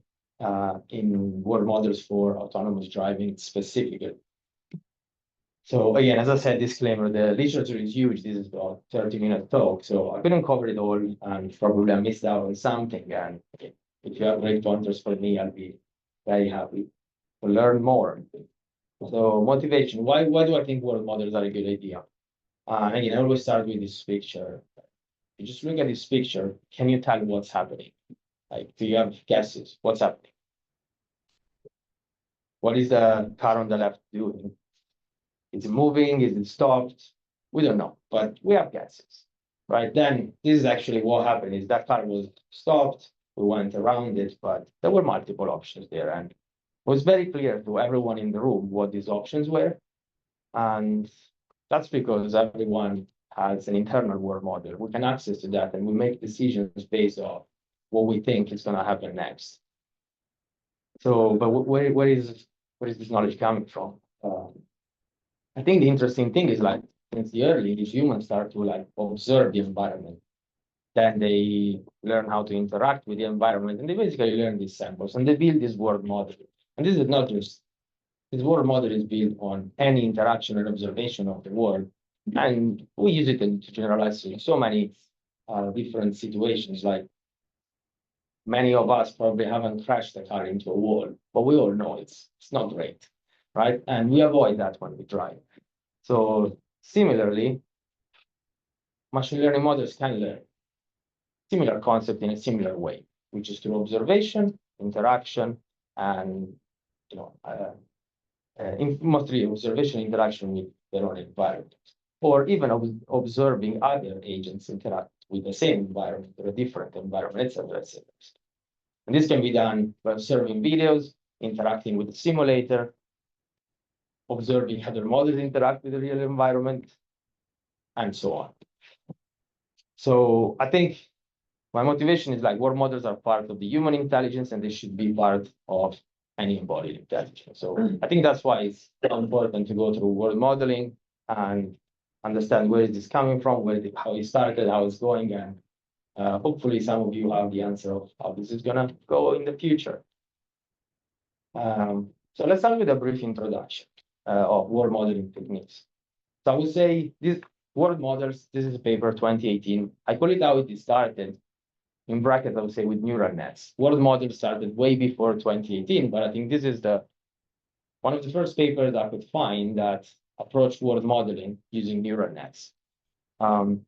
in world models for autonomous driving specifically. So again, as I said, disclaimer, the literature is huge. This is about 30-minute talk, so I couldn't cover it all, and probably I missed out on something. And if you have great pointers for me, I'll be very happy to learn more. So motivation, why do I think world models are a good idea? Again, I always start with this picture. You just look at this picture, can you tell what's happening? Like, do you have guesses? What's happening? What is the car on the left doing? Is it moving? Is it stopped? We don't know, but we have guesses, right? Then this is actually what happened is that car was stopped. We went around it, but there were multiple options there. And it was very clear to everyone in the room what these options were. And that's because everyone has an internal world model. We can access to that and we make decisions based on what we think is going to happen next. So, but where is this knowledge coming from? I think the interesting thing is like since the early, these humans start to like observe the environment. Then they learn how to interact with the environment, and they basically learn these samples and they build this world model. And this is not just this world model is built on any interaction and observation of the world, and we use it to generalize to so many different situations. Like many of us probably haven't crashed a car into a wall, but we all know it's not great, right? And we avoid that when we drive. So similarly, machine learning models can learn similar concept in a similar way, which is through observation, interaction, and mostly observation interaction with their own environment, or even observing other agents interact with the same environment or a different environment, etc., etc. And this can be done by observing videos, interacting with the simulator, observing other models interact with the real environment, and so on. So I think my motivation is like world models are part of the human intelligence and they should be part of any embodied intelligence. So I think that's why it's so important to go through world modeling and understand where is this coming from, how it started, how it's going, and hopefully some of you have the answer of how this is gonna go in the future. So let's start with a brief introduction of world modeling techniques. So I would say these world models, this is a paper 2018. I call it how it started. In brackets, I would say with neural nets. World models started way before 2018, but I think this is one of the first papers I could find that approached world modeling using neural nets. And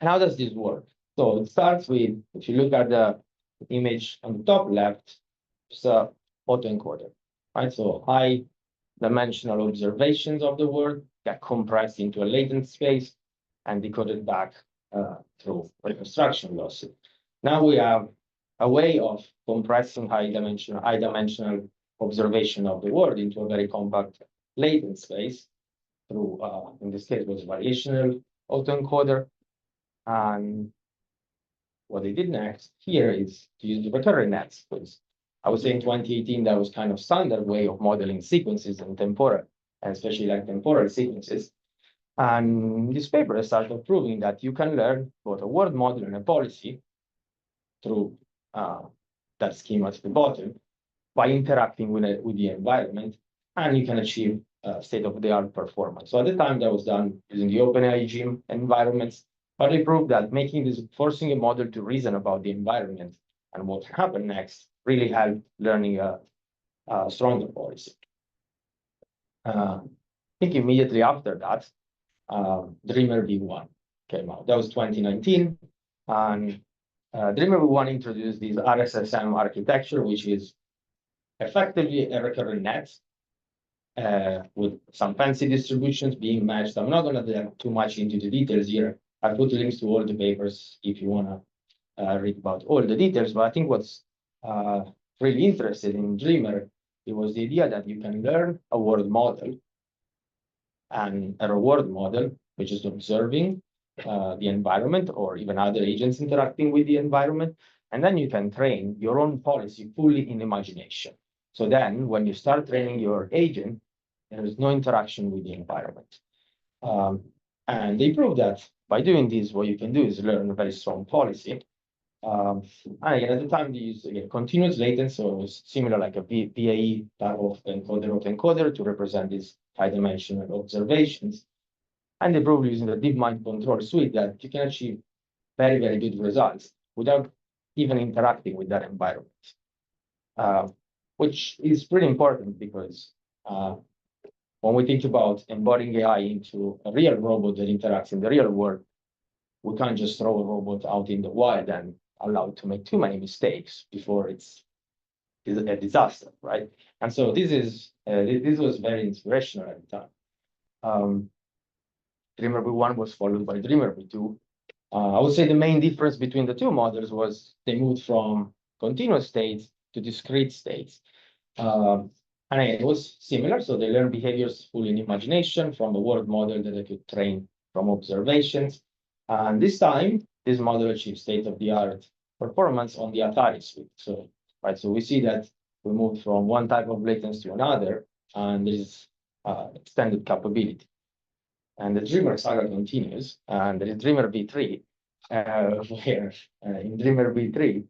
how does this work? So it starts with, if you look at the image on the top left, it's a autoencoder, right? So high dimensional observations of the world get compressed into a latent space and decoded back through reconstruction losses. Now we have a way of compressing high dimensional observation of the world into a very compact latent space through, in this case, was variational autoencoder. And what they did next here is to use the recurrent nets, because I would say in 2018, that was kind of standard way of modeling sequences and temporal, and especially like temporal sequences. And this paper started proving that you can learn both a word model and a policy through that schema at the bottom by interacting with the environment, and you can achieve state-of-the-art performance. So at the time that was done using the OpenAI gym environments, but they proved that forcing a model to reason about the environment and what happened next really helped learning a stronger policy. I think immediately after that, Dreamer V1 came out. That was 2019, and Dreamer V1 introduced this RSSM architecture, which is effectively a recurrent net with some fancy distributions being matched. I'm not going to delve too much into the details here. I put links to all the papers if you want to read about all the details. But I think what's really interesting in Dreamer, it was the idea that you can learn a word model and a reward model, which is observing the environment or even other agents interacting with the environment. And then you can train your own policy fully in imagination. So then when you start training your agent, there is no interaction with the environment. And they proved that by doing this, what you can do is learn a very strong policy. And again, at the time, they used continuous latency, so it was similar like a PAE type of encoder to represent these high-dimensional observations. And they proved using the DeepMind control suite that you can achieve very, very good results without even interacting with that environment, which is pretty important because when we think about embodying AI into a real robot that interacts in the real world, we can't just throw a robot out in the wild and allow it to make too many mistakes before it's a disaster, right? And so this was very inspirational at the time. Dreamer V1 was followed by Dreamer V2. I would say the main difference between the two models was they moved from continuous states to discrete states. And it was similar, so they learned behaviors fully in imagination from a word model that they could train from observations. And this time, this model achieved state-of-the-art performance on the Atari suite. So we see that we moved from one type of latency to another, and there is extended capability. And the Dreamer saga continues, and there is Dreamer V3, where in Dreamer V3,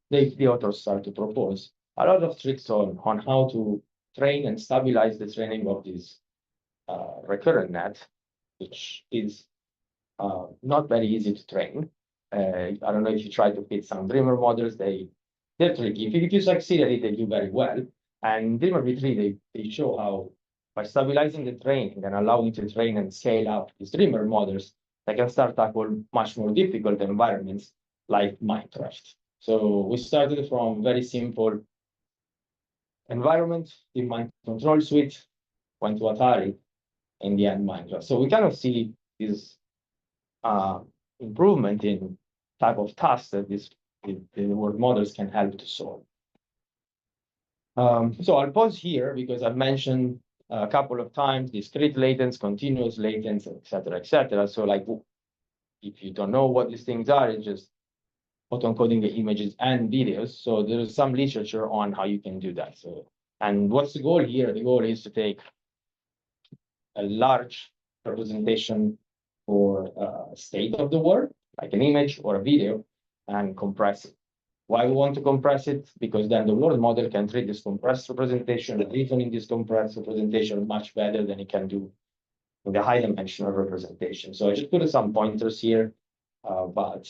the authors start to propose a lot of tricks on how to train and stabilize the training of this recurrent net, which is not very easy to train. I don't know if you try to fit some Dreamer models, they're tricky. If you succeed at it, they do very well. And Dreamer V3, they show how by stabilizing the training and allowing to train and scale up these Dreamer models, they can start tackle much more difficult environments like Minecraft. So we started from very simple environment, DeepMind control suite, went to Atari, in the end Minecraft. So we kind of see this improvement in type of tasks that the word models can help to solve. So I'll pause here because I've mentioned a couple of times discrete latents, continuous latents, et cetera, et cetera. So like if you don't know what these things are, it's just autoencoding the images and videos. So there is some literature on how you can do that. So, and what's the goal here? The goal is to take a large representation for a state of the world, like an image or a video, and compress it. Why we want to compress it? Because then the world model can treat this compressed representation, the reason in this compressed representation much better than it can do in the high dimensional representation. So I just put some pointers here, but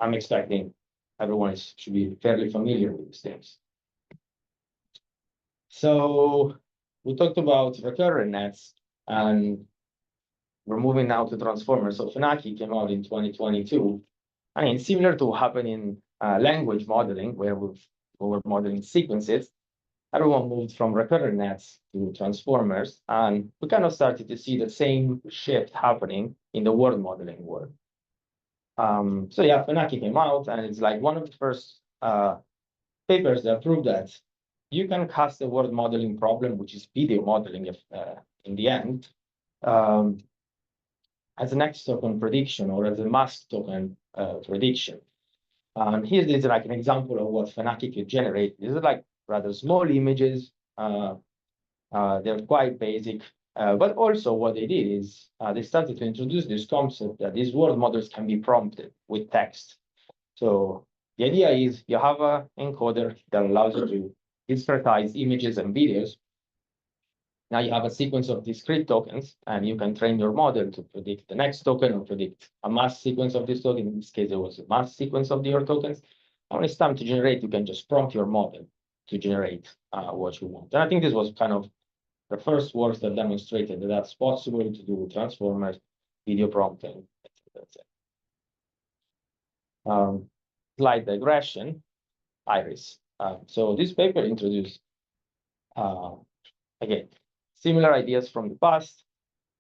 I'm expecting everyone should be fairly familiar with these things. So we talked about recurrent nets, and we're moving now to transformers. So Fenaki came out in 2022. I mean, similar to what happened in language modeling, where we were modeling sequences, everyone moved from recurrent nets to transformers, and we kind of started to see the same shift happening in the word modeling world. So yeah, Fenaki came out, and it's like one of the first papers that proved that you can cast a word modeling problem, which is video modeling if, in the end, as an X token prediction or as a mask token prediction. And here is like an example of what Fenaki could generate. These are like rather small images. They're quite basic. But also what they did is they started to introduce this concept that these word models can be prompted with text. So the idea is you have an encoder that allows you to discretize images and videos. Now you have a sequence of discrete tokens, and you can train your model to predict the next token or predict a mass sequence of this token. In this case, it was a mass sequence of your tokens. And when it's time to generate, you can just prompt your model to generate what you want. And I think this was kind of the first work that demonstrated that that's possible to do with transformers, video prompting. That's it. Slight digression, Iris. So this paper introduced, again, similar ideas from the past,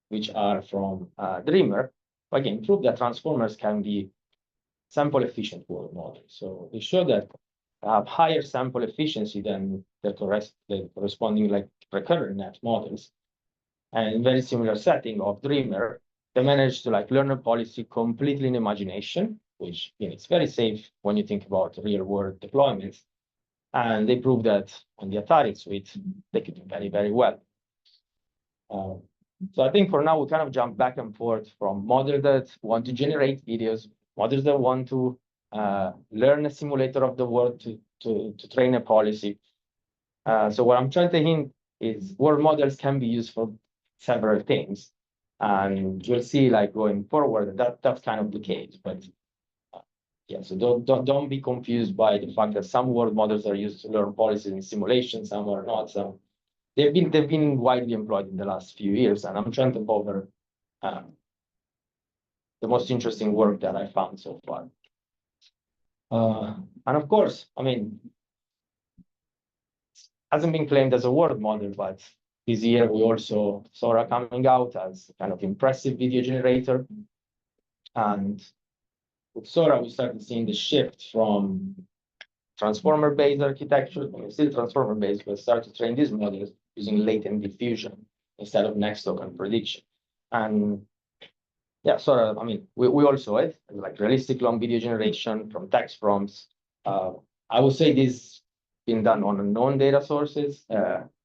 which are from Dreamer. Again, prove that transformers can be sample efficient word models. So they show that have higher sample efficiency than the corresponding like recurrent net models. And in very similar setting of Dreamer, they managed to like learn a policy completely in imagination, which it's very safe when you think about real world deployments. And they proved that on the Atari suite, they could do very, very well. So I think for now, we kind of jump back and forth from models that want to generate videos, models that want to learn a simulator of the world to train a policy. So what I'm trying to hint is word models can be used for several things. And you'll see like going forward, that's kind of the case. But yeah, so don't be confused by the fact that some word models are used to learn policies in simulation, some are not. So they've been widely employed in the last few years, and I'm trying to cover the most interesting work that I found so far. And of course, I mean, hasn't been claimed as a word model, but this year we also saw Sora coming out as a kind of impressive video generator. And with Sora, we started seeing the shift from transformer-based architecture, I mean, still transformer-based, but start to train these models using latent diffusion instead of next token prediction. And yeah, Sora, I mean, we all saw it, like realistic long video generation from text prompts. I would say this been done on unknown data sources,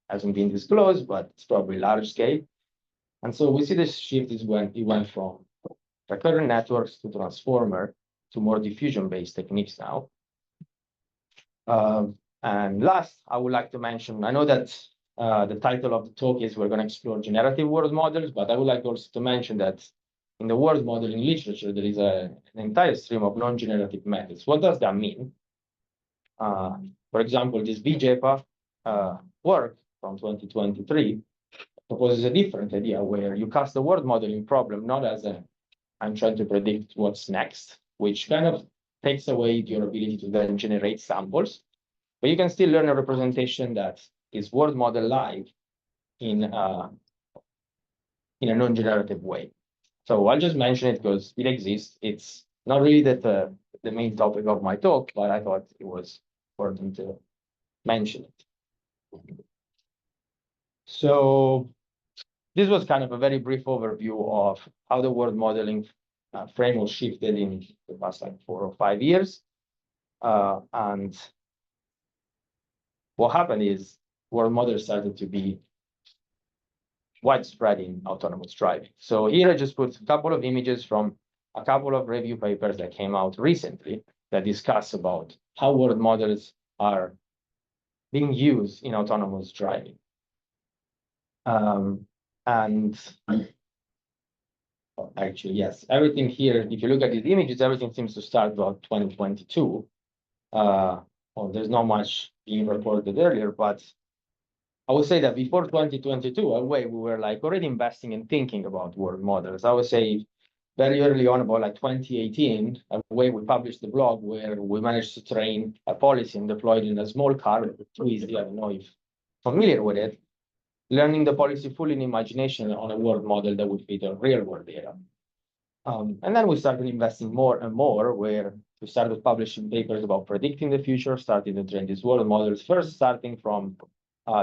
hasn't been disclosed, but it's probably large scale. And so we see this shift is when it went from recurrent networks to transformer to more diffusion-based techniques now. And last, I would like to mention, I know that the title of the talk is we're going to explore generative word models, but I would like also to mention that in the word modeling literature, there is an entire stream of non-generative methods. What does that mean? For example, this BJPA work from 2023 proposes a different idea where you cast the word modeling problem not as a I'm trying to predict what's next, which kind of takes away your ability to then generate samples, but you can still learn a representation that is word model like in a non-generative way. So I'll just mention it because it exists. It's not really the main topic of my talk, but I thought it was important to mention it. So this was kind of a very brief overview of how the word modeling framework shifted in the past like 4 or 5 years. And what happened is world models started to be widespread in autonomous driving. So here I just put a couple of images from a couple of review papers that came out recently that discuss about how world models are being used in autonomous driving. And actually, yes, everything here, if you look at these images, everything seems to start about 2022. Well, there's not much being recorded earlier, but I would say that before 2022, we were like already investing and thinking about world models. I would say very early on, about like 2018, we published the blog where we managed to train a policy and deploy it in a small car, Twizy. I don't know if you're familiar with it, learning the policy fully in imagination on a world model that would fit on real world data. And then we started investing more and more, where we started publishing papers about predicting the future, starting to train these world models, first starting from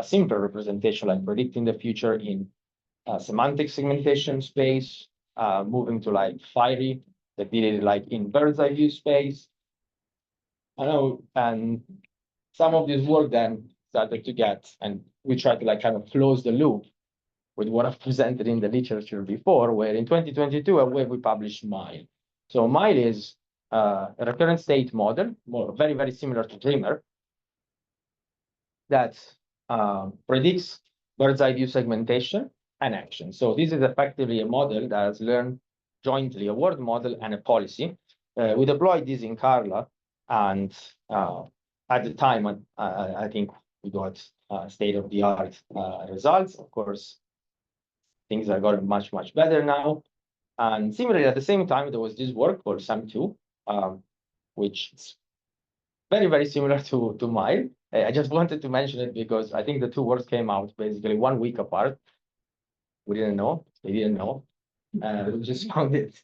simple representation, like predicting the future in semantic segmentation space, moving to like Fiery, that did it like in bird's eye view space. I know, and some of this work then started to get, and we tried to like kind of close the loop with what I've presented in the literature before, where in 2022, we published MILE. So MILE is a recurrent state model, very, very similar to Dreamer, that predicts bird's eye view segmentation and action. So this is effectively a model that has learned jointly a word model and a policy. We deployed this in Carla, and at the time, I think we got state-of-the-art results. Of course, things are gotten much, much better now. And similarly, at the same time, there was this work called SAM2, which is very, very similar to mine. I just wanted to mention it because I think the two works came out basically 1 week apart. We didn't know, they didn't know. We just found it,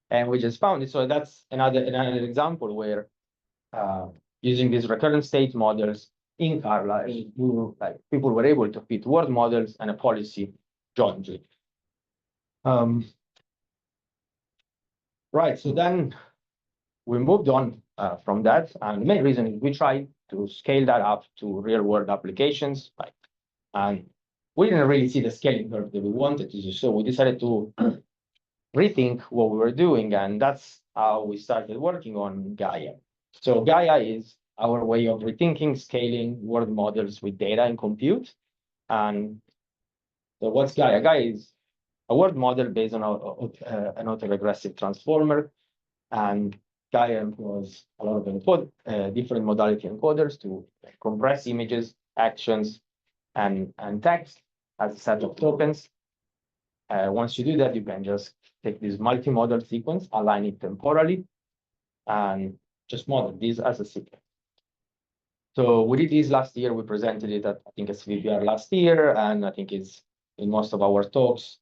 and we just found it. So that's another example where using these recurrent state models in Carla, people were able to fit word models and a policy jointly. Right, so then we moved on from that, and the main reason is we tried to scale that up to real world applications, and we didn't really see the scaling curve that we wanted to do, so we decided to rethink what we were doing, and that's how we started working on Gaia. So Gaia is our way of rethinking scaling world models with data and compute. And so what's Gaia? Gaia is a word model based on an autoregressive transformer, and Gaia employs a lot of different modality encoders to compress images, actions, and text as a set of tokens. Once you do that, you can just take this multi-model sequence, align it temporally, and just model this as a sequence. So we did this last year. We presented it at, I think, SVPR last year, and I think it's in most of our talks.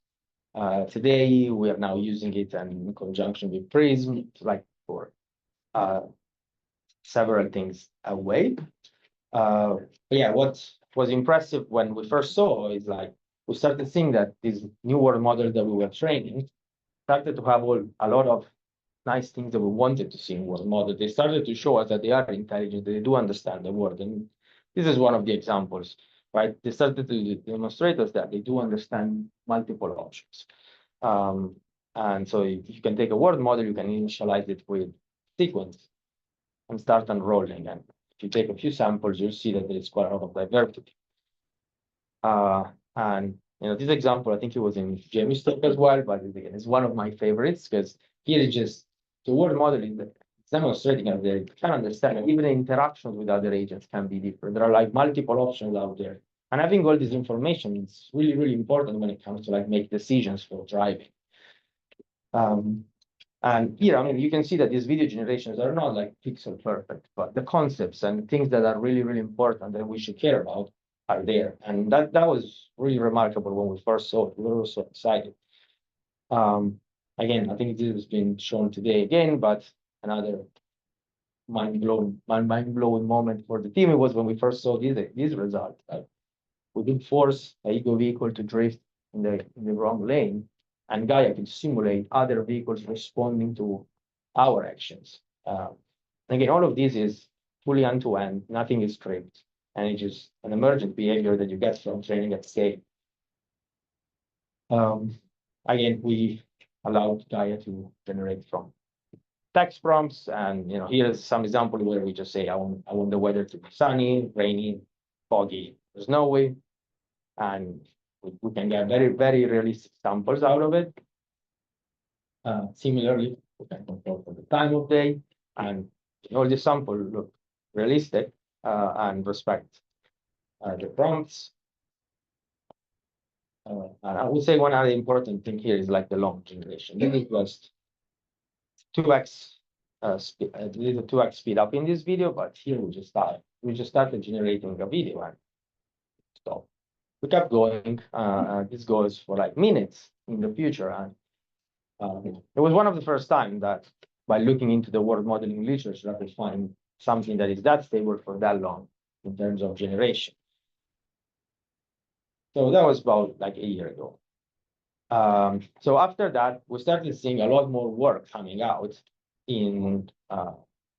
Today, we are now using it in conjunction with Prism, like for several things away. Yeah, what was impressive when we first saw is like, we started seeing that these new world models that we were training started to have a lot of nice things that we wanted to see in world model. They started to show us that they are intelligent, they do understand the world. And this is one of the examples, right? They started to demonstrate us that they do understand multiple options. And so if you can take a word model, you can initialize it with sequence and start unrolling. And if you take a few samples, you'll see that there is quite a lot of diversity. And this example, I think it was in Jamie's talk as well, but again, it's one of my favorites because here is just the word model is demonstrating that they can understand that even the interactions with other agents can be different. There are like multiple options out there. And having all this information is really, really important when it comes to like make decisions for driving. And here, I mean, you can see that these video generations are not like pixel perfect, but the concepts and things that are really, really important that we should care about are there. And that was really remarkable when we first saw it. We were so excited. Again, I think this has been shown today again, but another mind-blowing moment for the team, it was when we first saw these results. We did force a ego vehicle to drift in the wrong lane, and Gaia can simulate other vehicles responding to our actions. Again, all of this is fully end-to-end, nothing is scripted, and it's just an emergent behavior that you get from training at scale. Again, we allowed Gaia to generate from text prompts, and here's some example where we just say, I want the weather to be sunny, rainy, foggy, snowy, and we can get very, very realistic samples out of it. Similarly, we can control for the time of day, and all the samples look realistic and respect the prompts. And I would say one other important thing here is like the long generation. This is just 2x speed, 2x speed up in this video, but here we just started generating a video and stop. We kept going. This goes for like minutes in the future, and it was one of the first time that by looking into the world modeling literature, I could find something that is that stable for that long in terms of generation. So that was about like a year ago. So after that, we started seeing a lot more work coming out in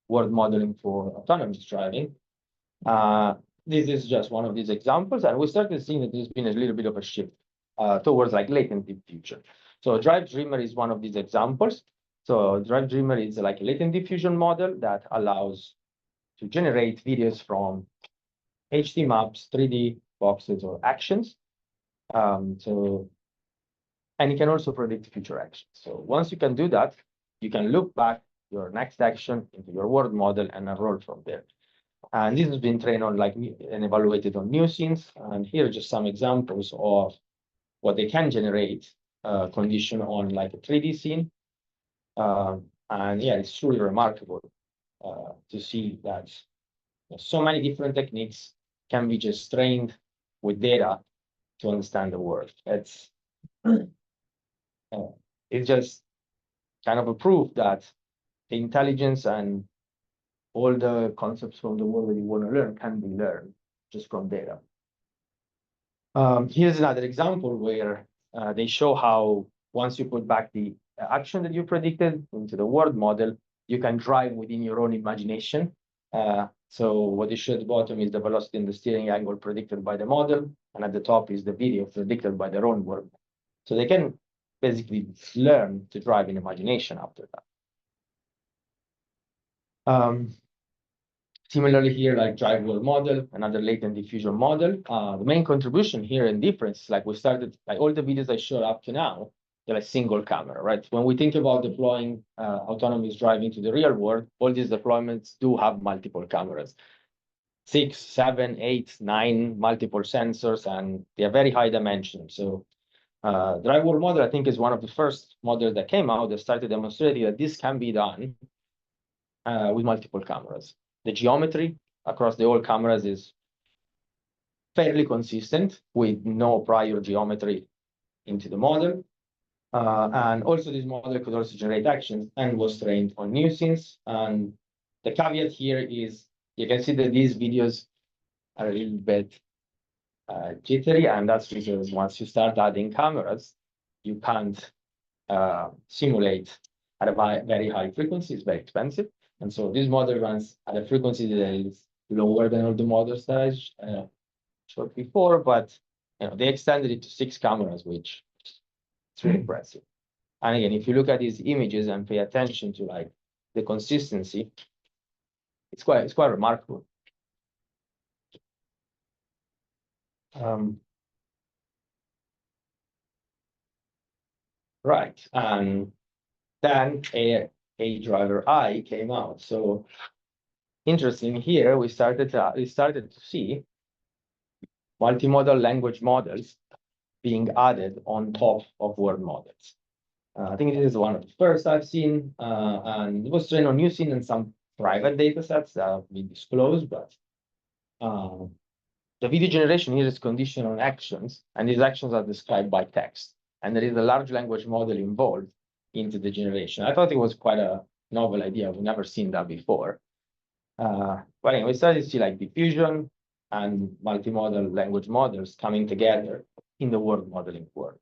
world modeling for autonomous driving. This is just one of these examples, and we started seeing that there's been a little bit of a shift towards like latent diffusion. So Drive Dreamer is one of these examples. So Drive Dreamer is like a latent diffusion model that allows to generate videos from HD maps, 3D boxes, or actions. And it can also predict future actions. So once you can do that, you can look back your next action into your world model and enroll from there. And this has been trained on like and evaluated on new scenes. And here are just some examples of what they can generate condition on like a 3D scene. And yeah, it's truly remarkable to see that so many different techniques can be just trained with data to understand the world. It's just kind of a proof that the intelligence and all the concepts from the world that you want to learn can be learned just from data. Here's another example where they show how once you put back the action that you predicted into the world model, you can drive within your own imagination. So what you show at the bottom is the velocity and the steering angle predicted by the model, and at the top is the video predicted by their own world. So they can basically learn to drive in imagination after that. Similarly here, like Drive World model, another latent diffusion model. The main contribution here and difference, like we started, like all the videos I showed up to now, they're like single camera, right? When we think about deploying autonomous driving to the real world, all these deployments do have multiple cameras. 6, 7, 8, 9 multiple sensors, and they are very high dimension. So Drive World model, I think, is one of the first models that came out that started demonstrating that this can be done with multiple cameras. The geometry across the whole cameras is fairly consistent with no prior geometry into the model. And also this model could also generate actions and was trained on new scenes. And the caveat here is you can see that these videos are a little bit jittery, and that's because once you start adding cameras, you can't simulate at a very high frequency. It's very expensive. And so this model runs at a frequency that is lower than all the models that I showed before, but they extended it to 6 cameras, which is really impressive. And again, if you look at these images and pay attention to like the consistency, it's quite remarkable. Right, and then a driver I came out. So interesting here, we started to see multimodal language models being added on top of world models. I think this is one of the first I've seen, and it was trained on using and some private data sets that have been disclosed, but the video generation here is conditioned on actions, and these actions are described by text, and there is a large language model involved into the generation. I thought it was quite a novel idea. We've never seen that before. But anyway, we started to see like diffusion and multimodal language models coming together in the world modeling world.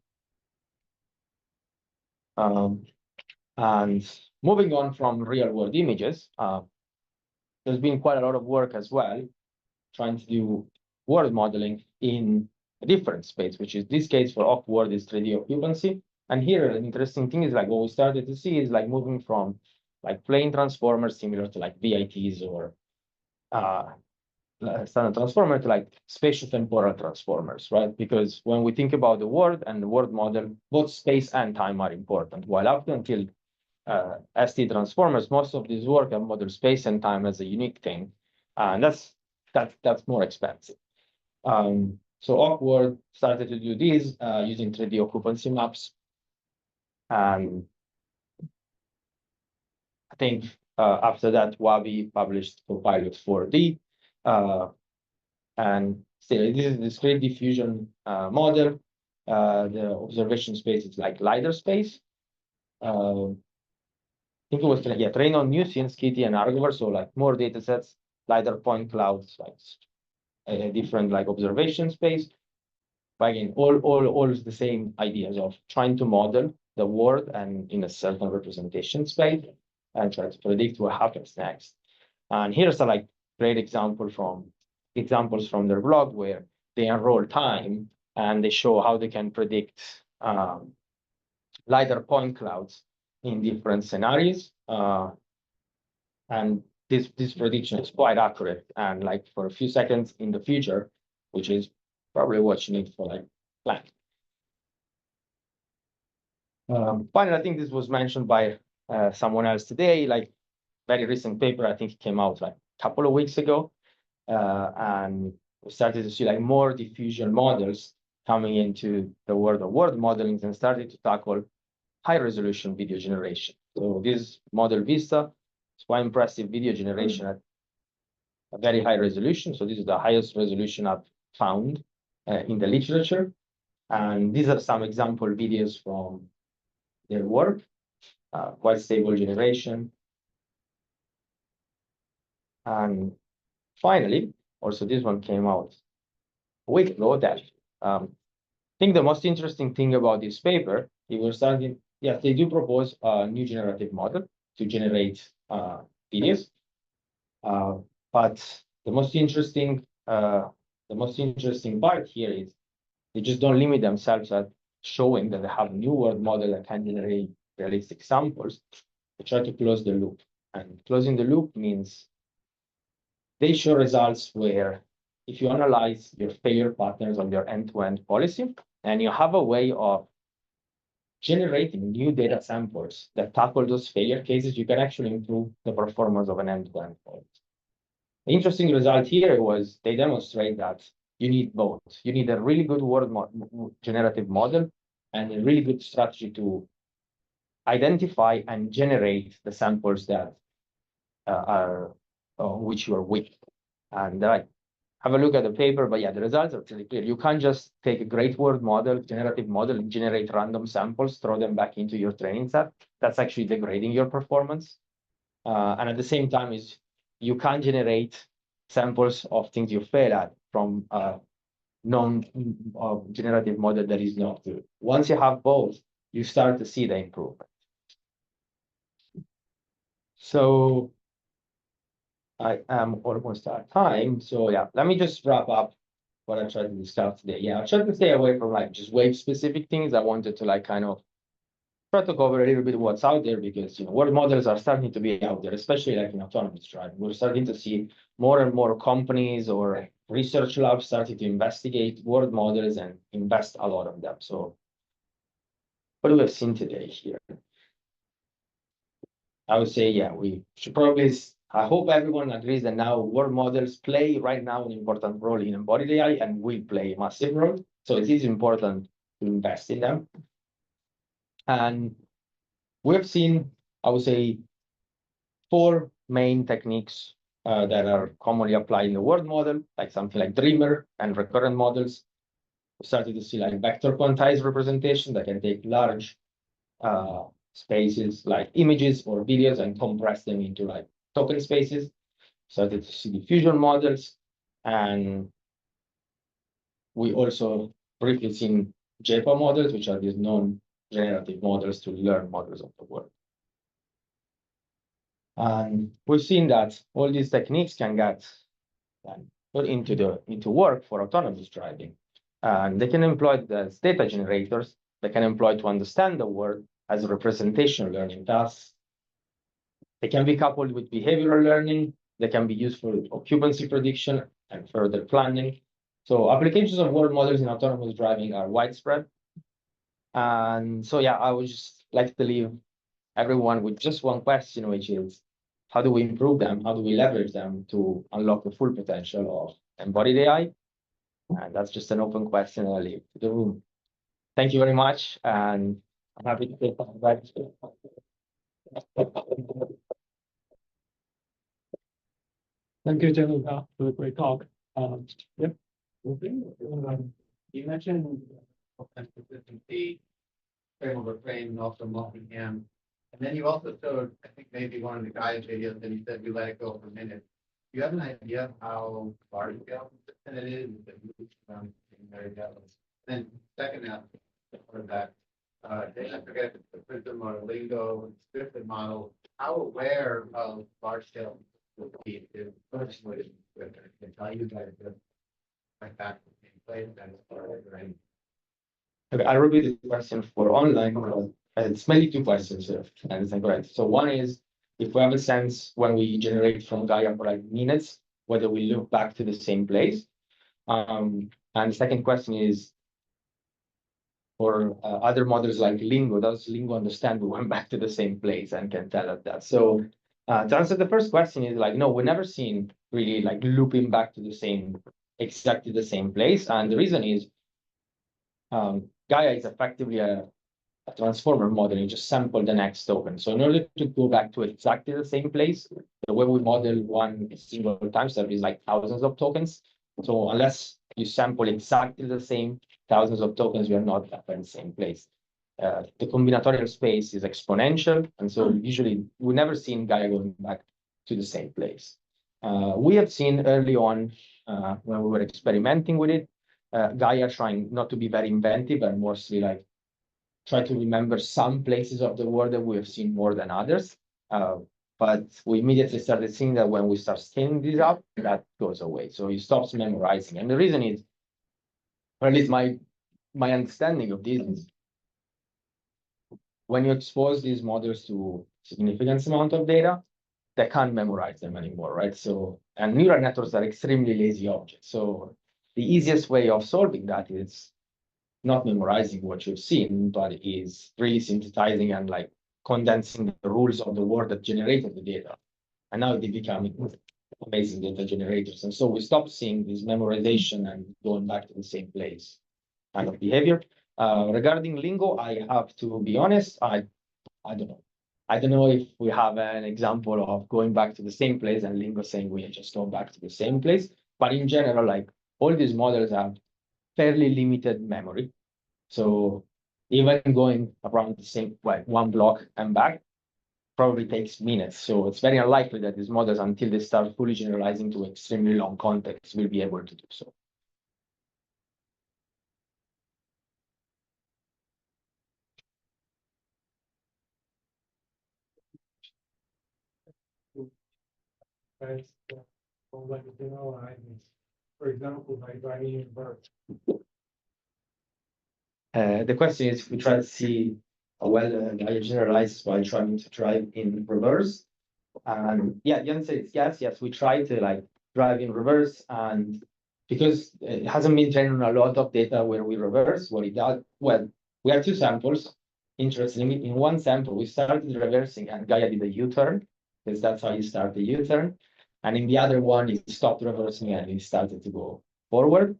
And moving on from real world images, there's been quite a lot of work as well trying to do world modeling in a different space, which is this case for off-world is 3D occupancy. And here, an interesting thing is like what we started to see is like moving from like plane transformers similar to like VITs or standard transformer to like spatiotemporal transformers, right? Because when we think about the world and the world model, both space and time are important. While up until ST transformers, most of this work have model space and time as a unique thing, and that's more expensive. So Awkward started to do this using 3D occupancy maps, and I think after that, Wabi published Copilot 4D, and still this is the discrete diffusion model. The observation space is like LiDAR space. I think it was trained on new scenes, Kitty and Argover, so like more data sets, LiDAR point clouds, like a different like observation space. But again, all is the same ideas of trying to model the world and in a certain representation space and try to predict what happens next. And here's a like great examples from their blog where they enroll time and they show how they can predict LiDAR point clouds in different scenarios. And this prediction is quite accurate and like for a few seconds in the future, which is probably what you need for like plan. Finally, I think this was mentioned by someone else today, like very recent paper, I think it came out like a couple of weeks ago. And we started to see like more diffusion models coming into the world of world modeling and started to tackle high resolution video generation. So this model Vista is quite impressive video generation at a very high resolution. So this is the highest resolution I've found in the literature. And these are some example videos from their work, quite stable generation. And finally, also this one came out a week ago that I think the most interesting thing about this paper, it was starting, yes, they do propose a new generative model to generate videos. But the most interesting part here is they just don't limit themselves at showing that they have a new world model that can generate realistic samples. They try to close the loop. And closing the loop means they show results where if you analyze your failure patterns on your end-to-end policy, and you have a way of generating new data samples that tackle those failure cases, you can actually improve the performance of an end-to-end policy. The interesting result here was they demonstrate that you need both. You need a really good generative model and a really good strategy to identify and generate the samples that are which you are weak. And have a look at the paper, but yeah, the results are pretty clear. You can't just take a great world model, generative model, and generate random samples, throw them back into your training set. That's actually degrading your performance. And at the same time is you can't generate samples of things you fail at from a non-generative model that is not good. Once you have both, you start to see the improvement. So I am almost out of time. So yeah, let me just wrap up what I tried to discuss today. Yeah, I tried to stay away from like just wave specific things. I wanted to like kind of try to cover a little bit of what's out there because world models are starting to be out there, especially like in autonomous driving. We're starting to see more and more companies or research labs starting to investigate world models and invest a lot of them. So what do we have seen today here? I would say, yeah, we should probably, I hope everyone agrees that now world models play right now an important role in embodied AI and will play a massive role. So it is important to invest in them. And we've seen, I would say, 4 main techniques that are commonly applied in the world model, like something like Dreamer and recurrent models. We started to see like vector quantized representation that can take large spaces like images or videos and compress them into like token spaces. Started to see diffusion models, and we also briefly seen JPA models, which are these generative models to learn models of the world. And we've seen that all these techniques can get put into work for autonomous driving. And they can employ as data generators. They can employ to understand the world as representation learning tasks. They can be coupled with behavioral learning. They can be used for occupancy prediction and further planning. So applications of world models in autonomous driving are widespread. And so, yeah, I would just like to leave everyone with just one question, which is, how do we improve them? How do we leverage them to unlock the full potential of embodied AI? And that's just an open question I'll leave to the room. Thank you very much, and I'm happy to take questions. Thank you, Gianluca, for the great talk. Yep. You mentioned consistency, frame over frame, and also multi-cam. And then you also showed, I think maybe one of the guys videos, and you said we let it go for minutes. Do you have an idea of how large scale consistent it is? If it moves around very depth? Then second half of that, I forget if it's the Prism or Lingo scripted model. How aware of large scale will be if personally can tell you guys that like that in place and right? Okay, I'll repeat the question for online. It's mainly two questions here, and it's correct. So one is, if we have a sense when we generate from Gaia for like minutes, whether we look back to the same place. And the second question is, for other models like Lingo, does Lingo understand we went back to the same place and can tell us that? So to answer the first question is like, no, we've never seen really like looping back to the same, exactly the same place. And the reason is Gaia is effectively a transformer model. You just sample the next token. So in order to go back to exactly the same place, the way we model one single time step is like thousands of tokens. So unless you sample exactly the same thousands of tokens, we are not at the same place. The combinatorial space is exponential. And so usually we never seen Gaia going back to the same place. We have seen early on when we were experimenting with it, Gaia trying not to be very inventive and mostly like try to remember some places of the world that we have seen more than others. But we immediately started seeing that when we start scaling this up, that goes away. So he stops memorizing. And the reason is, or at least my understanding of this is, when you expose these models to significant amount of data, they can't memorize them anymore, right? So, and neural networks are extremely lazy objects. So the easiest way of solving that is not memorizing what you've seen, but is really synthesizing and like condensing the rules of the word that generated the data. And now they become amazing data generators. And so we stop seeing this memorization and going back to the same place kind of behavior. Regarding Lingo, I have to be honest, I don't know. I don't know if we have an example of going back to the same place and Lingo saying we just go back to the same place. But in general, like all these models have fairly limited memory. So even going around the same, like one block and back, probably takes minutes. So it's very unlikely that these models, until they start fully generalizing to extremely long context, will be able to do so. For example, by driving in birth. The question is, if we try to see how well I generalize while trying to drive in reverse. And yeah, the answer is yes. Yes, we try to like drive in reverse, and because it hasn't been trained on a lot of data where we reverse, what it does, well, we have two samples. Interestingly, in one sample, we started reversing and Gaia did a U-turn, because that's how you start the U-turn. And in the other one, it stopped reversing and it started to go forward.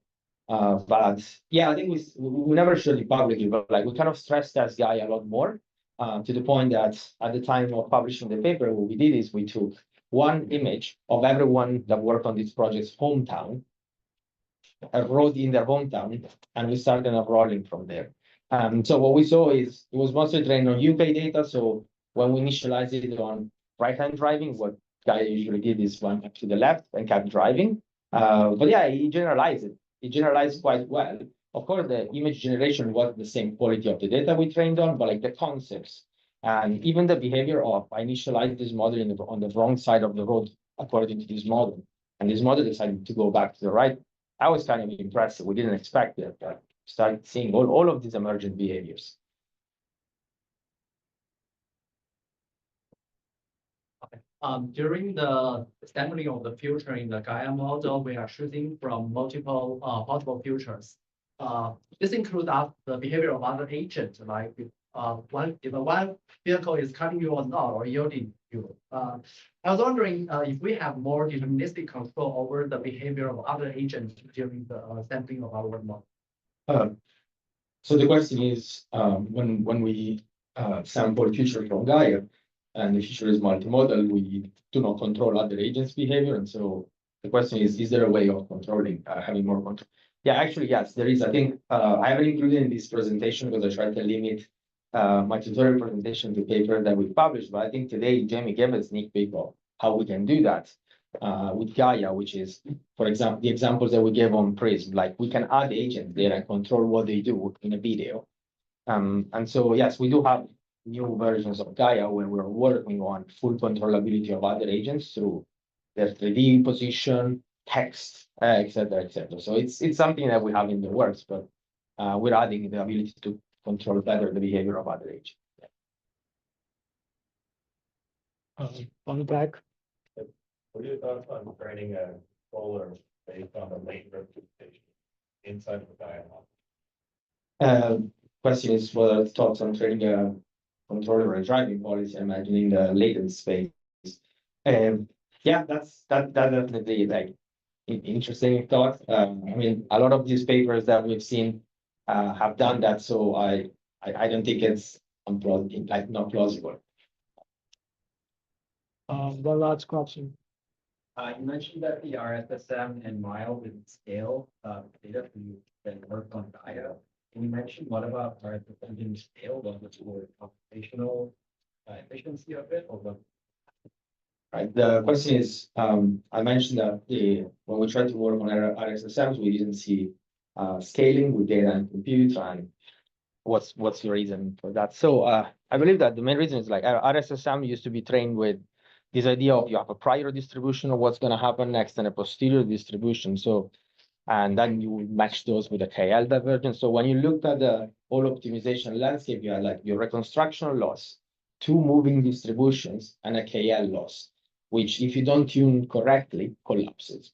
But yeah, I think we never showed it publicly, but like we kind of stress test Gaia a lot more. To the point that at the time of publishing the paper, what we did is we took one image of everyone that worked on this project's hometown, wrote in their hometown, and we started rolling from there. So what we saw is it was mostly trained on UK data. So when we initialized it on right-hand driving, what Gaia usually did is went up to the left and kept driving. But yeah, he generalized it. It generalized quite well. of course, the image generation was the same quality of the data we trained on, but like the concepts and even the behavior of I initialized this model on the wrong side of the road according to this model, and this model decided to go back to the right. I was kind of impressed. We didn't expect it, but started seeing all of these emergent behaviors. During the sampling of the future in the Gaia model, we are shooting from multiple possible futures. This includes the behavior of other agents, like if one vehicle is cutting you or not, or yielding you. I was wondering if we have more deterministic control over the behavior of other agents during the sampling of our model. So the question is, when we sample future from Gaia, and the future is multimodal, we do not control other agents' behavior. And so the question is there a way of controlling, having more control? Yeah, actually, yes, there is. I think I haven't included in this presentation because I tried to limit my tutorial presentation to paper that we published. But I think today Jamie gave a sneak peek of how we can do that with Gaia, which is, for example, the examples that we gave on Prism, like we can add agents there and control what they do in a video. And so, yes, we do have new versions of Gaia where we're working on full controllability of other agents through their 3D position, text, et cetera, et cetera. So it's something that we have in the works, but we're adding the ability to control better the behavior of other agents. On the back. What are your thoughts on training a controller based on the lane representation inside of the Gaia model? Question is whether thoughts on training a controller and driving policy, imagining the latent space. Yeah, that's definitely like interesting thought. I mean, a lot of these papers that we've seen have done that, so I don't think it's not plausible. One last question. You mentioned that the RSSM and mile with scale data for you can work on Gaia. Can you mention what about RSSM in scale? Was it for computational efficiency of it, or what? Right. The question is, I mentioned that when we tried to work on RSSMs, we didn't see scaling with data and compute. And what's the reason for that? So I believe that the main reason is like RSSM used to be trained with this idea of you have a prior distribution of what's going to happen next and a posterior distribution. So, and then you match those with a KL divergence. So when you looked at the whole optimization landscape, you had like your reconstructional loss, two moving distributions, and a KL loss, which if you don't tune correctly, collapses.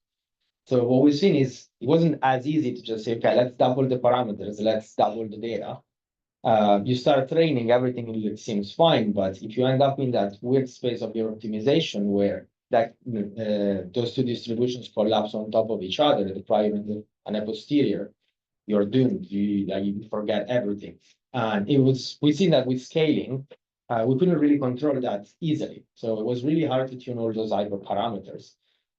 So what we've seen is it wasn't as easy to just say, okay, let's double the parameters, let's double the data. You start training, everything seems fine, but if you end up in that weird space of your optimization where that those two distributions collapse on top of each other, the prior and the posterior, you're doomed. You forget everything. And we've seen that with scaling, we couldn't really control that easily. So it was really hard to tune all those hyperparameters.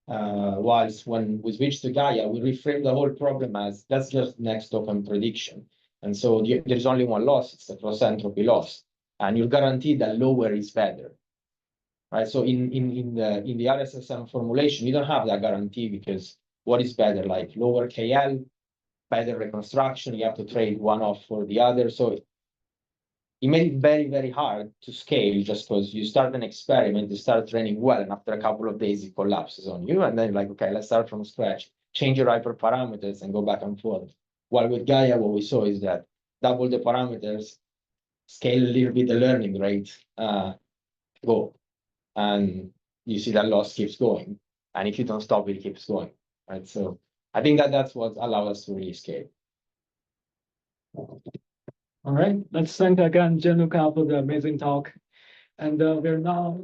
Whilst when we switched to Gaia, we reframed the whole problem as that's just next token prediction. And so there's only one loss, it's the cross entropy loss. And you're guaranteed that lower is better. Right. So in the RSSM formulation, you don't have that guarantee because what is better, like lower KL, better reconstruction, you have to trade one off for the other. So it made it very, very hard to scale just because you start an experiment, you start training well, and after a couple of days it collapses on you. And then you're like, okay, let's start from scratch, change your hyperparameters and go back and forth. While with Gaia, what we saw is that double the parameters, scale a little bit the learning rate, go. And you see that loss keeps going. And if you don't stop, it keeps going. Right. So I think that's what allows us to really scale. All right. Let's thank again Gianluca for the amazing talk. And we're now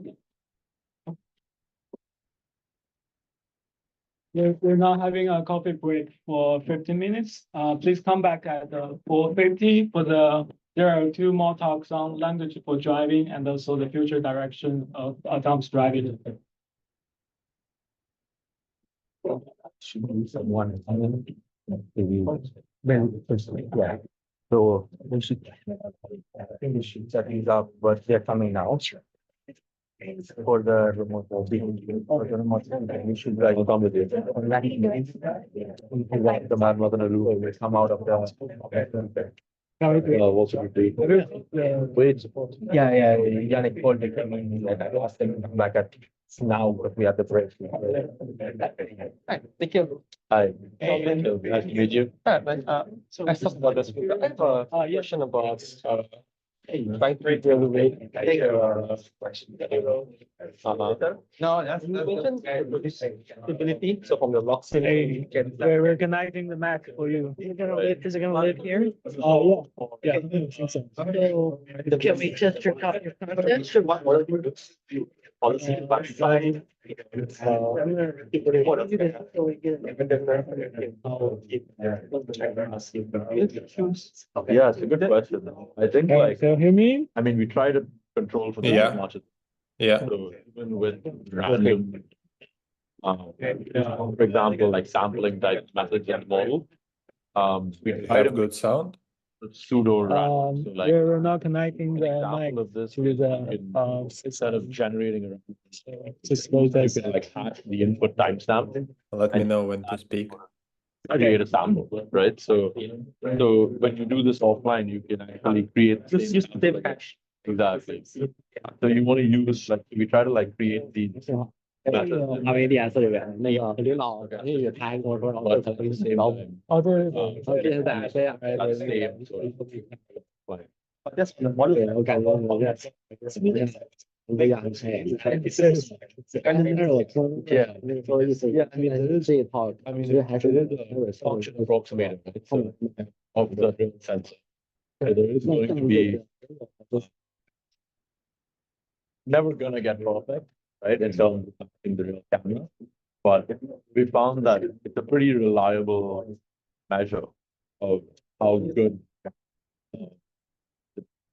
having a coffee break for 15 minutes. Please come back at 4:50 for there are two more talks on language for driving and also the future direction of autonomous driving. Should be someone. Yeah. So we should. I think we should set these up, but they're coming now. For the remote, for the remote, we should like accommodate. What the man was gonna do will come out of the. What's it? Wait. Yeah, Yannick called me, like I asked him to come back at now, but we have the break. Hi, thank you. Hi. Nice to meet you. So I talked about this. I have a question about trying to read the other way. No, that's you mentioned ability. So from the locks in, you can. We're connecting the Mac for you. Is it gonna live here? Oh, yeah. Yeah, I think so. Can we just turn off your content? Policy backside. Yeah, it's a good question. I think like, So hear me? I mean, we try to control for that Yeah. as much as. Yeah. So even with random, for example, like sampling type message and model, we I try to have good sound. pseudo random. So like We're not connecting an the example mic of this, to you the, can, instead of generating a just suppose you that's. can like hash the input timestamp. Let me know when to speak. Create a sample, right? So when you do this offline, you can actually create. Just use the hash. Exactly. So you want to use like we try to like create these. methods. 阿美啲顏色嚟嘅，你又啲流嘅，跟住泰國嗰個 But at the same time, 哦，對， 啲大聲啊， that's the same sort of like, 一我哋有計咯，我嘅你顏色，跟住咧我 yeah. yeah, I mean, it is a talk. I mean, it is a function approximator of the real sensor. So there is going to be never gonna get perfect, right? In terms of in the real camera, but we found that it's a pretty reliable measure of how good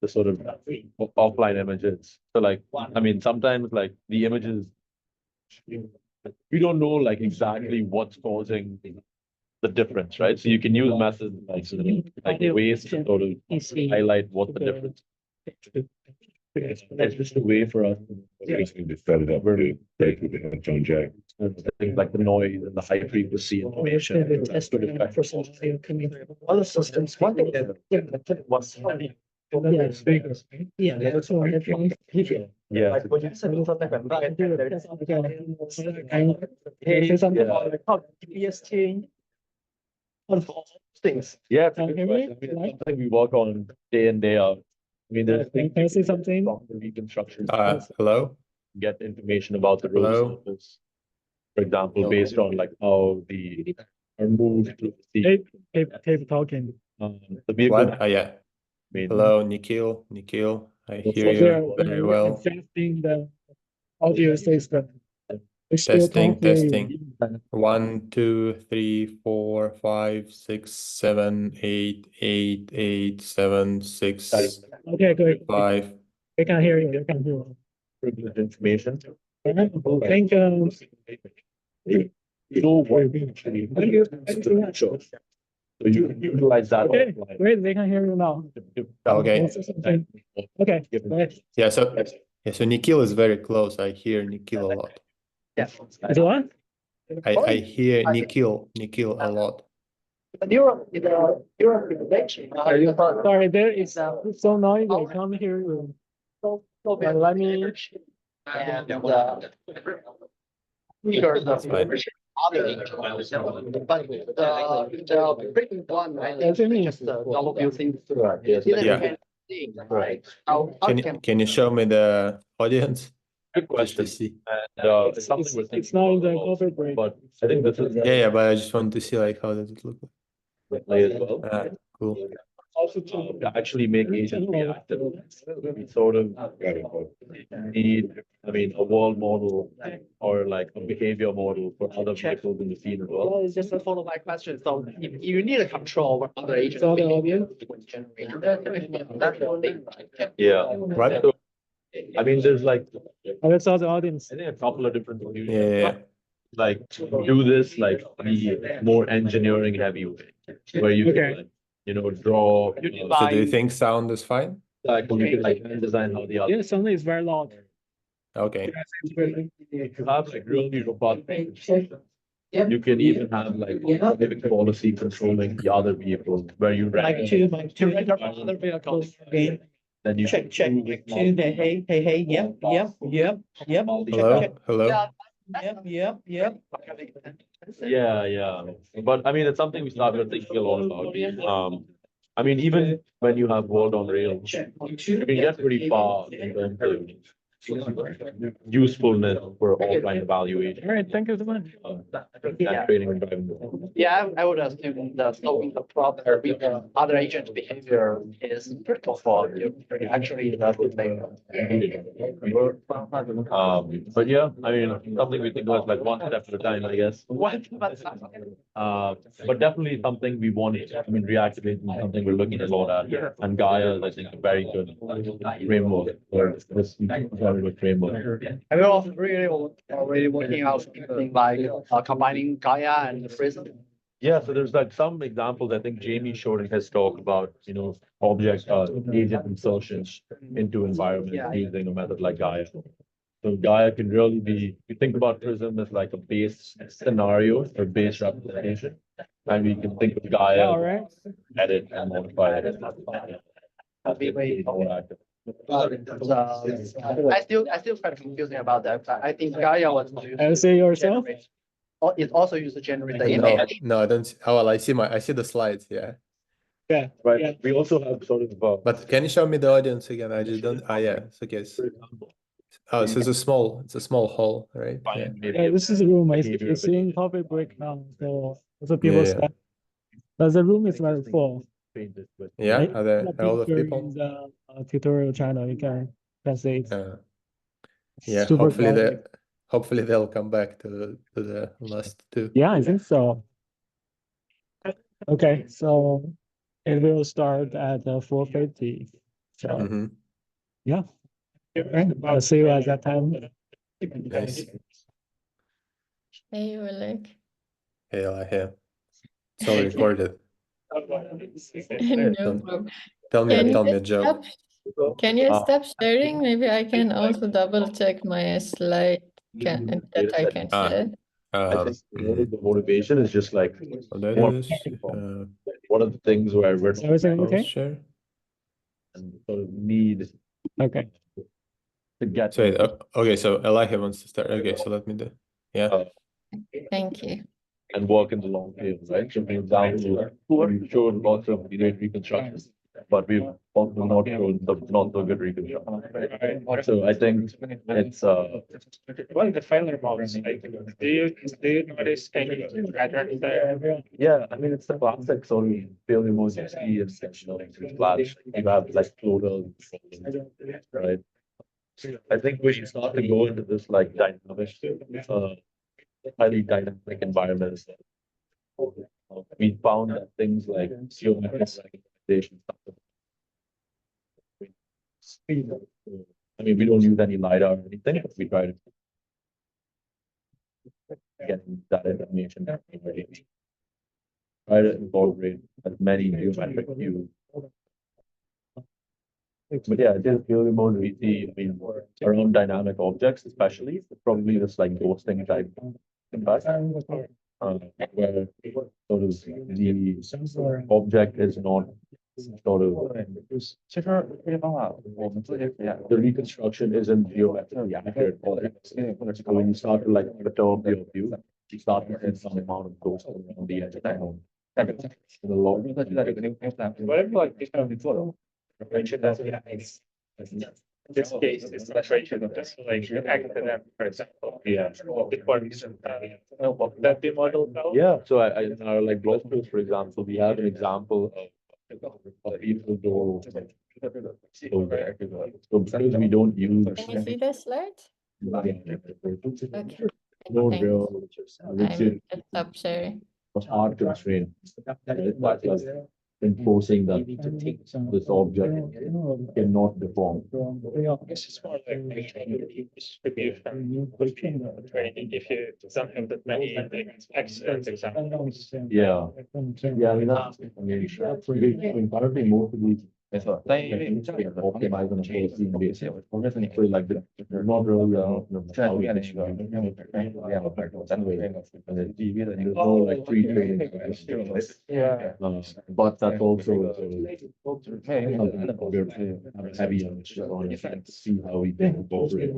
the sort of offline images. So like, I mean, sometimes like the images, we don't know like exactly what's causing the difference, right? So you can use methods like sort of like ways to sort of highlight what the difference. It's just a way for us to set it up to take with John Jay. Things like the noise and the high frequency information. That's good effect. Other systems, one thing that was. Yeah, speakers. Yeah, that's one of the. Yeah. Like when you send something like that, say something about like how GPS change. On things. Yeah, it's a good question. I mean, it's something we work on day in, day out. I mean, there's things. Can I say something? From the reconstruction. Hello? Get information about the road Hello? surface. For example, based on like how the are moved through the sea. Keep talking. The vehicle. What? Yeah. Made. Hello, Nikhil. Nikhil, I hear They're you very well. Testing the audio system. We still Testing, can't hear you. testing. 1, 2, 3, 4, 5, 6, 7, 8, 8, 8, 7, 6, Okay, good. 5. They can hear you. They can hear you. Privileged information. I think You know what we actually. Sure. So you utilize that. okay, offline. great. They can hear you now. Okay. Okay. Right. Yeah, so Nikhil is very close. I hear Nikhil a lot. Yeah. Is it what? I hear Nikhil a lot. Sorry, there is so noisy. I can't hear you. Let me. And That's fine. the breaking one, right? Just double view things through. Yeah. Right. Can you show me the audience? Good Just to question. see. And it's something we're thinking. It's not in the about, coffee break. But I think this is. Yeah, but I just want to see like how does it look Play as well. like. Cool. To actually make agents reactive. We sort of need, I mean, a world model or like a behavior model for other vehicles in the scene as well. Well, it's just a follow my question. So if you need a control what other agents. So the audience. Yeah. Right. So, I mean, there's like, Oh, that's all the audience. I think a couple of different solutions. Yeah. Like do this like the more engineering heavy way, where you Okay. can like, you know, draw. So do you think sound is fine? Like you can like design how the other. Yeah, suddenly it's very loud. Okay. You have like really robust vehicles. You can even have like civic policy controlling the other vehicles where you Mic rent. two, mic two, other vehicles. Again. Then you Check, check, mic two, hey, hey, hey, yep, yep, yep, yep. Hello, hello. Yep, yep, yep. Yeah. But I mean, it's something we started thinking a lot about. I mean, even when you have world on rails, you can get pretty far in terms of usefulness for offline evaluation. All right, thank you so much. And training and driving. Yeah, I would assume that knowing the problem with other agent behavior is critical for you. Actually, that would make. But yeah, I mean, something we think about like one step at a time, I guess. What? But definitely something we want. I mean, reactivating is something we're looking a lot at. And Gaia is, I think, a very good framework for this very good framework. And we're also really already working out something like combining Gaia and the Prism. Yeah, so there's like some examples I think Jamie showed in his talk about, object agent insertions into environments using a method like Gaia. So Gaia can really be, you think about Prism as like a base scenario or base representation. And we can think of Gaia, edit and modify it. I still find confusing about that. I think Gaia was. And say yourself. It also used to generate the No, image. no, I don't. Oh, well, I see the slides. Yeah. Yeah. Right. Yeah. We also have sort of. But can you show me the audience again? I just don't. Ah, yeah. It's okay. Oh, so it's a small hall, right? Yeah. Yeah, this is a room. It's in coffee break now. So people Yeah. start. But the room is very full. Yeah. Right? Are there a lot of Picture people? in the tutorial channel, you can see it. Yeah. Super Hopefully they'll come back to the last two. Yeah, I think so. Okay, so it will start at 4:50. So yeah. Okay, I'll see you at that time. Nice. Hey, Oleg. Hey, I have. It's all recorded. No problem. Tell me Can a you joke. Can you stop sharing? Maybe I can also double check my slide that I can share. I think the motivation is just like one of the things where we're everything okay? Sure. And sort of need Okay. to get. So okay, so Elijah wants to start. Okay, so let me do. Yeah. Thank you. And work in the long tail, right? So we've showed lots of great reconstruction, but we've also not shown the not so good reconstruction. So I think it's Well, the failure modes, like, do you notice any patterns there? yeah, I mean it's the classic sort of failure modes you see in sectional flash. You have like floaters, right? I think we should start to go into this like dynamic, highly dynamic environments. We found that things like geometric representation. I mean, we don't use any LiDAR or anything, but we try to get that information. Try to incorporate as many geometric views. But yeah, it is really more we see, I mean, around dynamic objects, especially, probably this like ghosting type impact. Where sort of the object is not sort of the reconstruction isn't geometrically accurate. So when you start to like perturb your view, you start to get some amount of ghost around the edge. Whatever, like, this kind of photo. In this case, it's separation of this, like, academic, for example. Yeah. That be modeled now? Yeah, so I in our like blog post, for example, we have an example of people do. So because we don't use. Can you see the slide? Okay. No Thanks. real, I'm just stop sharing. hard constraint. Enforcing that this object cannot deform. This is more like distribution, training, if you don't have that many excellent examples. Yeah, I mean, that's, I mean, currently most of these 没错，但因为这样的场景吧，这一些我认识你会 like 就是not really 现在出现的一个任务本身这样的单独这个DB 的一个 no like free trading yeah but that's also 就是没有用的 we're heavy on see how we can incorporate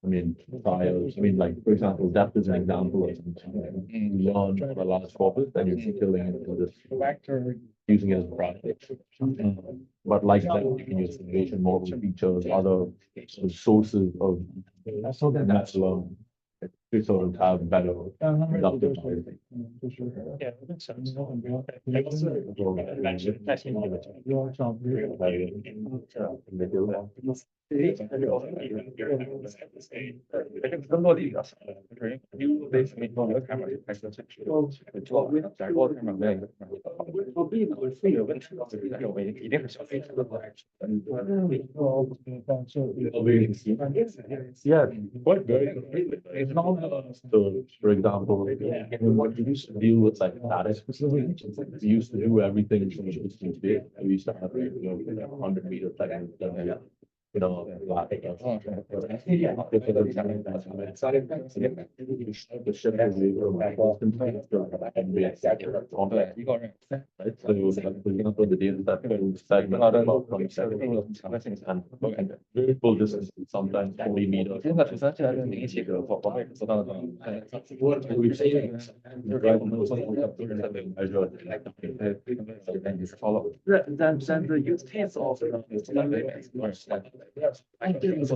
I mean, trials. I mean, like, for example, depth is an example of something you learn from a large corpus and you're killing it into this using it as a project. But like that, you can use simulation model features, other sources of math learning to sort of have better productive pricing. Yeah, that makes sense. I also mentioned更多的一个就是you basically know your camera还是做在过程中的一个有问题有问题一定是小飞车的 Yeah, quite good. It's not so, for example, when we used to deal with like static facilities, we used to do everything from the distance bit. We used to have, 100-meter seconds, you know, the ship is right? So, like, for example, the data that segment about 20 seconds and very full distance, sometimes 40 meters. 现在首先现在是零起的我也知道的 follow then the use case of I think it's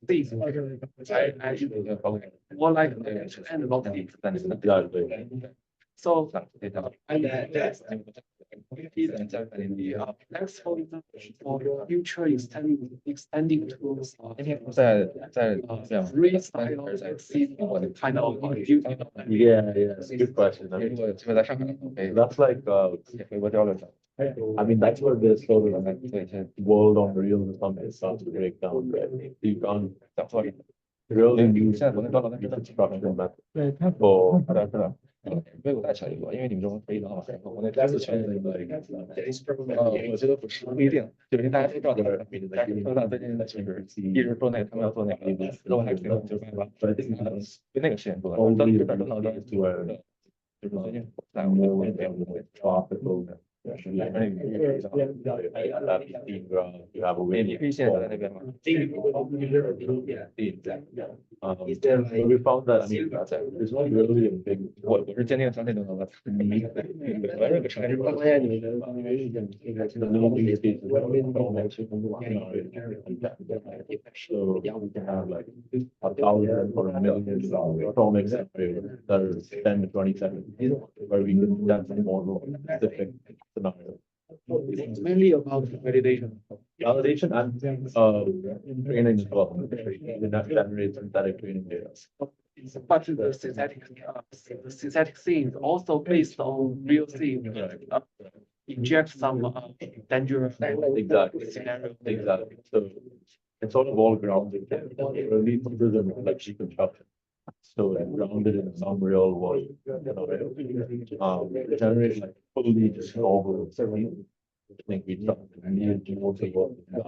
these more like and not than so and that's next for future extending tools kind of Yeah, it's a good question. That's like I mean, that's where this sort of world on real something starts to break down, right? You can't really use construction method for 没有大小一个，因为你们中可以拿我那单词全是我觉得不一定，就是大家都知道的，但是说到最近就是一直说那个他们要做那个肉海水就办法，就那个实验做的，当时等到就是最近在我们这边tropical you have a way we found that I mean there's not really a big 我是坚定相信这个So we can have like 1,000 or 1,000,000 atomic that are 10 to 20 seconds where we can dance more specific scenario. It's mainly about validation. Validation and training as well. That generates synthetic training data. But the synthetic scene is also based on real scene. Inject some dangerous scenario. Exactly. So it's sort of all grounded. Early prism like reconstruction. So grounded in some real world. Generate like fully just novel. I think we need to also work with the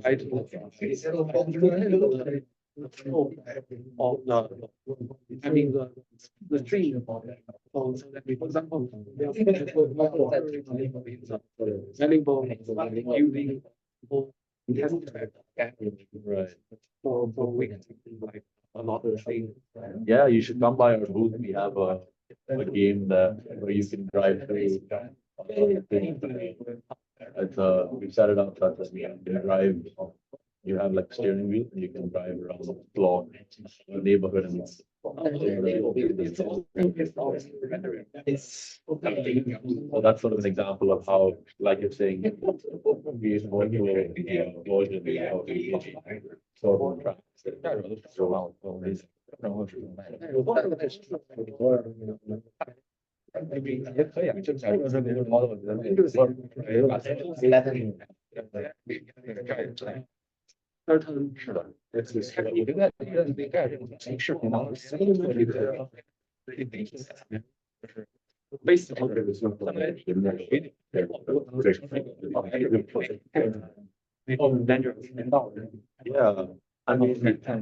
have you I mean the stream so that we, for example, valuable using test track right for we can like a lot of things. Yeah, you should come by our booth. We have a game that where you can drive through. It's we set it up such that you can drive. You have like steering wheel and you can drive around the floor, the neighborhood, and so that's sort of an example of how, like you're saying, we use more to version of sort of tracks.也可以啊，就假设说这个 model 我觉得是的，我觉得这个视频能做这个 Yeah. I mean,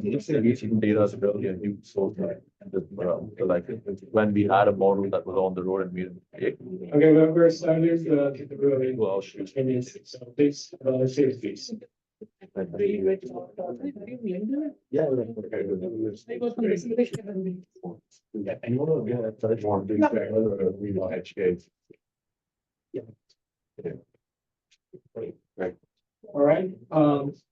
using data is really a new source. Like when we had a model that was on the road and we didn't pick. Okay, when we're starting the tutorial, Well, so please, say please. Yeah. Right. All right,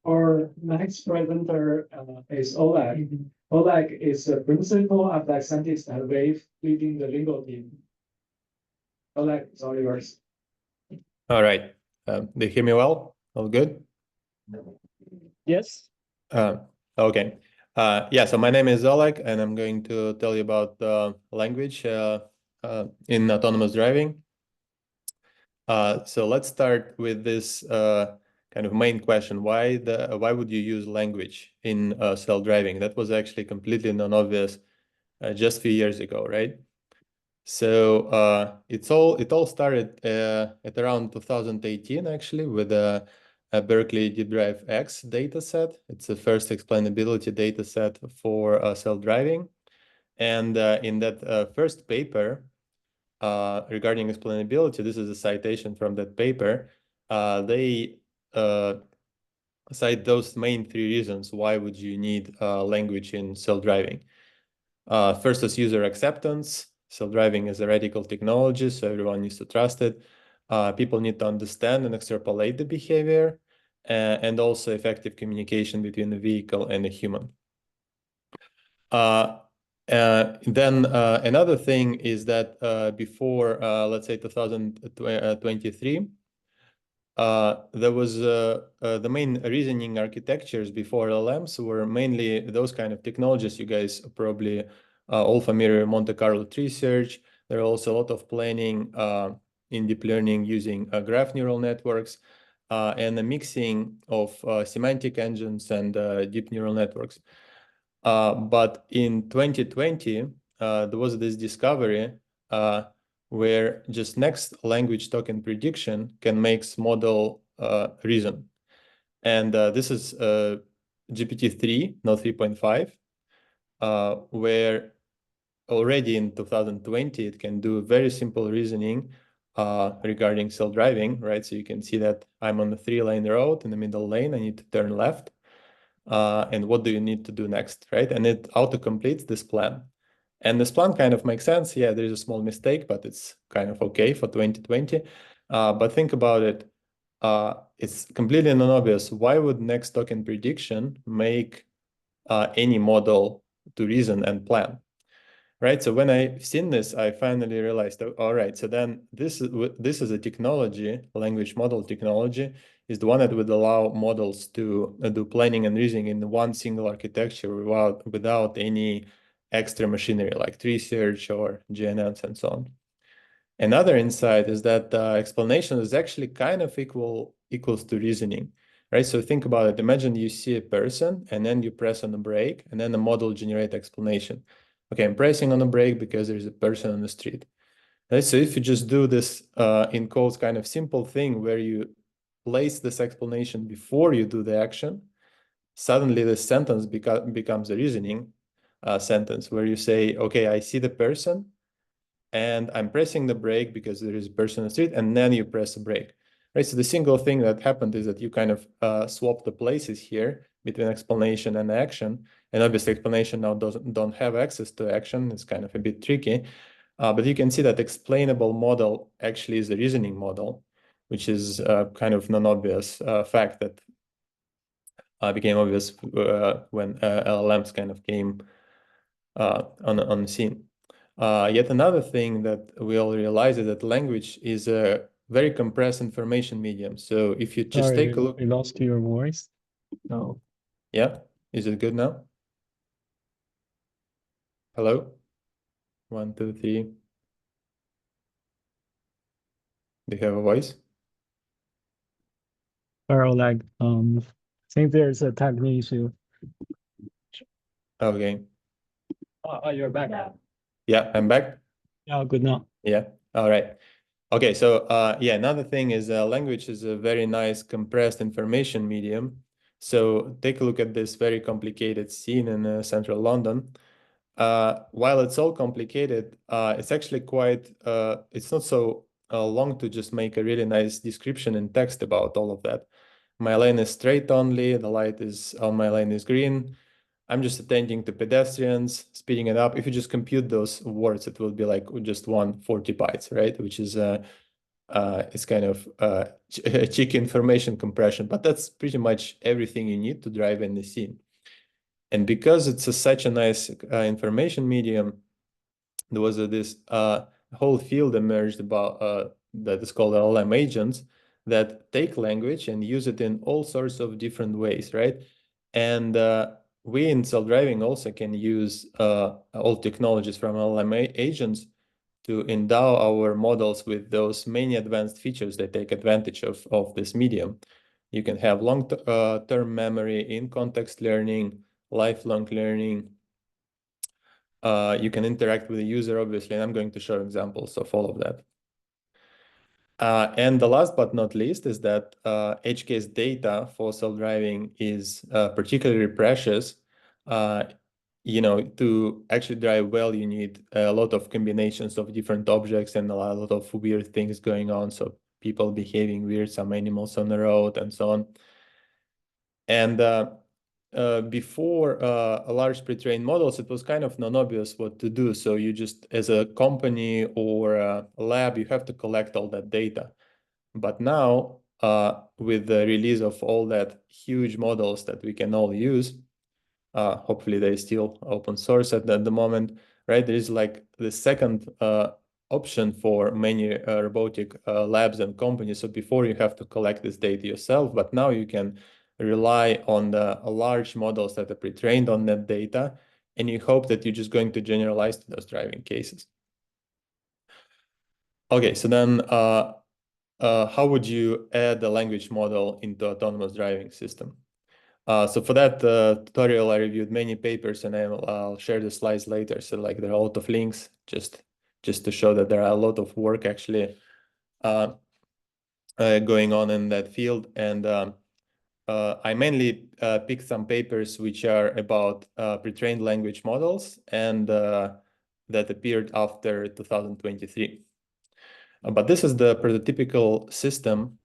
our next presenter is Oleg. Oleg is a principal of the scientist at Wave, leading the Lingo team. Oleg, it's all yours. All right. They hear me well? All good? Yes. Okay. Yeah, so my name is Oleg, and I'm going to tell you about language in autonomous driving. So let's start with this kind of main question. Why would you use language in self-driving? That was actually completely non-obvious just a few years ago, right? So it all started at around 2018, actually, with a Berkeley Deep Drive X dataset. It's the first explainability dataset for self-driving. And in that first paper regarding explainability, this is a citation from that paper. They cite those main three reasons why would you need language in self-driving. First is user acceptance. Self-driving is a radical technology, so everyone needs to trust it. People need to understand and extrapolate the behavior, and also effective communication between the vehicle and a human. Then another thing is that before, let's say 2023, there was the main reasoning architectures before LLMs were mainly those kind of technologies. You guys are probably all familiar with Monte Carlo tree search. There are also a lot of planning in deep learning using graph neural networks and a mixing of semantic engines and deep neural networks. But in 2020, there was this discovery where just next language token prediction can make model reason. And this is GPT-3, not 3.5, where already in 2020, it can do very simple reasoning regarding self-driving, right? So you can see that I'm on a 3-lane road in the middle lane, I need to turn left. And what do you need to do next, right? And it auto-completes this plan. And this plan kind of makes sense. Yeah, there's a small mistake, but it's kind of okay for 2020. But think about it. It's completely non-obvious. Why would next token prediction make any model to reason and plan? Right. So when I've seen this, I finally realized, all right, so then this is a technology, language model technology, is the one that would allow models to do planning and reasoning in one single architecture without any extra machinery like tree search or GNNs and so on. Another insight is that explanation is actually kind of equals to reasoning, right? So think about it. Imagine you see a person and then you press on the brake and then the model generates explanation. Okay, I'm pressing on the brake because there's a person on the street. Right? So if you just do this in codes kind of simple thing where you place this explanation before you do the action, suddenly the sentence becomes a reasoning sentence where you say, okay, I see the person and I'm pressing the brake because there is a person on the street, and then you press the brake. Right? So the single thing that happened is that you kind of swap the places here between explanation and action. And obviously explanation now don't have access to action. It's kind of a bit tricky. But you can see that explainable model actually is a reasoning model, which is kind of non-obvious fact that became obvious when LLMs kind of came on the scene. Yet another thing that we all realize is that language is a very compressed information medium. So if you just take a look. We lost your voice. No. Yeah, is it good now? Hello? 1, 2, 3. Do you have a voice? Oleg, I think there's a technical issue. Okay. Oh, you're back now. Yeah, I'm back. Yeah, good now. Yeah, all right. Okay, so yeah, another thing is language is a very nice compressed information medium. So take a look at this very complicated scene in central London. While it's all complicated, it's actually quite, it's not so long to just make a really nice description in text about all of that. My lane is straight only, the light is on my lane is green. I'm just attending to pedestrians, speeding it up. If you just compute those words, it will be like just 140 bytes, right? Which is it's kind of cheeky information compression, but that's pretty much everything you need to drive in the scene. And because it's such a nice information medium, there was this whole field emerged about that is called LLM agents that take language and use it in all sorts of different ways, right? And we in self-driving also can use all technologies from LLM agents to endow our models with those many advanced features that take advantage of this medium. You can have long-term memory, in-context learning, lifelong learning. You can interact with the user, obviously, and I'm going to show examples of all of that. And the last but not least is that edge case data for self-driving is particularly precious. To actually drive well, you need a lot of combinations of different objects and a lot of weird things going on. So people behaving weird, some animals on the road and so on. And before a large pre-trained models, it was kind of non-obvious what to do. So you just, as a company or a lab, you have to collect all that data. But now, with the release of all that huge models that we can all use, hopefully they still open source at the moment, right? There is like the second option for many robotic labs and companies. So before you have to collect this data yourself, but now you can rely on the large models that are pre-trained on that data, and you hope that you're just going to generalize to those driving cases. Okay, so then how would you add a language model into autonomous driving system? So for that tutorial, I reviewed many papers, and I'll share the slides later. So like there are a lot of links just to show that there are a lot of work actually going on in that field. And I mainly picked some papers which are about pre-trained language models and that appeared after 2023. But this is the prototypical system.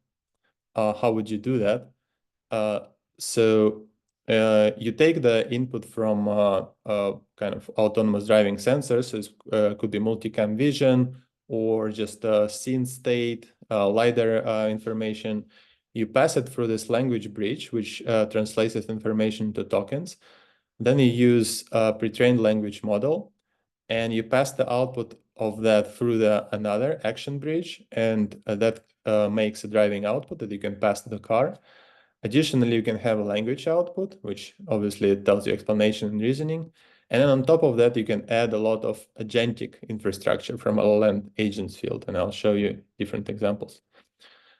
How would you do that? So you take the input from kind of autonomous driving sensors. So it could be multicam vision or just scene state, LiDAR information. You pass it through this language bridge, which translates this information to tokens. Then you use a pre-trained language model, and you pass the output of that through another action bridge, and that makes a driving output that you can pass to the car. Additionally, you can have a language output, which obviously tells you explanation and reasoning. And then on top of that, you can add a lot of agentic infrastructure from LLM agents field, and I'll show you different examples.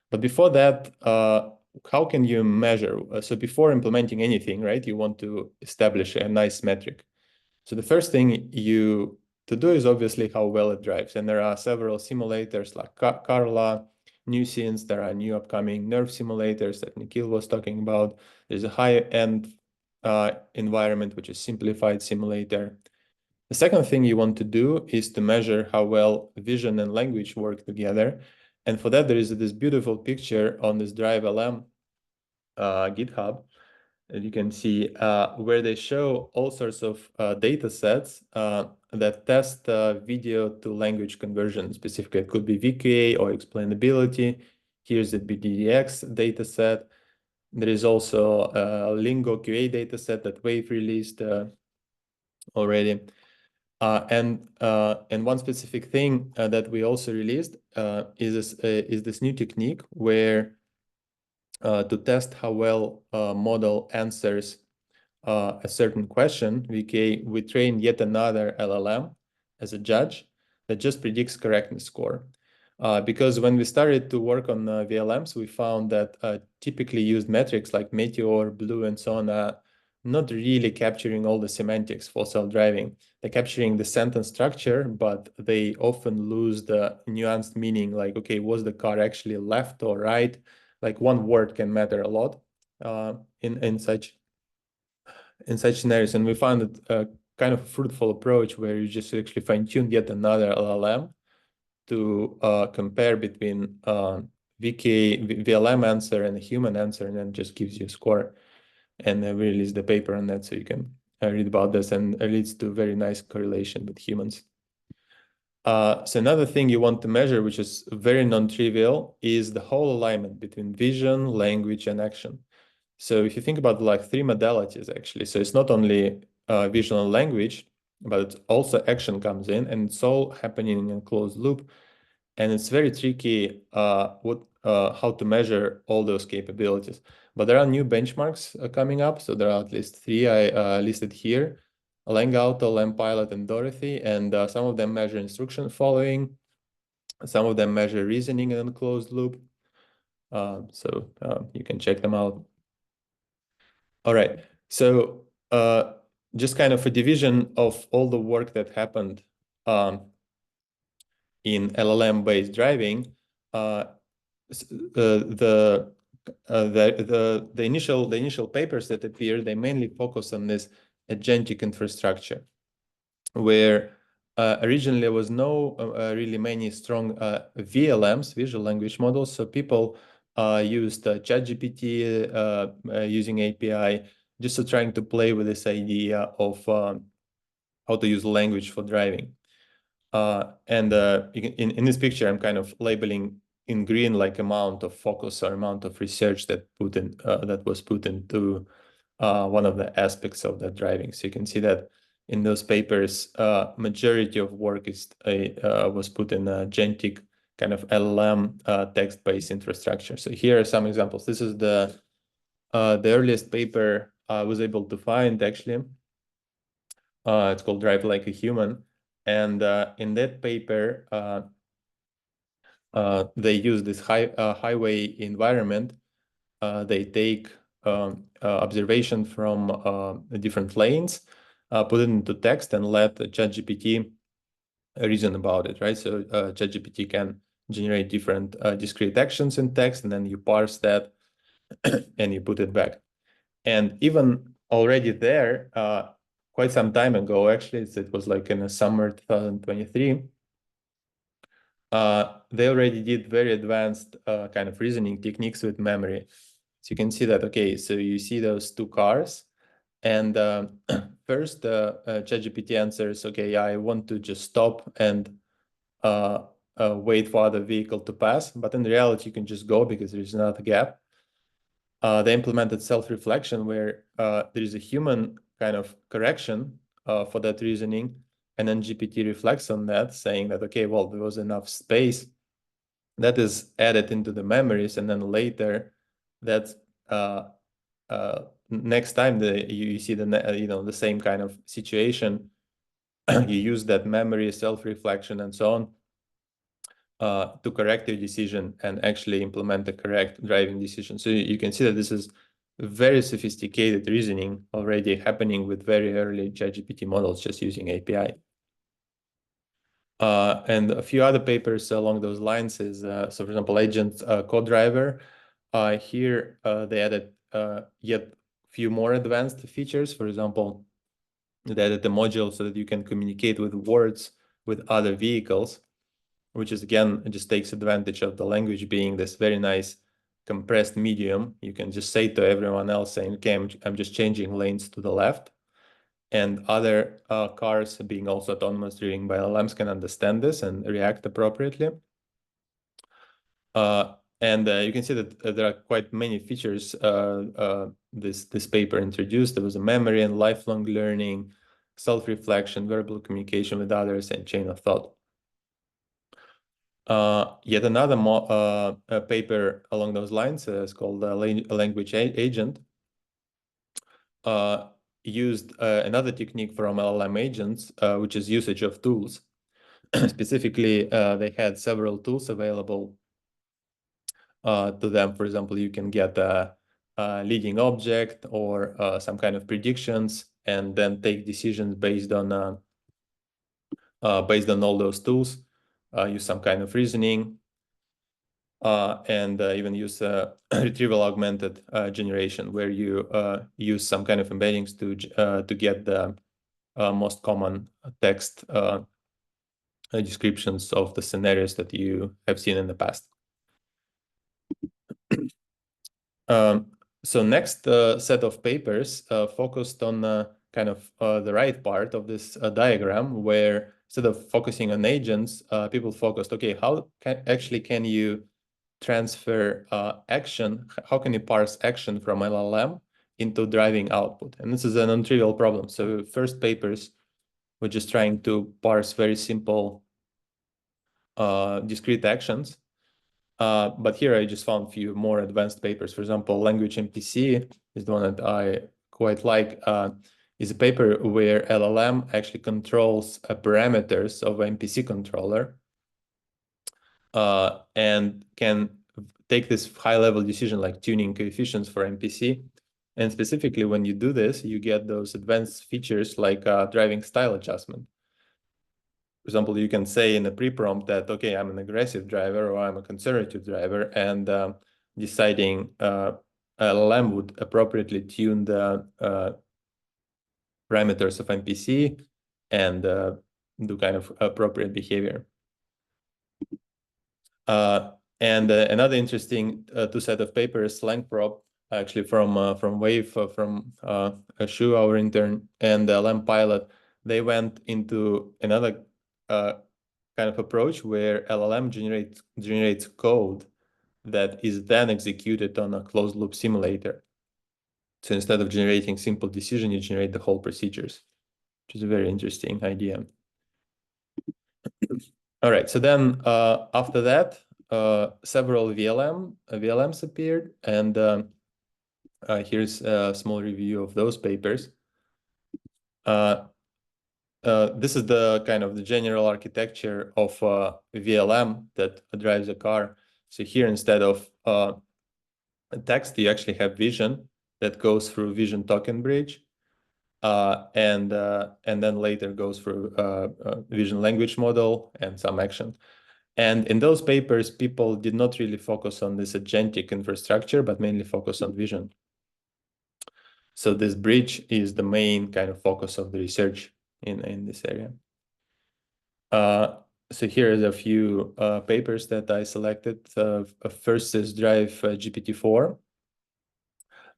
But before that, how can you measure? So before implementing anything, right, you want to establish a nice metric. So the first thing to do is obviously how well it drives. And there are several simulators like Carla, new scenes. There are new upcoming nerve simulators that Nikhil was talking about. There's a high-end environment, which is simplified simulator. The second thing you want to do is to measure how well vision and language work together. And for that, there is this beautiful picture on this Drive LM GitHub that you can see where they show all sorts of data sets that test video to language conversion. Specifically, it could be VQA or explainability. Here's the BDDX data set. There is also a Lingo QA data set that Wave released already. And one specific thing that we also released is this new technique where to test how well a model answers a certain question, we train yet another LLM as a judge that just predicts correctness score. Because when we started to work on VLMs, we found that typically used metrics like Meteor, Blue, and so on not really capturing all the semantics for self-driving. They're capturing the sentence structure, but they often lose the nuanced meaning, like, okay, was the car actually left or right? Like one word can matter a lot in such scenarios. And we found it kind of a fruitful approach where you just actually fine-tune yet another LLM to compare between VLM answer and a human answer, and then just gives you a score. And we released the paper on that, so you can read about this, and it leads to very nice correlation with humans. So another thing you want to measure, which is very non-trivial, is the whole alignment between vision, language, and action. So if you think about like 3 modalities, actually, so it's not only visual and language, but it's also action comes in, and it's all happening in a closed loop. And it's very tricky how to measure all those capabilities. But there are new benchmarks coming up. So there are at least 3 I listed here: LangAuto, LangPilot, and Dorothy. And some of them measure instruction following. Some of them measure reasoning in a closed loop. So you can check them out. All right. So just kind of a division of all the work that happened in LLM-based driving. The initial papers that appeared, they mainly focus on this agentic infrastructure, where originally there was no really many strong VLMs, visual language models. So people used ChatGPT using API, just trying to play with this idea of how to use language for driving. And in this picture, I'm kind of labeling in green like amount of focus or amount of research that was put into one of the aspects of that driving. So you can see that in those papers, majority of work was put in agentic kind of LLM text-based infrastructure. So here are some examples. This is the earliest paper I was able to find, actually. It's called Drive Like a Human. And in that paper, they use this highway environment. They take observation from different lanes, put it into text, and let ChatGPT reason about it, right? So ChatGPT can generate different discrete actions in text, and then you parse that and you put it back. And even already there, quite some time ago, actually, it was like in the summer 2023, they already did very advanced kind of reasoning techniques with memory. So you can see that, okay, so you see those 2 cars, and first ChatGPT answers, okay, I want to just stop and wait for other vehicle to pass, but in reality, you can just go because there's not a gap. They implemented self-reflection where there is a human kind of correction for that reasoning, and then GPT reflects on that, saying that, okay, well, there was enough space that is added into the memories, and then later that's next time you see the same kind of situation, you use that memory, self-reflection, and so on to correct your decision and actually implement the correct driving decision. So you can see that this is very sophisticated reasoning already happening with very early ChatGPT models just using API. And a few other papers along those lines is, so for example, Agent Co-Driver. Here they added yet few more advanced features. For example, they added the module so that you can communicate with words with other vehicles, which is, again, it just takes advantage of the language being this very nice compressed medium. You can just say to everyone else saying, okay, I'm just changing lanes to the left. And other cars being also autonomous driven by LLMs can understand this and react appropriately. And you can see that there are quite many features this paper introduced. There was a memory and lifelong learning, self-reflection, verbal communication with others, and chain of thought. Yet another paper along those lines is called Language Agent. Used another technique from LLM agents, which is usage of tools. Specifically, they had several tools available to them. For example, you can get leading object or some kind of predictions, and then take decisions based on all those tools. Use some kind of reasoning, and even use retrieval augmented generation, where you use some kind of embeddings to get the most common text descriptions of the scenarios that you have seen in the past. So next set of papers focused on kind of the right part of this diagram, where instead of focusing on agents, people focused, okay, how can you transfer action? How can you parse action from LLM into driving output? And this is a non-trivial problem. So first papers were just trying to parse very simple discrete actions. But here I just found a few more advanced papers. For example, language MPC is the one that I quite like. Is a paper where LLM actually controls parameters of MPC controller and can take this high-level decision like tuning coefficients for MPC. And specifically, when you do this, you get those advanced features like driving style adjustment. For example, you can say in a pre-prompt that, okay, I'm an aggressive driver or I'm a conservative driver, and deciding LLM would appropriately tune the parameters of MPC and do kind of appropriate behavior. And another interesting two set of papers, LangProp, actually from Wave, from Shu, our intern, and LM they went into another kind of approach where LLM generates code that is then executed on a closed loop simulator. So instead of generating simple decision, you generate the whole procedures, which is a very interesting idea. All right, so then after that, several VLMs appeared, and here's a small review of those papers. This is the kind of the general architecture of VLM that drives a car. So here, instead of text, you actually have vision that goes through vision token bridge, and then later goes through vision language model and some action. And in those papers, people did not really focus on this agentic infrastructure, but mainly focus on vision. So this bridge is the main kind of focus of the research in this area. So here is a few papers that I selected. First is Drive GPT-4.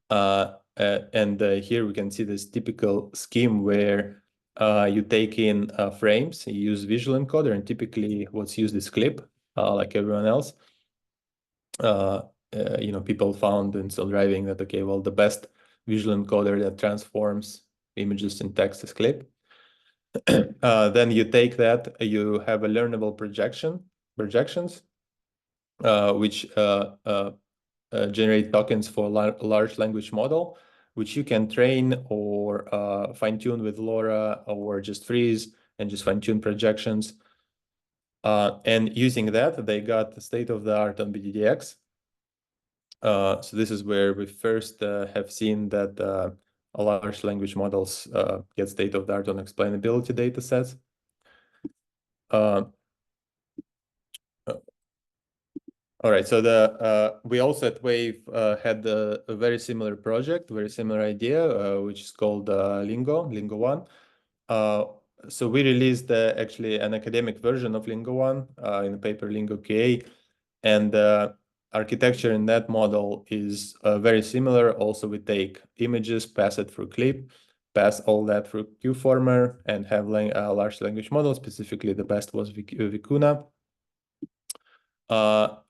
And here we can see this typical scheme where you take in frames, you use visual encoder, and typically what's used is clip, like everyone else. People found in self-driving that, okay, well, the best visual encoder that transforms images in text is clip. Then you take that, you have a learnable projections, which generate tokens for large language model, which you can train or fine-tune with LoRa, or just freeze and just fine-tune projections. And using that, they got the state-of-the-art on BDDX. So this is where we first have seen that large language models get state-of-the-art on explainability data sets. All right, so we also at Wave had a very similar project, very similar idea, which is called Lingo 1. So we released actually an academic version of Lingo 1 in the paper Lingo KA, and architecture in that model is very similar. Also, we take images, pass it through clip, pass all that through QFormer, and have a large language model. Specifically, the best was Vicuna.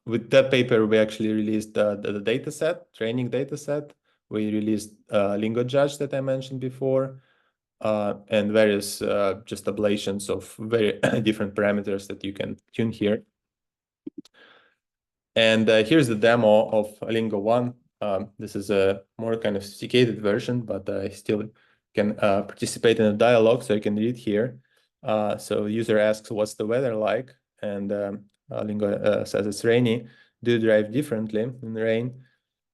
With that paper, we actually released the data set, training data set. We released Lingo Judge that I mentioned before, and various just ablations of very different parameters that you can tune here. And here's the demo of Lingo 1. This is a more kind of sophisticated version, but I still can participate in a dialogue, so you can read here. So user asks, what's the weather like? And Lingo says it's rainy. Do you drive differently in rain?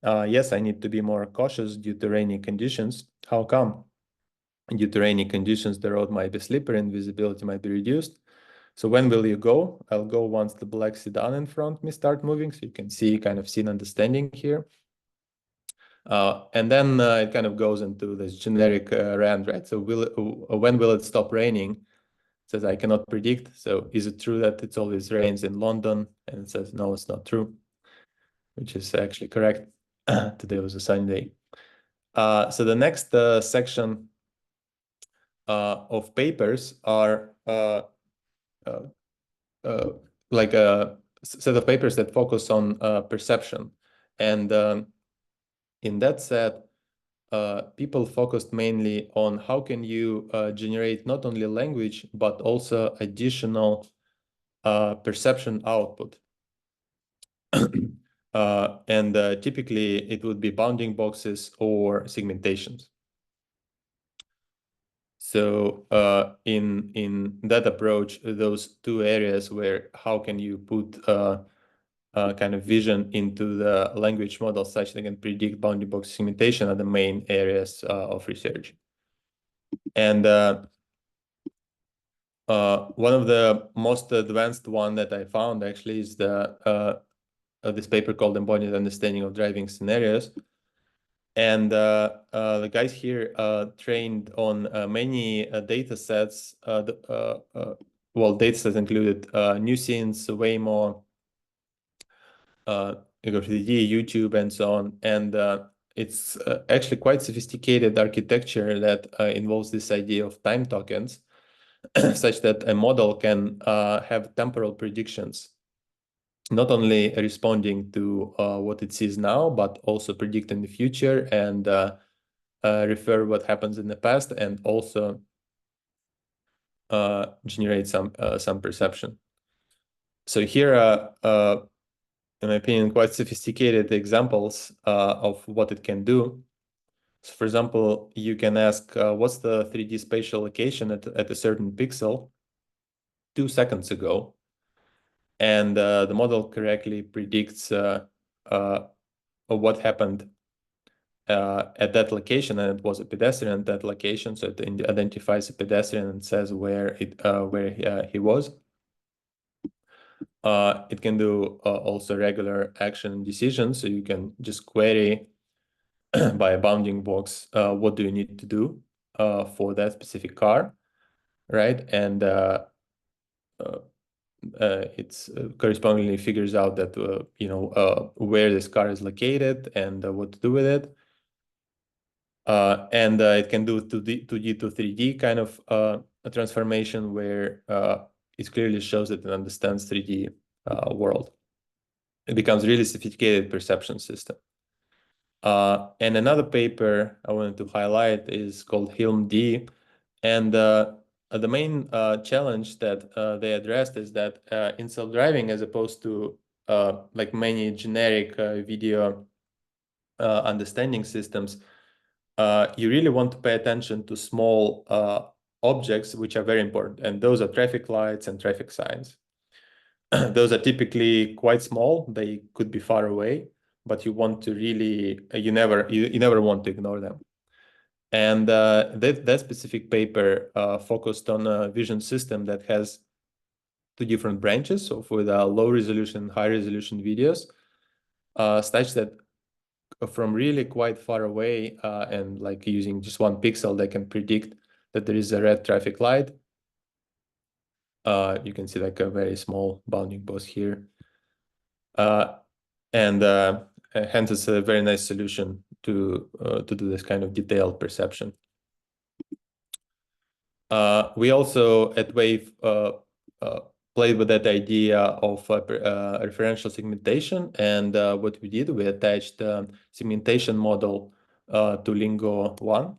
yes, I need to be more cautious due to rainy conditions. How come? Due to rainy conditions, the road might be slippery and visibility might be reduced. So when will you go? I'll go once the black sedan in front of me start moving. So you can see kind of scene understanding here. And then it kind of goes into this generic rant, right? So when will it stop raining? It says I cannot predict. So is it true that it always rains in London? And it says no, it's not true, which is actually correct. Today was a sunny day. So the next section of papers are like a set of papers that focus on perception. And in that set, people focused mainly on how can you generate not only language, but also additional perception output. And typically it would be bounding boxes or segmentations. So in that approach, those two areas where how can you put kind of vision into the language model such that they can predict bounding box segmentation are the main areas of research. And one of the most advanced one that I found actually is this paper called Embodied Understanding of Driving Scenarios. And the guys here trained on many data sets. Well, data sets included New Scenes, Waymo, 3D, YouTube, and so on. And it's actually quite sophisticated architecture that involves this idea of time tokens, such that a model can have temporal predictions, not only responding to what it sees now, but also predicting the future and refer what happens in the past, and also generate some perception. So here are, in my opinion, quite sophisticated examples of what it can do. So for example, you can ask, what's the 3D spatial location at a certain pixel 2 seconds ago? And the model correctly predicts what happened at that location, and it was a pedestrian at that location. So it identifies a pedestrian and says where he was. It can do also regular action decisions. So you can just query by a bounding box, what do you need to do for that specific car, right? And it's correspondingly figures out that where this car is located and what to do with it. And it can do 2D to 3D kind of a transformation where it clearly shows that it understands 3D world. It becomes really sophisticated perception system. And another paper I wanted to highlight is called HILM-D. And the main challenge that they addressed is that in self-driving, as opposed to like many generic video understanding systems, you really want to pay attention to small objects, which are very important. And those are traffic lights and traffic signs. Those are typically quite small. They could be far away, but you want to really, you never want to ignore them. And that specific paper focused on a vision system that has 2 different branches. So for the low resolution, high resolution videos, such that from really quite far away and like using just 1 pixel, they can predict that there is a red traffic light. You can see like a very small bounding box here. And hence it's a very nice solution to do this kind of detailed perception. We also at Wave played with that idea of referential segmentation, and what we did, we attached a segmentation model to Lingo 1.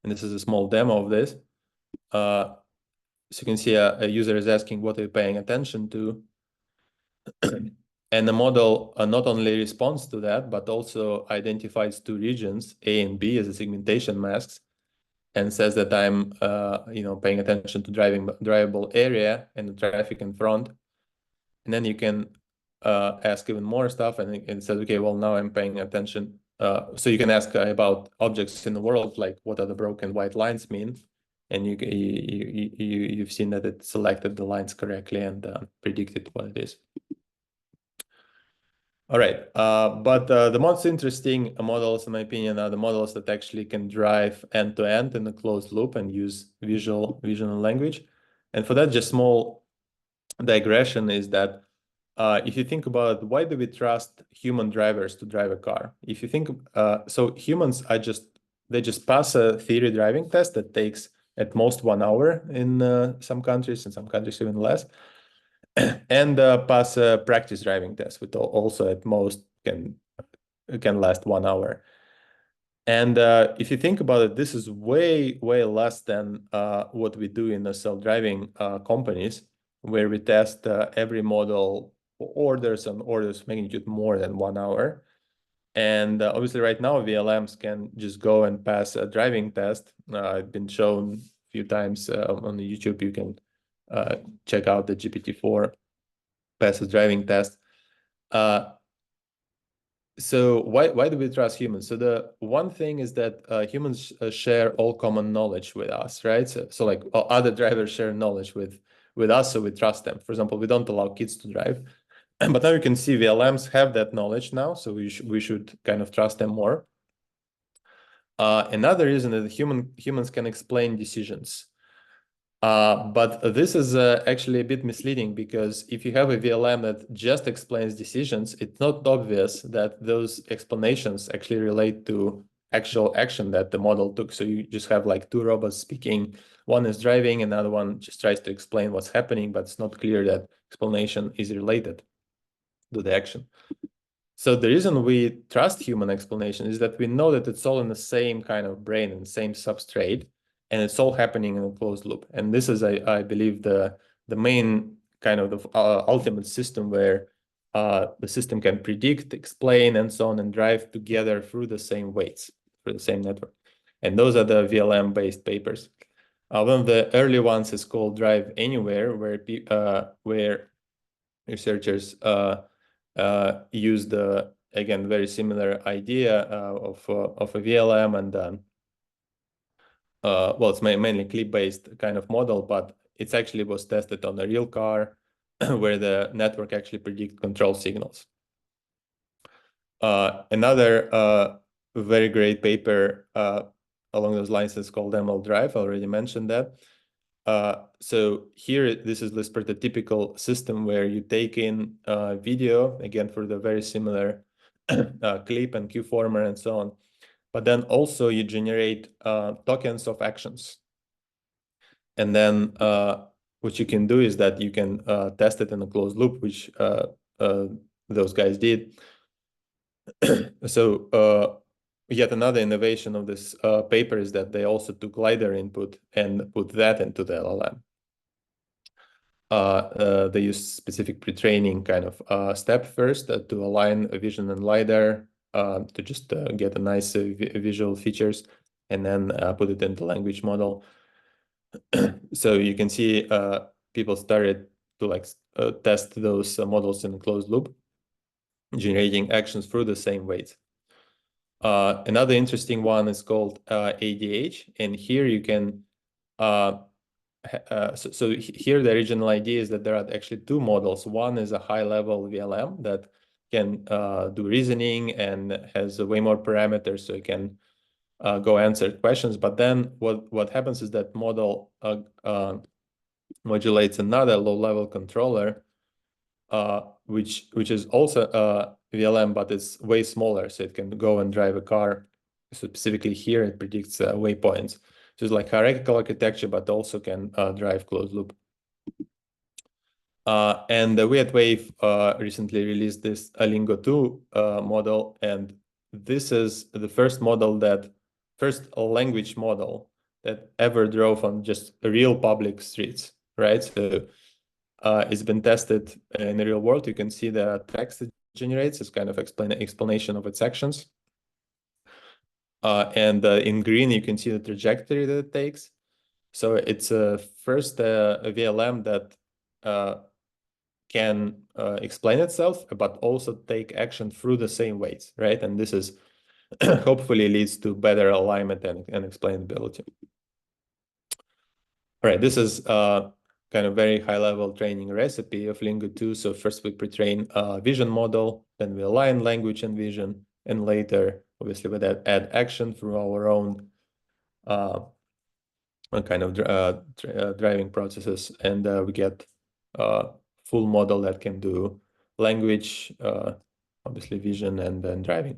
And this is a small demo of this. So you can see a user is asking, what are you paying attention to? And the model not only responds to that, but also identifies 2 regions, A and B, as a segmentation masks, and says that I'm paying attention to drivable area and the traffic in front. And then you can ask even more stuff, and it says, okay, well, now I'm paying attention. So you can ask about objects in the world, like what are the broken white lines mean, and you've seen that it selected the lines correctly and predicted what it is. All right, but the most interesting models, in my opinion, are the models that actually can drive end-to-end in a closed loop and use vision and language. And for that, just small digression is that if you think about why do we trust human drivers to drive a car? If you think, so humans are they just pass a theory driving test that takes at most 1 hour in some countries, in some countries even less, and pass a practice driving test, which also at most can last 1 hour. And if you think about it, this is way less than what we do in the self-driving companies, where we test every model orders and orders of magnitude more than 1 hour. And obviously right now VLMs can just go and pass a driving test. It's been shown a few times on YouTube. You can check out the GPT-4 pass a driving test. So why do we trust humans? So the one thing is that humans share all common knowledge with us, right? So like other drivers share knowledge with us, so we trust them. For example, we don't allow kids to drive, but now you can see VLMs have that knowledge now, so we should kind of trust them more. Another reason is that humans can explain decisions. But this is actually a bit misleading, because if you have a VLM that just explains decisions, it's not obvious that those explanations actually relate to actual action that the model took. So you just have like two robots speaking. One is driving, another one just tries to explain what's happening, but it's not clear that explanation is related to the action. So the reason we trust human explanation is that we know that it's all in the same kind of brain and same substrate, and it's all happening in a closed loop. And this is, I believe, the main kind of the ultimate system where the system can predict, explain, and so on, and drive together through the same weights, through the same network. And those are the VLM-based papers. One of the early ones is called Drive Anywhere, where researchers use the, again, very similar idea of a VLM, and well, it's mainly clip-based kind of model, but it actually was tested on a real car where the network actually predict control signals. Another very great paper along those lines is called ML Drive. I already mentioned that. So here, this is this prototypical system where you take in video, again, for the very similar clip and Q-former and so on. But then also you generate tokens of actions. And then what you can do is that you can test it in a closed loop, which those guys did. So yet another innovation of this paper is that they also took LiDAR input and put that into the LLM. They use specific pre-training kind of step first to align vision and LiDAR to just get a nice visual features, and then put it into language model. So you can see people started to like test those models in a closed loop, generating actions through the same weights. Another interesting one is called ADH, and here you can so here the original idea is that there are actually two models. One is a high-level VLM that can do reasoning and has way more parameters, so it can go answer questions. But then what happens is that model modulates another low-level controller, which is also a VLM, but it's way smaller, so it can go and drive a car. So specifically here, it predicts waypoints. So it's like hierarchical architecture, but also can drive closed loop. And we at Wave recently released this Alingo 2 model, and this is the first language model that ever drove on just real public streets, right? So it's been tested in the real world. You can see the text it generates is kind of explanation of its actions. And in green, you can see the trajectory that it takes. So it's first a VLM that can explain itself, but also take action through the same weights, right? And this is hopefully leads to better alignment and explainability. All right, this is kind of very high-level training recipe of Lingo 2. So first we pre-train a vision model, then we align language and vision, and later, obviously, we add action through our own kind of driving processes, and we get a full model that can do language, obviously vision, and then driving.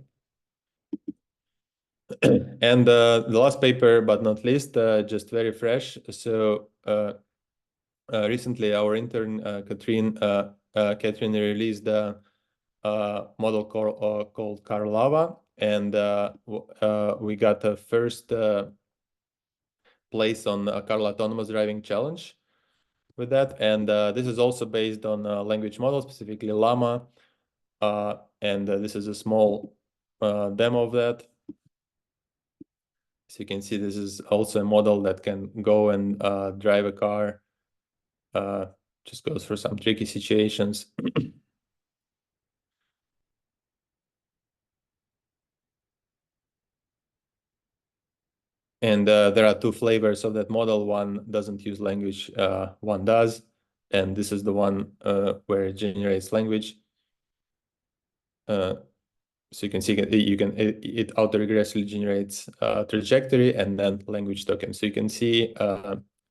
And the last paper, but not least, just very fresh. So recently, our intern Catherine released a model called Karlava, and we got the first place on a Carl Autonomous Driving Challenge with that. And this is also based on a language model, specifically Llama. And this is a small demo of that. So you can see this is also a model that can go and drive a car, just goes through some tricky situations. And there are two flavors of that model. One doesn't use language, one does. And this is the one where it generates language. So you can see it autoregressively generates trajectory and then language token. So you can see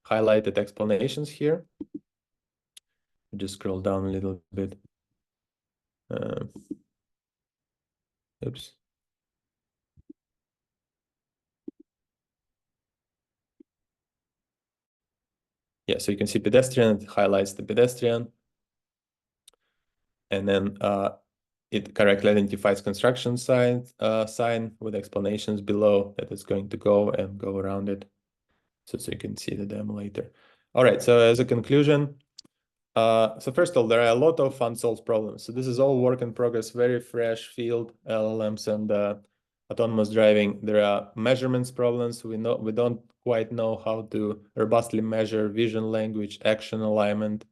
highlighted explanations here. Just scroll down a little bit. Oops. Yeah, so you can see pedestrian, it highlights the pedestrian. And then it correctly identifies construction sign with explanations below that it's going to go and go around it. So you can see the demo later. All right, so as a conclusion, so first of all, there are a lot of unsolved problems. So this is all work in progress, very fresh field, LLMs and autonomous driving. There are measurements problems. We don't quite know how to robustly measure vision, language, action alignment.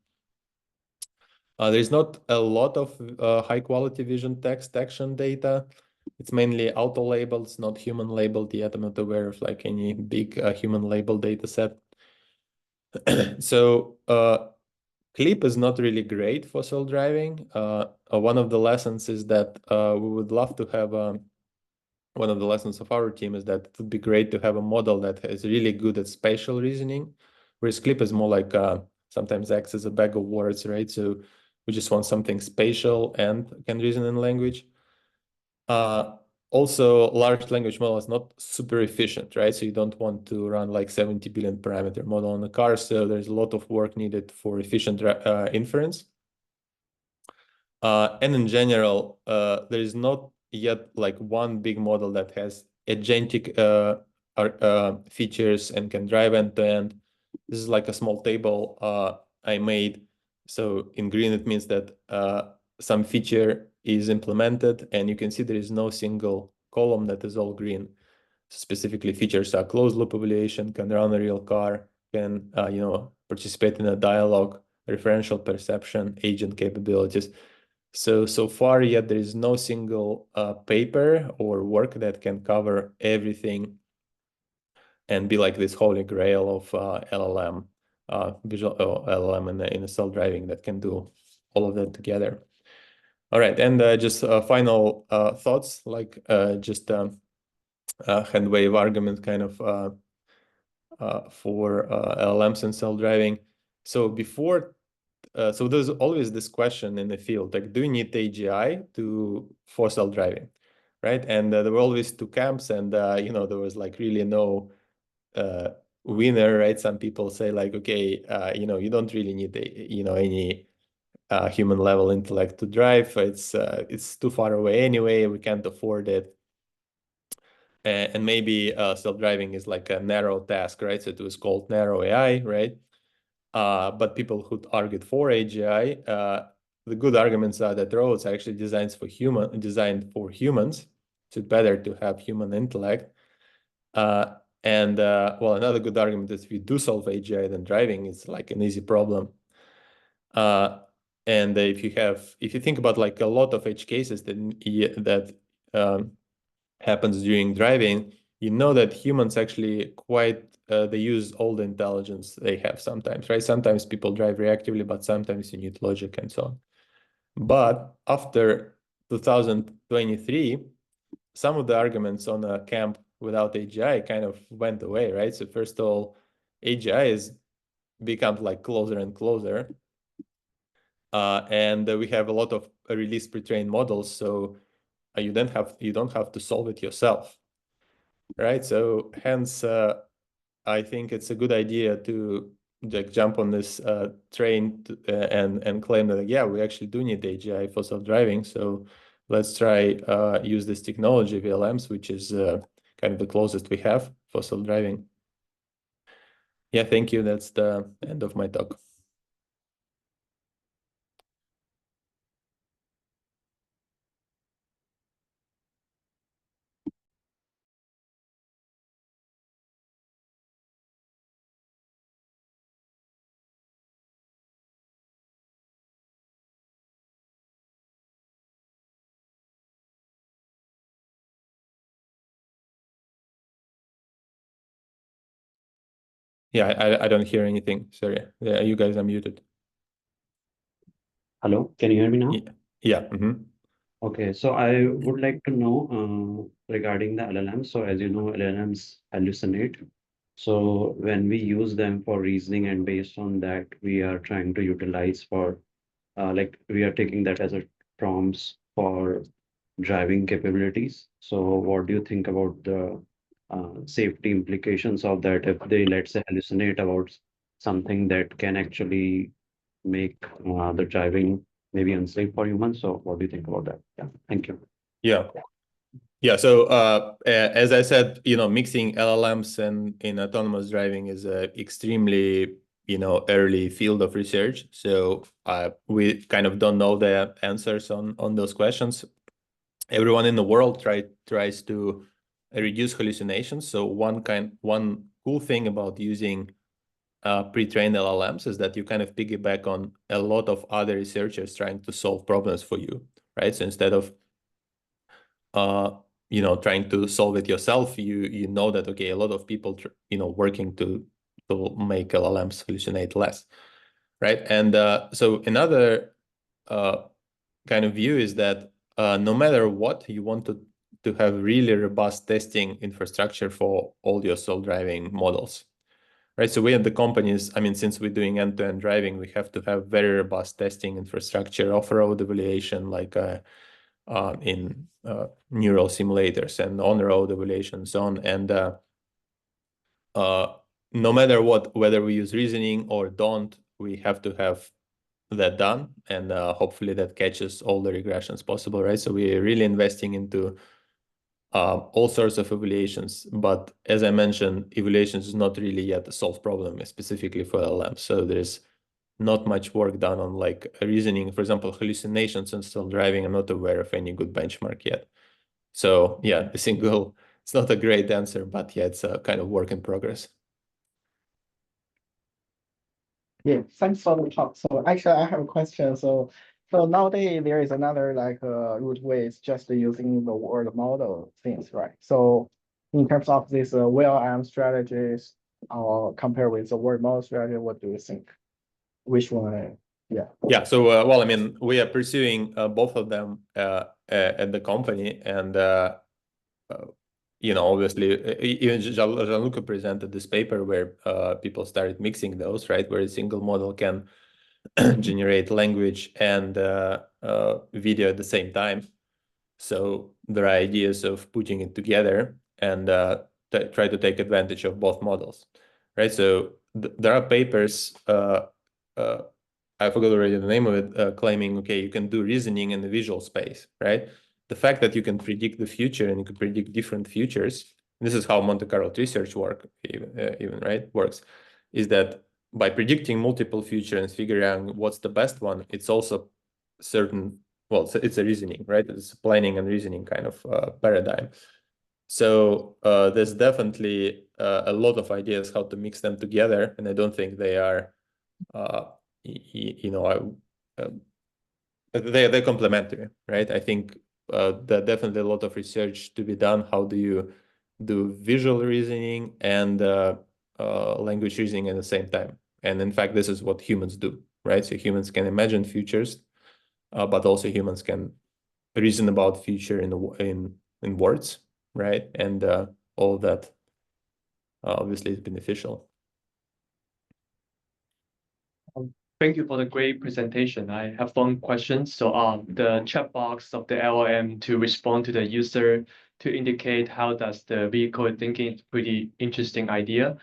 There's not a lot of high quality vision text action data. It's mainly auto labels, not human labeled yet. I'm not aware of like any big human label data set. So Clip is not really great for self-driving. One of the lessons is that we would love to have one of the lessons of our team is that it would be great to have a model that is really good at spatial reasoning, whereas Clip is more like sometimes acts as a bag of words, right? So we just want something spatial and can reason in language. Also, large language model is not super efficient, right? So you don't want to run like 70 billion parameter model on the car. So there's a lot of work needed for efficient inference. And in general, there is not yet like one big model that has agentic features and can drive end to end. This is like a small table I made. So in green, it means that some feature is implemented, and you can see there is no single column that is all green. Specifically, features are closed loop evaluation, can run a real car, can participate in a dialogue, referential perception, agent capabilities. So far yet there is no single paper or work that can cover everything and be like this holy grail of LLM, visual LLM in a self-driving that can do all of that together. All right, and just final thoughts, like just hand wave argument kind of for LLMs and self-driving. So before, so there's always this question in the field, like, do you need AGI for self-driving, right? And there were always two camps, and there was like really no winner, right? Some people say like, okay, you don't really need any human level intellect to drive. It's too far away anyway. We can't afford it. And maybe self-driving is like a narrow task, right? So it was called narrow AI, right? But people who argued for AGI, the good arguments are that roads are actually designed for humans. So it's better to have human intellect. And another good argument is if you do solve AGI, then driving is like an easy problem. And if you think about like a lot of edge cases that happens during driving, you know that humans actually they use all the intelligence they have sometimes, right? Sometimes people drive reactively, but sometimes you need logic and so on. But after 2023, some of the arguments on a camp without AGI kind of went away, right? So first of all, AGI has become like closer and closer. And we have a lot of release pre-trained models, so you don't have to solve it yourself, right? So hence, I think it's a good idea to like jump on this train and claim that yeah, we actually do need AGI for self-driving. So let's try use this technology VLMs, which is kind of the closest we have for self-driving. Yeah, thank you. That's the end of my talk. Yeah, I don't hear anything. Sorry. Yeah, you guys are muted. Hello, can you hear me now? Yeah. Mm-hmm. Okay, so I would like to know regarding the LLMs. So as you know, LLMs hallucinate. So when we use them for reasoning and based on that, we are trying to utilize for like we are taking that as a prompts for driving capabilities. So what do you think about the safety implications of that if they, let's say, hallucinate about something that can actually make the driving maybe unsafe for humans? So what do you think about that? Yeah, thank you. Yeah. So as I said, mixing LLMs and in autonomous driving is a extremely early field of research. So we kind of don't know the answers on those questions. Everyone in the world tries to reduce hallucinations. So one cool thing about using pre-trained LLMs is that you kind of piggyback on a lot of other researchers trying to solve problems for you, right? So instead of trying to solve it yourself, you know that okay, a lot of people working to make LLMs hallucinate less, right? And so another kind of view is that no matter what, you want to have really robust testing infrastructure for all your self-driving models, right? So we at the companies, I mean, since we're doing end-to-end driving, we have to have very robust testing infrastructure, off-road evaluation, like in neural simulators and on-road evaluation and so on. And no matter what, whether we use reasoning or don't, we have to have that done, and hopefully that catches all the regressions possible, right? So we're really investing into all sorts of evaluations, but as I mentioned, evaluations is not really yet a solved problem specifically for LLM. So there's not much work done on like reasoning, for example, hallucinations and self-driving. I'm not aware of any good benchmark yet. So yeah, it's not a great answer, but yeah, it's a kind of work in progress. Yeah, thanks for the talk. So actually, I have a question. So nowadays there is another like route way is just using the word model things, right? So in terms of this VLM strategies, compared with the word model strategy, what do you think? Which one? Yeah. Yeah. So well, I mean, we are pursuing both of them at the company, and obviously, even Gianluca presented this paper where people started mixing those, right? Where a single model can generate language and video at the same time. So there are ideas of putting it together and try to take advantage of both models, right? So there are papers, I forgot already the name of it, claiming, okay, you can do reasoning in the visual space, right? The fact that you can predict the future and you can predict different futures, this is how Monte Carlo research works, is that by predicting multiple futures and figuring out what's the best one, it's also certain, well, it's a reasoning, right? It's a planning and reasoning kind of paradigm. So there's definitely a lot of ideas how to mix them together, and I don't think they are, they're complementary, right? I think there definitely a lot of research to be done. How do you do visual reasoning and language reasoning at the same time? And in fact, this is what humans do, right? So humans can imagine futures, but also humans can reason about future in words, right? And all of that obviously is beneficial. Thank you for the great presentation. I have one question. So the chat box of the LLM to respond to the user to indicate how does the vehicle thinking is pretty interesting idea.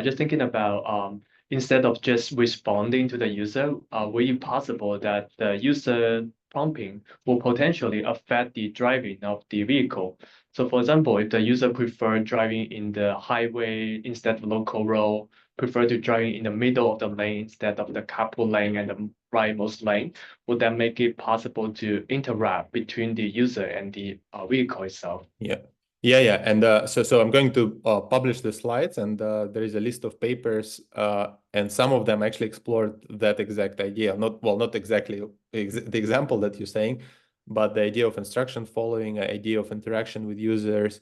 Just thinking about instead of just responding to the user, will it possible that the user prompting will potentially affect the driving of the vehicle? So for example, if the user prefer driving in the highway instead of local road, prefer to drive in the middle of the lane instead of the carpool lane and the rightmost lane, would that make it possible to interact between the user and the vehicle itself? Yeah. And so I'm going to publish the slides, and there is a list of papers, and some of them actually explored that exact idea. Not exactly the example that you're saying, but the idea of instruction following, idea of interaction with users,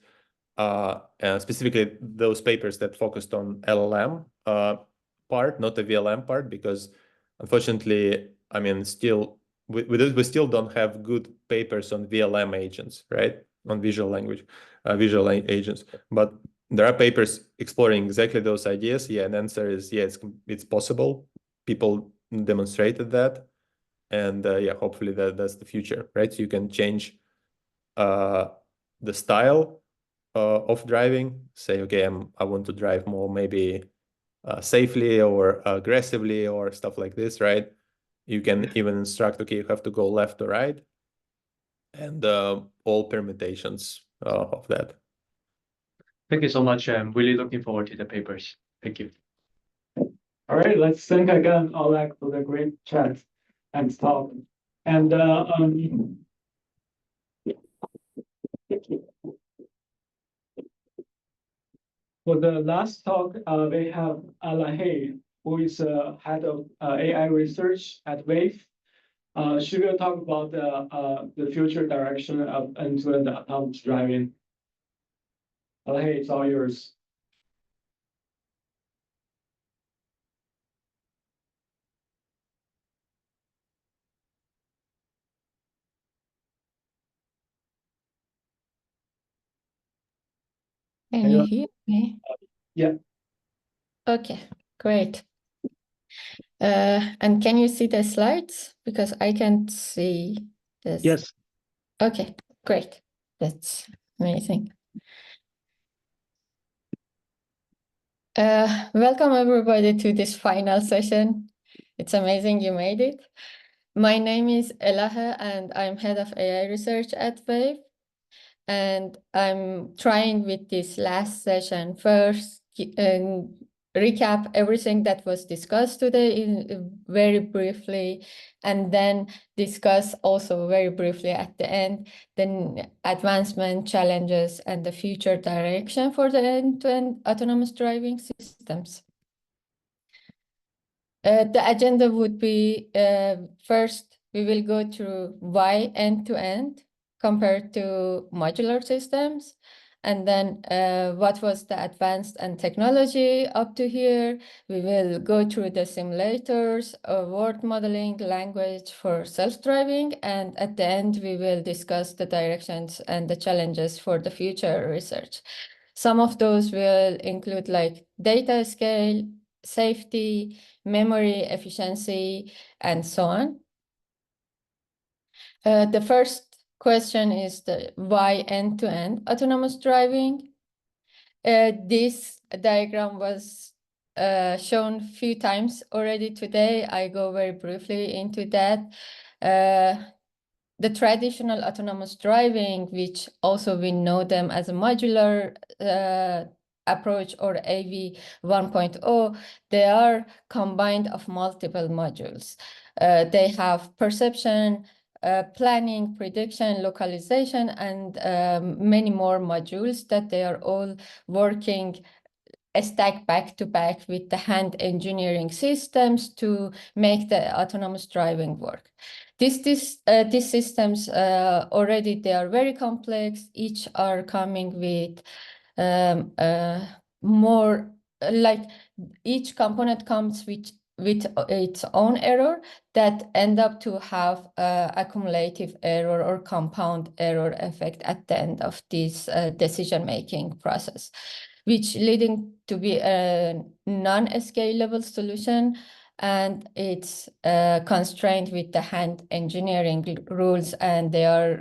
specifically those papers that focused on LLM part, not the VLM part, because unfortunately, I mean, still we still don't have good papers on VLM agents, right? On visual agents, but there are papers exploring exactly those ideas. Yeah, and answer is yeah, it's possible. People demonstrated that, and yeah, hopefully that's the future, right? So you can change the style of driving. Say, okay, I want to drive more maybe safely or aggressively or stuff like this, right? You can even instruct, okay, you have to go left or right, and all permutations of that. Thank you so much. I'm really looking forward to the papers. Thank you. All right, let's thank again Oleg for the great chat and talk. And for the last talk, we have Alahe, who is head of AI research at Wave. She will talk about the future direction of end-to-end autonomous driving. Alahe, it's all yours. Can you hear me? Yeah. Okay, great. And can you see the slides? Because I can't see this. Yes. Okay, great. That's amazing. Welcome everybody to this final session. It's amazing you made it. My name is Elahe and I'm head of AI research at Wave. And I'm trying with this last session first and recap everything that was discussed today very briefly, and then discuss also very briefly at the end the advancement, challenges, and the future direction for the end-to-end autonomous driving systems. The agenda would be first, we will go through why end-to-end compared to modular systems. And then what was the advanced and technology up to here? We will go through the simulators, word modeling, language for self-driving. And at the end, we will discuss the directions and the challenges for the future research. Some of those will include like data scale, safety, memory efficiency, and so on. The first question is the why end-to-end autonomous driving. This diagram was shown a few times already today. I go very briefly into that. The traditional autonomous driving, which also we know them as a modular approach or AV 1.0, they are combined of multiple modules. They have perception, planning, prediction, localization, and many more modules that they are all working stack back to back with the hand engineering systems to make the autonomous driving work. These systems already, they are very complex. Each are coming with more, like each component comes with its own error that end up to have accumulative error or compound error effect at the end of this decision-making process, which leading to be a non-scalable solution, and it's constrained with the hand engineering rules, and their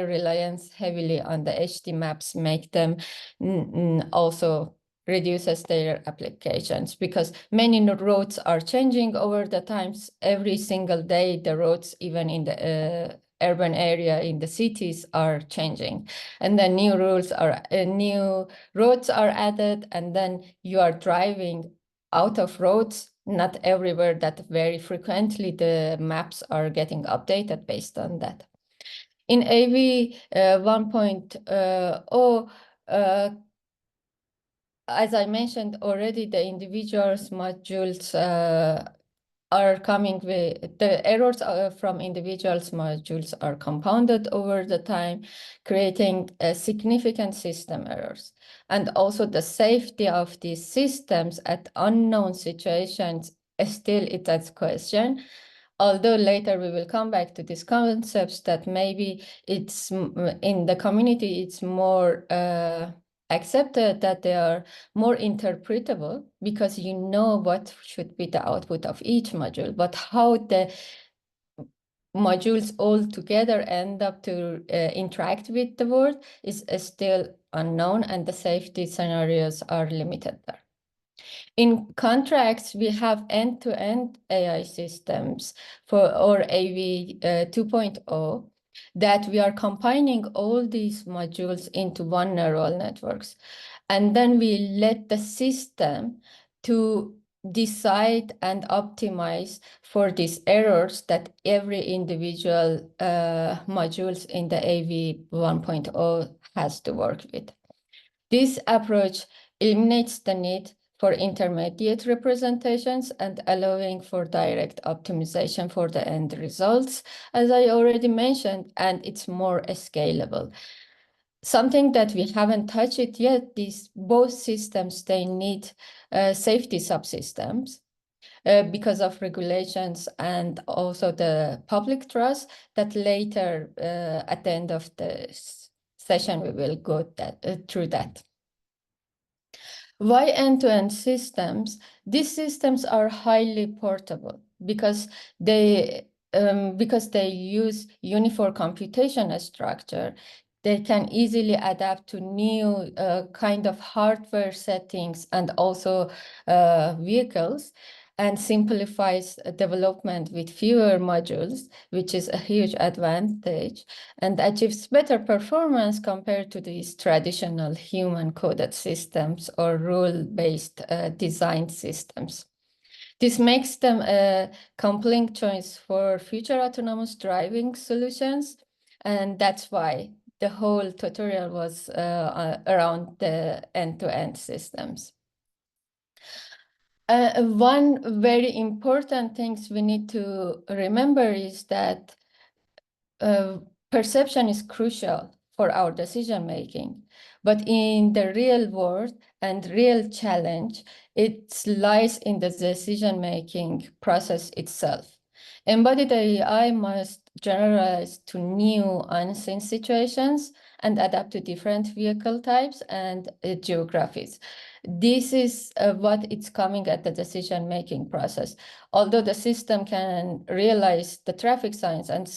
reliance heavily on the HD maps make them also reduces their applications, because many roads are changing over the times. Every single day, the roads, even in the urban area in the cities, are changing, and then new rules are new roads are added, and then you are driving out of roads, not everywhere, that very frequently the maps are getting updated based on that. In AV 1.0, as I mentioned already, the individuals modules are coming with the errors from individuals modules are compounded over the time, creating significant system errors. And also the safety of these systems at unknown situations still is at question. Although later we will come back to these concepts that maybe it's in the community, it's more accepted that they are more interpretable, because you know what should be the output of each module, but how the modules all together end up to interact with the world is still unknown, and the safety scenarios are limited there. In contracts, we have end-to-end AI systems or AV 2.0, that we are combining all these modules into one neural networks. And then we let the system to decide and optimize for these errors that every individual modules in the AV 1.0 has to work with. This approach eliminates the need for intermediate representations and allowing for direct optimization for the end results, as I already mentioned, and it's more scalable. Something that we haven't touched it yet, these both systems, they need safety subsystems because of regulations and also the public trust that later at the end of the session, we will go through that. Why end-to-end systems? These systems are highly portable because they use uniform computation structure. They can easily adapt to new kind of hardware settings and also vehicles, and simplifies development with fewer modules, which is a huge advantage, and achieves better performance compared to these traditional human-coded systems or rule-based design systems. This makes them a compelling choice for future autonomous driving solutions, and that's why the whole tutorial was around the end-to-end systems. One very important thing we need to remember is that perception is crucial for our decision making, but in the real world and real challenge, it lies in the decision making process itself. Embodied AI must generalize to new unseen situations and adapt to different vehicle types and geographies. This is what it's coming at the decision-making process. Although the system can realize the traffic signs and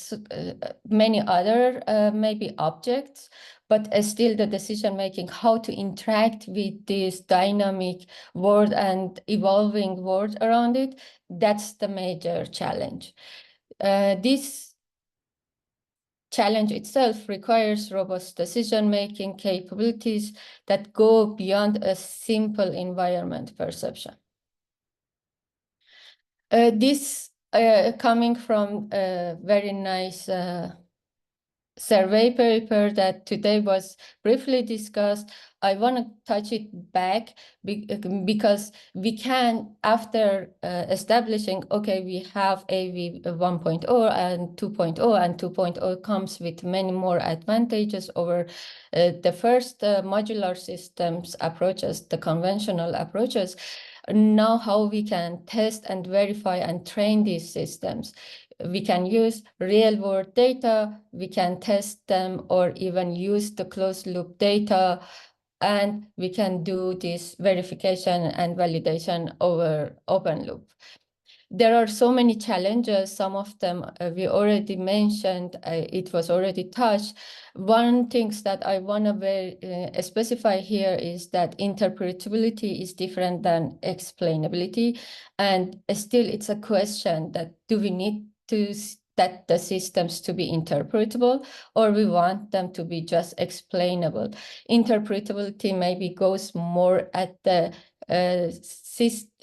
many other maybe objects, but still the decision-making, how to interact with this dynamic world and evolving world around it, that's the major challenge. This challenge itself requires robust decision-making capabilities that go beyond a simple environment perception. This coming from a very nice survey paper that today was briefly discussed, I want to touch it back because we can, after establishing, okay, we have AV 1.0 and 2.0, and 2.0 comes with many more advantages over the first modular systems approaches, the conventional approaches. Now how we can test and verify and train these systems. We can use real world data, we can test them or even use the closed loop data, and we can do this verification and validation over open loop. There are so many challenges. Some of them we already mentioned, it was already touched. One thing that I want to specify here is that interpretability is different than explainability. And still it's a question that do we need to that the systems to be interpretable, or we want them to be just explainable. Interpretability maybe goes more at the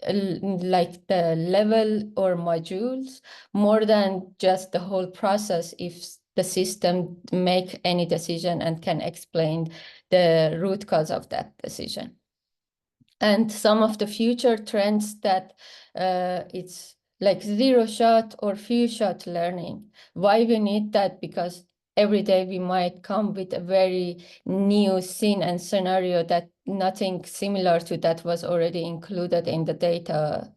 like the level or modules more than just the whole process, if the system make any decision and can explain the root cause of that decision. And some of the future trends that it's like zero shot or few shot learning. Why we need that? Because every day we might come with a very new scene and scenario that nothing similar to that was already included in the data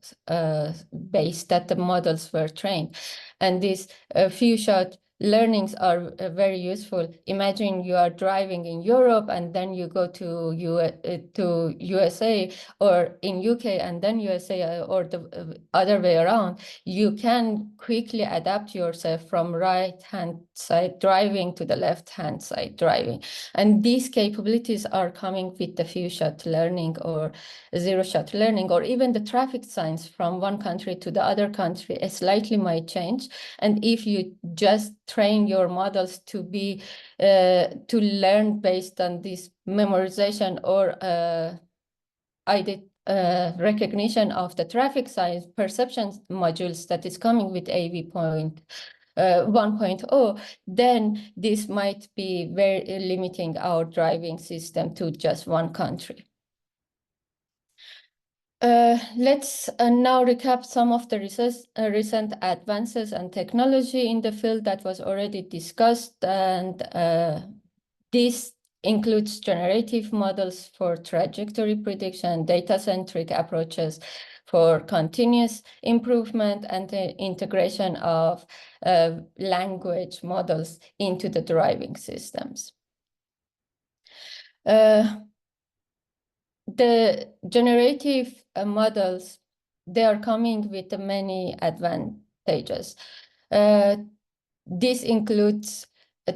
base that the models were trained. And these few shot learnings are very useful. Imagine you are driving in Europe and then you go to USA, or in UK and then USA, or the other way around. You can quickly adapt yourself from right-hand side driving to the left-hand side driving. And these capabilities are coming with the few-shot learning or zero-shot learning, or even the traffic signs from one country to the other country slightly might change. And if you just train your models to be to learn based on this memorization or recognition of the traffic signs perception modules that is coming with AV 1.0, then this might be very limiting our driving system to just one country. Let's now recap some of the recent advances and technology in the field that was already discussed. And this includes generative models for trajectory prediction, data-centric approaches for continuous improvement, and the integration of language models into the driving systems. The generative models, they are coming with many advantages. This includes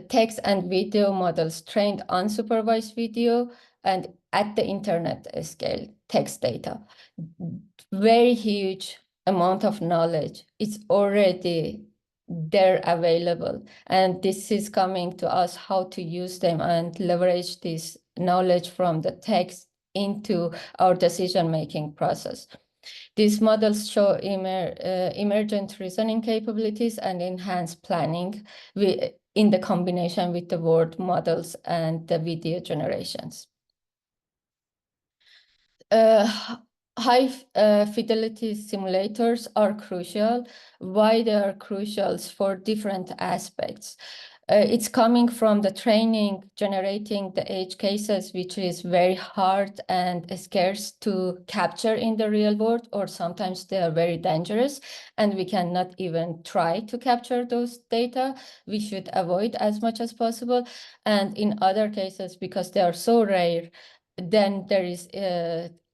text and video models trained on supervised video and at the internet scale, text data. Very huge amount of knowledge. It's already there available. And this is coming to us how to use them and leverage this knowledge from the text into our decision-making process. These models show emergent reasoning capabilities and enhanced planning in the combination with the word models and the video generations. High fidelity simulators are crucial. Why they are crucial? For different aspects. It's coming from the training, generating the edge cases, which is very hard and scarce to capture in the real world, or sometimes they are very dangerous and we cannot even try to capture those data. We should avoid as much as possible. And in other cases, because they are so rare, then there is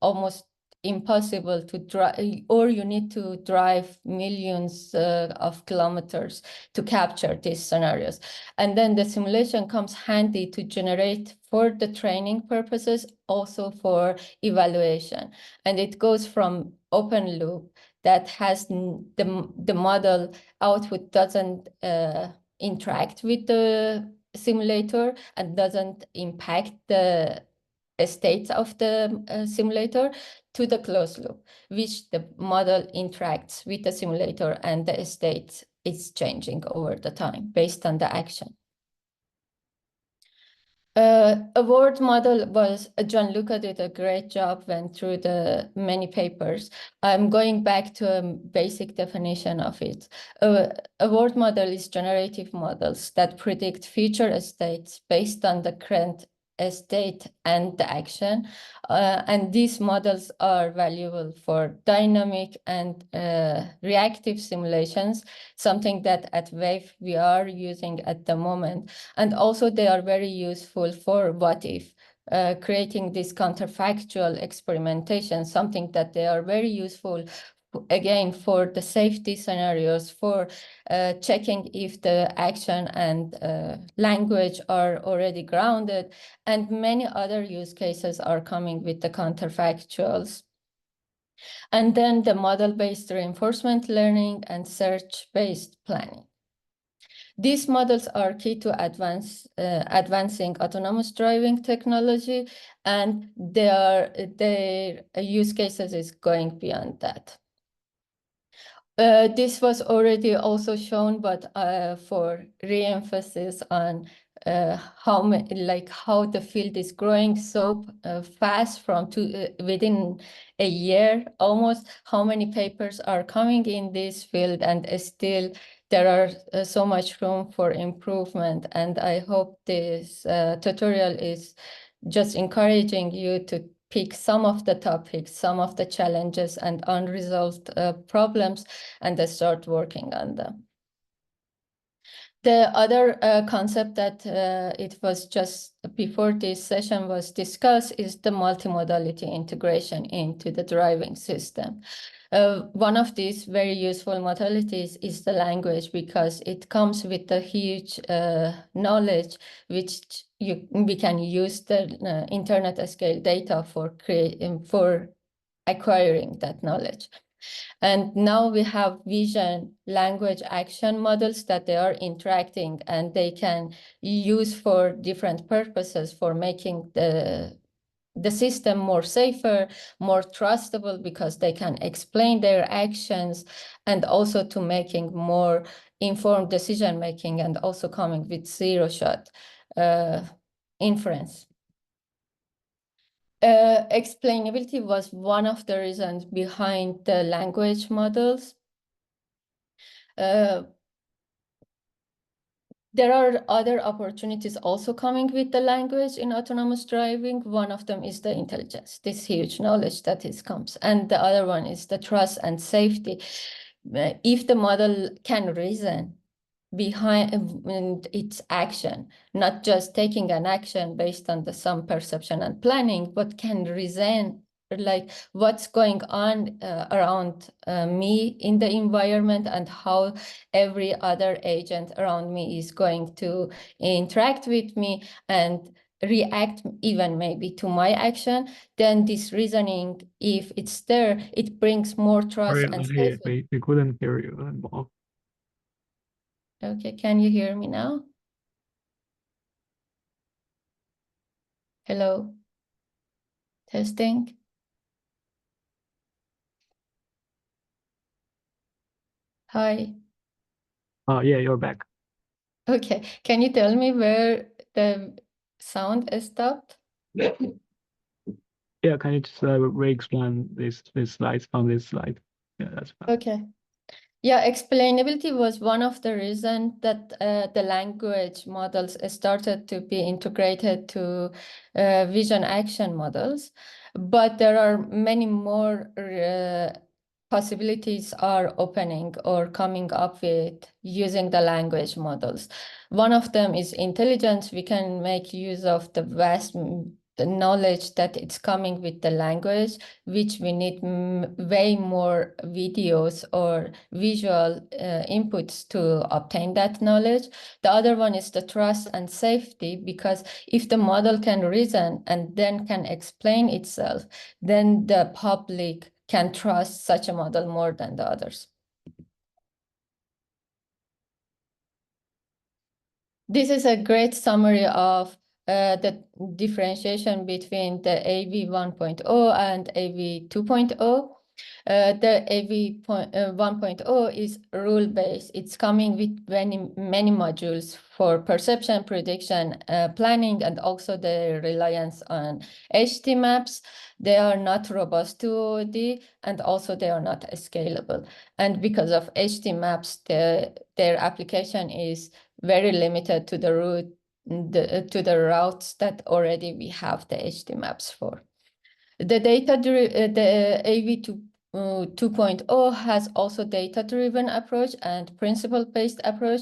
almost impossible to drive, or you need to drive millions of kilometers to capture these scenarios. And then the simulation comes handy to generate for the training purposes, also for evaluation. And it goes from open loop that has the model output doesn't interact with the simulator and doesn't impact the states of the simulator, to the closed loop, which the model interacts with the simulator and the state is changing over the time based on the action. A word model was, Gianluca did a great job, went through the many papers. I'm going back to a basic definition of it. A word model is generative models that predict future states based on the current state and the action. And these models are valuable for dynamic and reactive simulations, something that at Wave we are using at the moment. And also they are very useful for what if, creating this counterfactual experimentation, something that they are very useful again for the safety scenarios, for checking if the action and language are already grounded, and many other use cases are coming with the counterfactuals. And then the model-based reinforcement learning and search-based planning. These models are key to advancing autonomous driving technology, and their use cases is going beyond that. This was already also shown, but for re-emphasis on how the field is growing so fast from within a year almost, how many papers are coming in this field, and still there are so much room for improvement. And I hope this tutorial is just encouraging you to pick some of the topics, some of the challenges and unresolved problems, and then start working on them. The other concept that it was just before this session was discussed is the multimodality integration into the driving system. One of these very useful modalities is the language, because it comes with a huge knowledge which we can use the internet scale data for acquiring that knowledge. And now we have vision, language, action models that they are interacting, and they can use for different purposes, for making the system more safer, more trustable, because they can explain their actions, and also to making more informed decision making, and also coming with zero-shot inference. Explainability was one of the reasons behind the language models. There are other opportunities also coming with the language in autonomous driving. One of them is the intelligence, this huge knowledge that comes. And the other one is the trust and safety. If the model can reason behind its action, not just taking an action based on some perception and planning, but can reason like what's going on around me in the environment, and how every other agent around me is going to interact with me and react even maybe to my action, then this reasoning, if it's there, it brings more trust and safety. We couldn't hear you anymore. Okay, can you hear me now? Hello? Testing? Hi. Oh, yeah, you're back. Okay, can you tell me where the sound stopped? Yeah, can you just re-explain this slides on this slide? Yeah, that's fine. Okay. Yeah, explainability was one of the reasons that the language models started to be integrated to vision action models. But there are many more possibilities are opening or coming up with using the language models. One of them is intelligence. We can make use of the vast the knowledge that it's coming with the language, which we need way more videos or visual inputs to obtain that knowledge. The other one is the trust and safety, because if the model can reason and then can explain itself, then the public can trust such a model more than the others. This is a great summary of the differentiation between the AV 1.0 and AV 2.0. The AV 1.0 is rule-based. It's coming with many modules for perception, prediction, planning, and also the reliance on HT maps. They are not robust to OOD, and also they are not scalable. And because of HT maps, their application is very limited to the routes that already we have the HT maps for. The AV 2.0 has also data-driven approach and principle-based approach.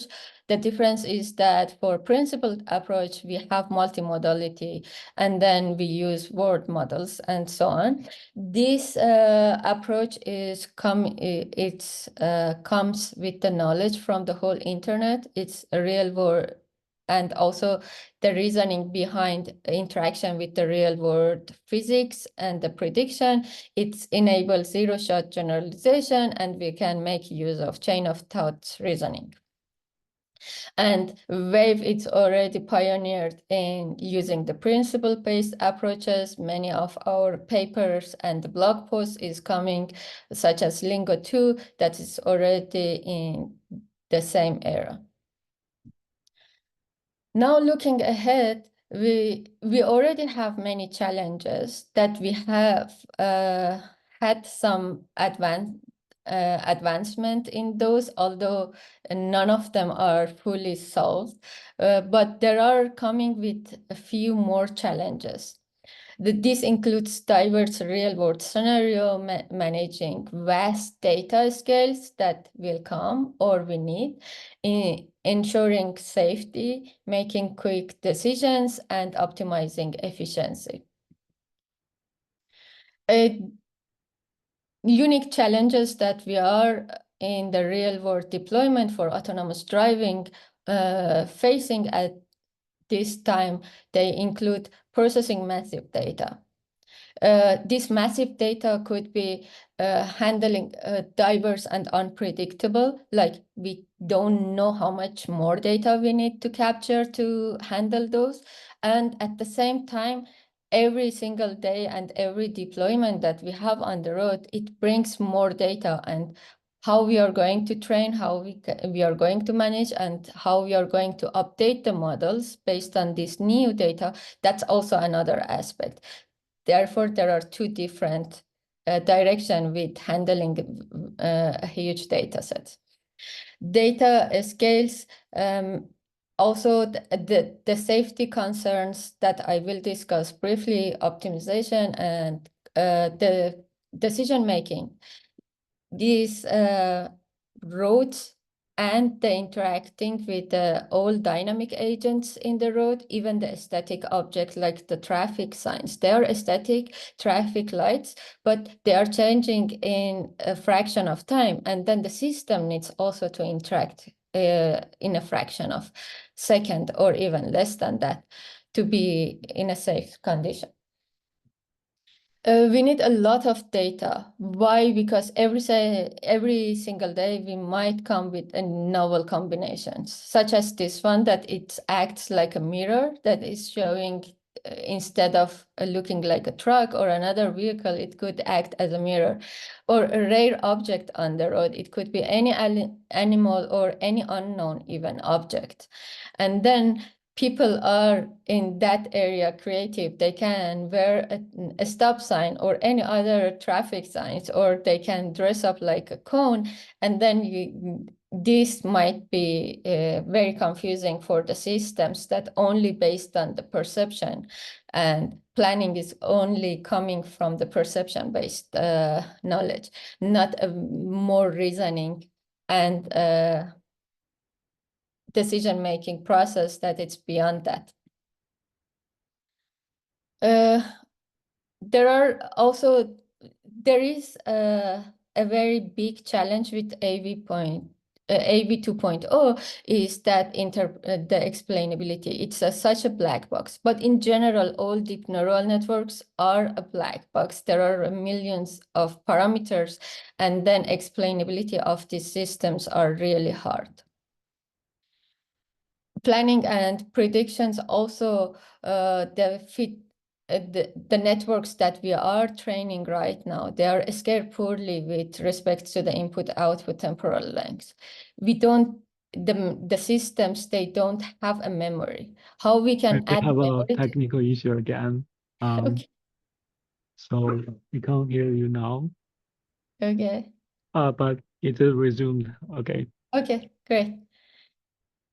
The difference is that for principled approach, we have multimodality, and then we use word models and so on. This approach comes with the knowledge from the whole internet. It's a real world, and also the reasoning behind interaction with the real world physics and the prediction. It enables zero-shot generalization, and we can make use of chain of thought reasoning. And Wave, it's already pioneered in using the principle-based approaches. Many of our papers and the blog posts is coming, such as Lingo 2, that is already in the same era. Now looking ahead, we already have many challenges that we have had some advancement in those, although none of them are fully solved. But there are coming with a few more challenges. This includes diverse real-world scenario, managing vast data scales that will come or we need, ensuring safety, making quick decisions, and optimizing efficiency. Unique challenges that we are in the real-world deployment for autonomous driving facing at this time, they include processing massive data. This massive data could be handling diverse and unpredictable, like we don't know how much more data we need to capture to handle those. And at the same time, every single day and every deployment that we have on the road, it brings more data, and how we are going to train, how we are going to manage, and how we are going to update the models based on this new data, that's also another aspect. Therefore, there are two different directions with handling a huge data set. Data scales, also the safety concerns that I will discuss briefly, optimization and the decision making. These roads and the interacting with all dynamic agents in the road, even the static objects like the traffic signs. They are static traffic lights, but they are changing in a fraction of time. And then the system needs also to interact in a fraction of second or even less than that to be in a safe condition. We need a lot of data. Why? Because every single day we might come with a novel combinations, such as this one, that it acts like a mirror that is showing, instead of looking like a truck or another vehicle, it could act as a mirror. Or a rare object on the road. It could be any animal or any unknown even object. And then people are in that area creative. They can wear a stop sign or any other traffic signs, or they can dress up like a cone. And then this might be very confusing for the systems that only based on the perception, and planning is only coming from the perception-based knowledge, not a more reasoning and decision-making process that it's beyond that. There is a very big challenge with AV 2.0 is that the explainability. It's such a black box, but in general, all deep neural networks are a black box. There are millions of parameters, and then explainability of these systems are really hard. Planning and predictions also, the the networks that we are training right now, they are scaled poorly with respect to the input-output temporal length. The systems, they don't have a memory. How we can We add have a memory technical issue again. Okay. So we can't hear you now. Okay. But it is resumed. Okay. Okay, great.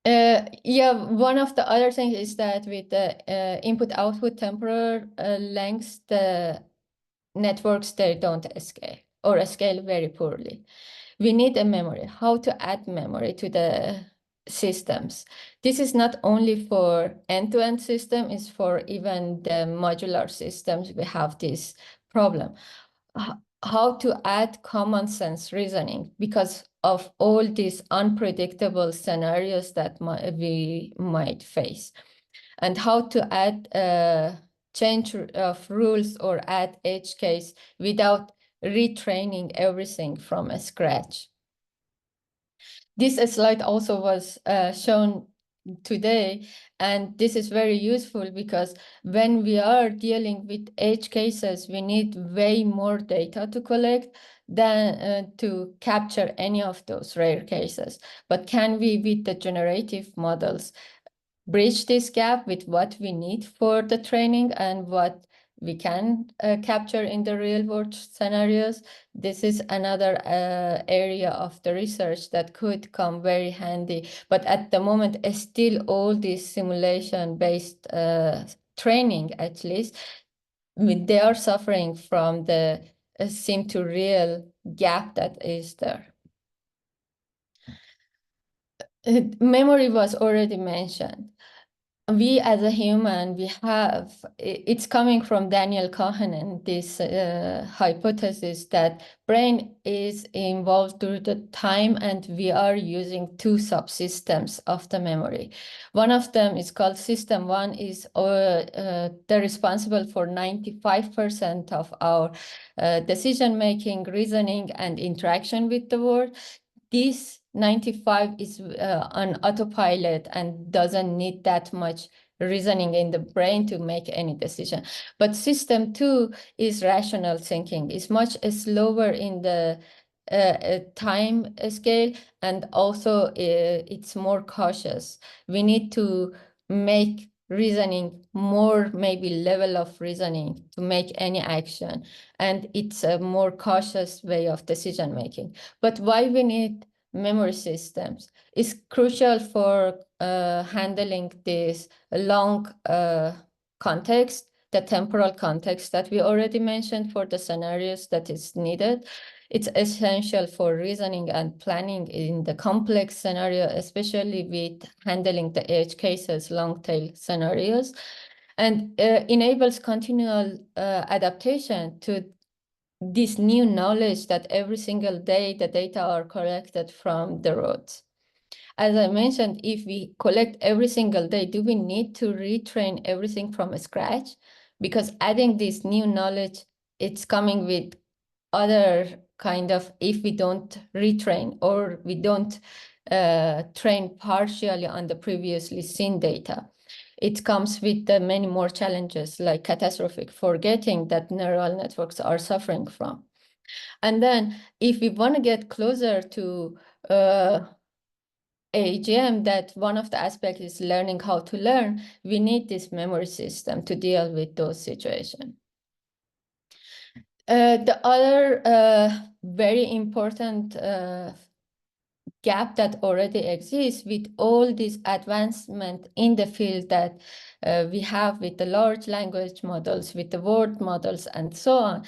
Yeah, one of the other things is that with the input-output temporal lengths, the networks, they don't scale or scale very poorly. We need a memory. How to add memory to the systems? This is not only for end-to-end system, it's for even the modular systems. We have this problem. How to add common sense reasoning because of all these unpredictable scenarios that we might face, and how to add change of rules or add edge case without retraining everything from scratch. This slide also was shown today, and this is very useful because when we are dealing with edge cases, we need way more data to collect than to capture any of those rare cases. But can we, with the generative models, bridge this gap with what we need for the training and what we can capture in the real world scenarios? This is another area of the research that could come very handy. But at the moment, still all this simulation-based training, at least, they are suffering from the sim to real gap that is there. Memory was already mentioned. We as a human, we have, it's coming from Daniel Kahneman, this hypothesis that brain is involved through the time and we are using two subsystems of the memory. One of them is called system one, is they're responsible for 95% of our decision-making, reasoning, and interaction with the world. This 95 is on autopilot and doesn't need that much reasoning in the brain to make any decision. But system two is rational thinking. It's much slower in the time scale, and also it's more cautious. We need to make reasoning more, maybe level of reasoning to make any action. And it's a more cautious way of decision making. But why we need memory systems is crucial for handling this long context, the temporal context that we already mentioned for the scenarios that is needed. It's essential for reasoning and planning in the complex scenario, especially with handling the edge cases, long tail scenarios, and enables continual adaptation to this new knowledge that every single day the data are collected from the roads. As I mentioned, if we collect every single day, do we need to retrain everything from scratch? Because adding this new knowledge, it's coming with other kind of, if we don't retrain or we don't train partially on the previously seen data, it comes with many more challenges like catastrophic forgetting that neural networks are suffering from. And then if we want to get closer to AGM, that one of the aspects is learning how to learn, we need this memory system to deal with those situations. The other very important gap that already exists with all this advancement in the field that we have with the large language models, with the word models, and so on,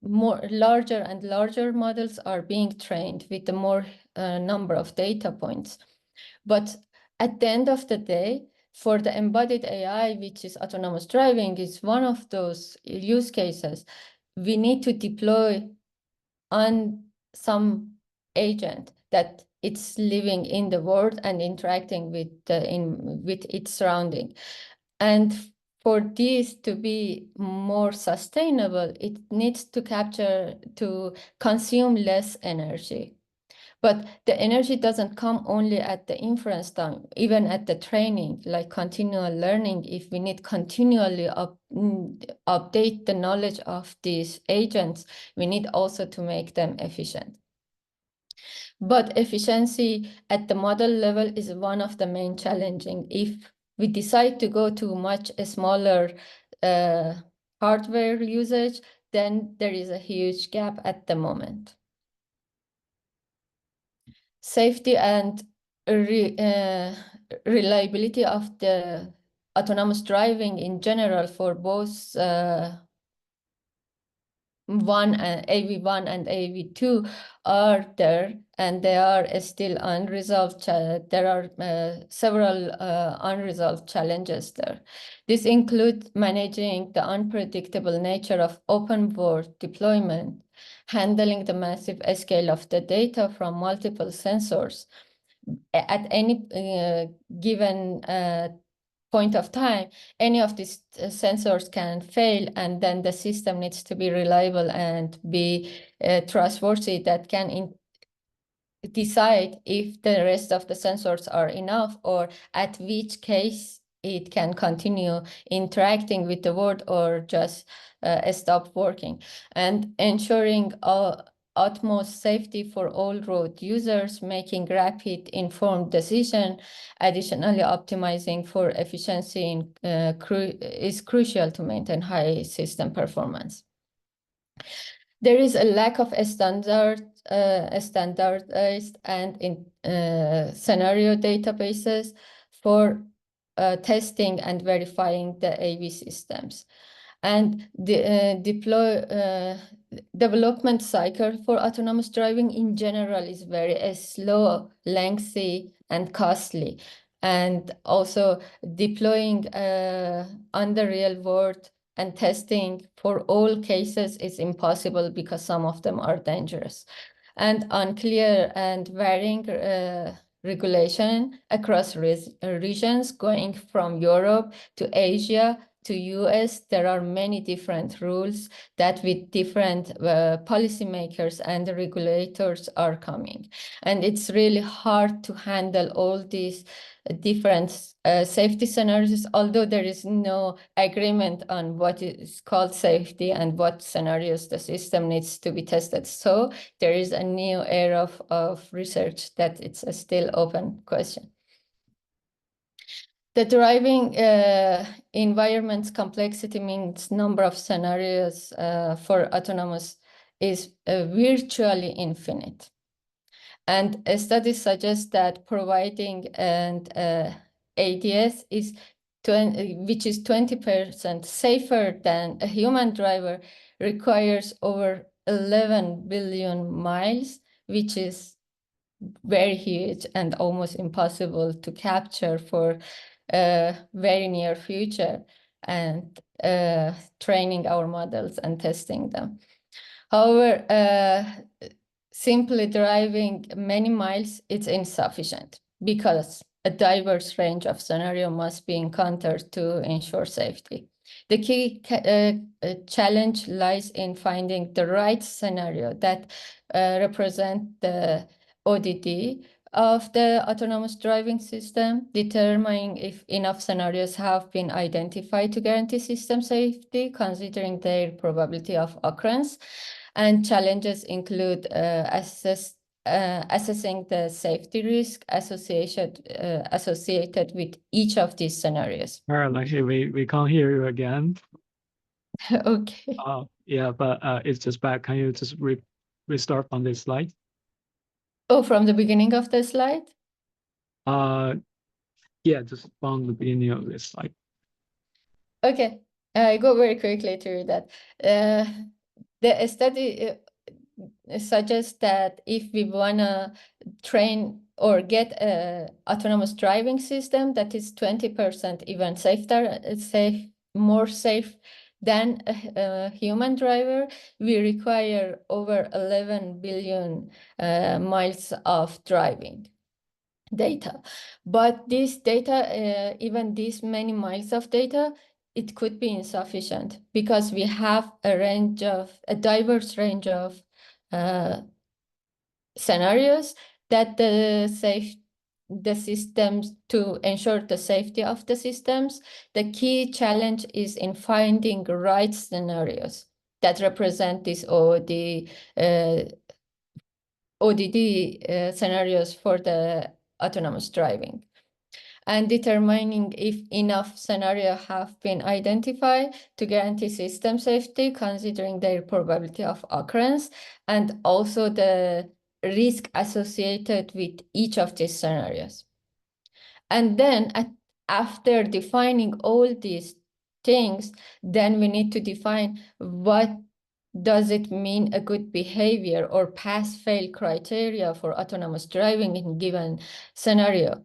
more larger and larger models are being trained with the more number of data points. But at the end of the day, for the embodied AI, which is autonomous driving, is one of those use cases. We need to deploy on some agent that it's living in the world and interacting with with its surrounding. And for this to be more sustainable, it needs to consume less energy. But the energy doesn't come only at the inference time, even at the training, like continual learning. If we need continually update the knowledge of these agents, we need also to make them efficient. But efficiency at the model level is one of the main challenging. If we decide to go to much smaller hardware usage, then there is a huge gap at the moment. Safety and reliability of the autonomous driving in general for both AV1 and AV2 are there, and they are still unresolved. There are several unresolved challenges there. This includes managing the unpredictable nature of open board deployment, handling the massive scale of the data from multiple sensors. At any given point of time, any of these sensors can fail, and then the system needs to be reliable and be trustworthy, that can decide if the rest of the sensors are enough, or at which case it can continue interacting with the world or just stop working, and ensuring utmost safety for all road users, making rapid, informed decision. Additionally, optimizing for efficiency is crucial to maintain high system performance. There is a lack of standardized and scenario databases for testing and verifying the AV systems. And the development cycle for autonomous driving in general is very slow, lengthy, and costly. And also deploying on the real world and testing for all cases is impossible because some of them are dangerous. And unclear and varying regulation across regions, going from Europe to Asia to US, there are many different rules that with different policymakers and regulators are coming. And it's really hard to handle all these different safety scenarios, although there is no agreement on what is called safety and what scenarios the system needs to be tested. So there is a new era of research that it's a still open question. The driving environment's complexity means number of scenarios for autonomous is virtually infinite. And studies suggest that providing an ADS is which is 20% safer than a human driver requires over 11 billion miles, which is very huge and almost impossible to capture for very near future, and training our models and testing them. However, simply driving many miles, it's insufficient because a diverse range of scenario must be encountered to ensure safety. The key challenge lies in finding the right scenario that represent the ODD of the autonomous driving system, determining if enough scenarios have been identified to guarantee system safety, considering their probability of occurrence. And challenges include assessing the safety risk associated with each of these scenarios. Actually, we can't hear you again. Okay. Yeah, but it's just back. Can you just restart on this slide? Oh, from the beginning of the slide? Yeah, just from the beginning of this slide. Okay, I go very quickly through that. The study suggests that if we wanna train or get a autonomous driving system that is 20% even more safe than a human driver, we require over 11 billion miles of driving data. But this data, even these many miles of data, it could be insufficient because we have a diverse range of scenarios that the systems to ensure the safety of the systems, the key challenge is in finding right scenarios that represent this ODD scenarios for the autonomous driving, and determining if enough scenarios have been identified to guarantee system safety, considering their probability of occurrence, and also the risk associated with each of these scenarios. And then after defining all these things, then we need to define what does it mean a good behavior or pass-fail criteria for autonomous driving in given scenario.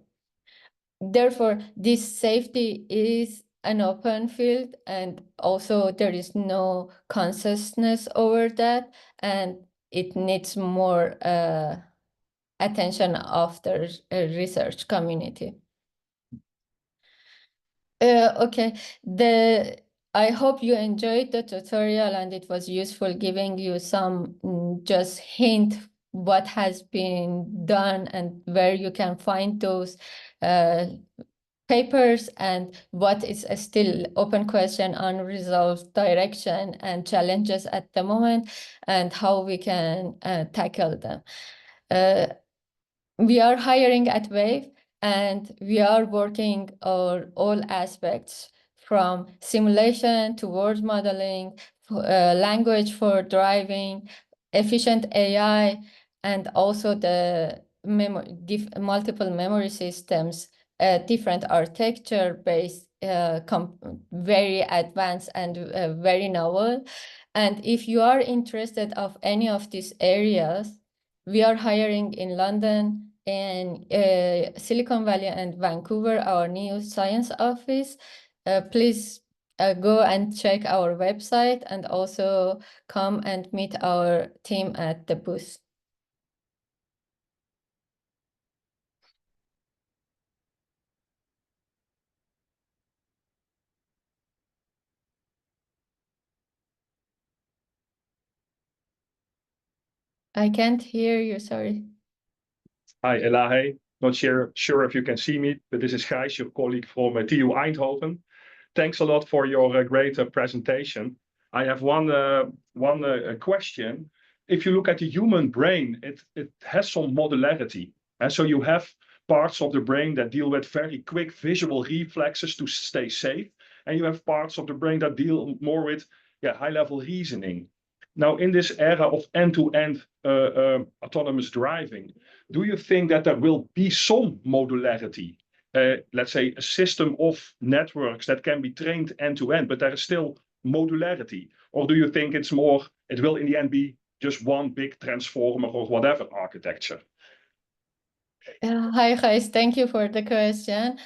Therefore, this safety is an open field, and also there is no consciousness over that, and it needs more attention of the research community. Okay, I hope you enjoyed the tutorial and it was useful, giving you some just hint what has been done and where you can find those papers, and what is a still open question, unresolved direction and challenges at the moment, and how we can tackle them. We are hiring at Wave, and we are working on all aspects from simulation to word modeling, language for driving, efficient AI, and also the multiple memory systems, different architecture-based, very advanced and very novel. And if you are interested of any of these areas, we are hiring in London, in Silicon Valley and Vancouver, our new science office. Please go and check our website and also come and meet our team at the booth. I can't hear you, sorry. Hi, Elahe. Not sure if you can see me, but this is Gijs, your colleague from TU Eindhoven. Thanks a lot for your great presentation. I have one question. If you look at the human brain, it has some modularity. And so you have parts of the brain that deal with very quick visual reflexes to stay safe. And you have parts of the brain that deal more with high-level reasoning. Now, in this era of end-to-end autonomous driving, do you think that there will be some modularity? Let's say a system of networks that can be trained end-to-end, but there is still modularity? Or do you think it will in the end be just one big transformer or whatever architecture? Hi, guys. Thank you for the question.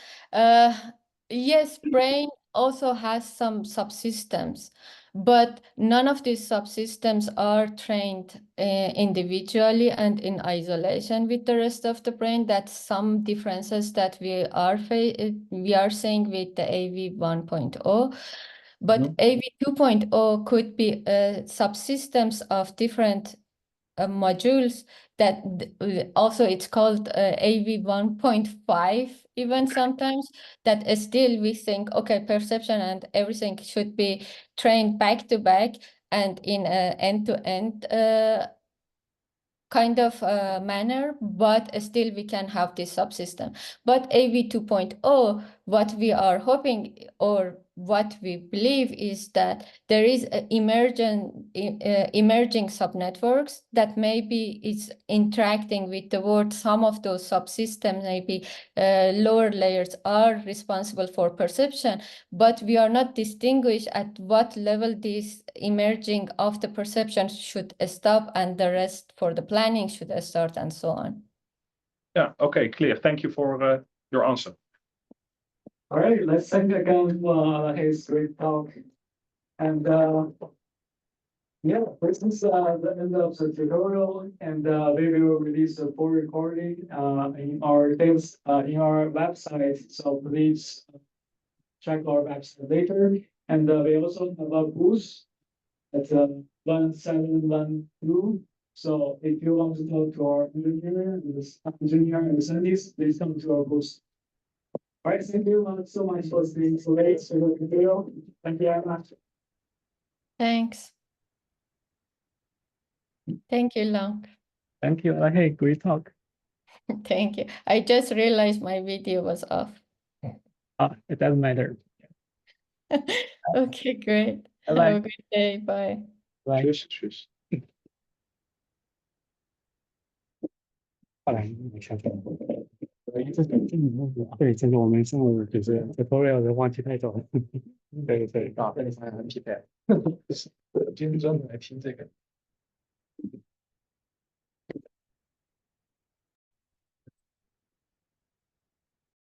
Yes, brain also has some subsystems, but none of these subsystems are trained individually and in isolation with the rest of the brain. That's some differences that we are seeing with the AV 1.0. But AV 2.0 could be subsystems of different modules that also it's called AV 1.5 even sometimes, that still we think, okay, perception and everything should be trained back to back and in an end-to-end kind of manner, but still we can have this subsystem. But AV 2.0, what we are hoping or what we believe is that there is emerging subnetworks that maybe is interacting with the world. Some of those subsystems, maybe lower layers, are responsible for perception, but we are not distinguished at what level this emerging of the perception should stop and the rest for the planning should start and so on. Yeah, okay, clear. Thank you for your answer. All right, let's thank again for his great talk. And this is the end of the tutorial, and we will release a full recording in our website. So please check our website later. And we also have a booth at 1712. So if you want to talk to our engineer and the scientists, please come to our booth. All right, thank you so much for staying so late for the video. Thank you very much. Thanks. Thank you, Long. Thank you. Hey, great talk. Thank you. I just realized my video was off. It doesn't matter. Okay, great. Have Bye-bye. a good day. Bye. Bye. Tschüss. 后来我想想，对，这个我们上午就是 tutorial 的忘记带走了。对对啊，跟你们很匹配。今天专门来听这个。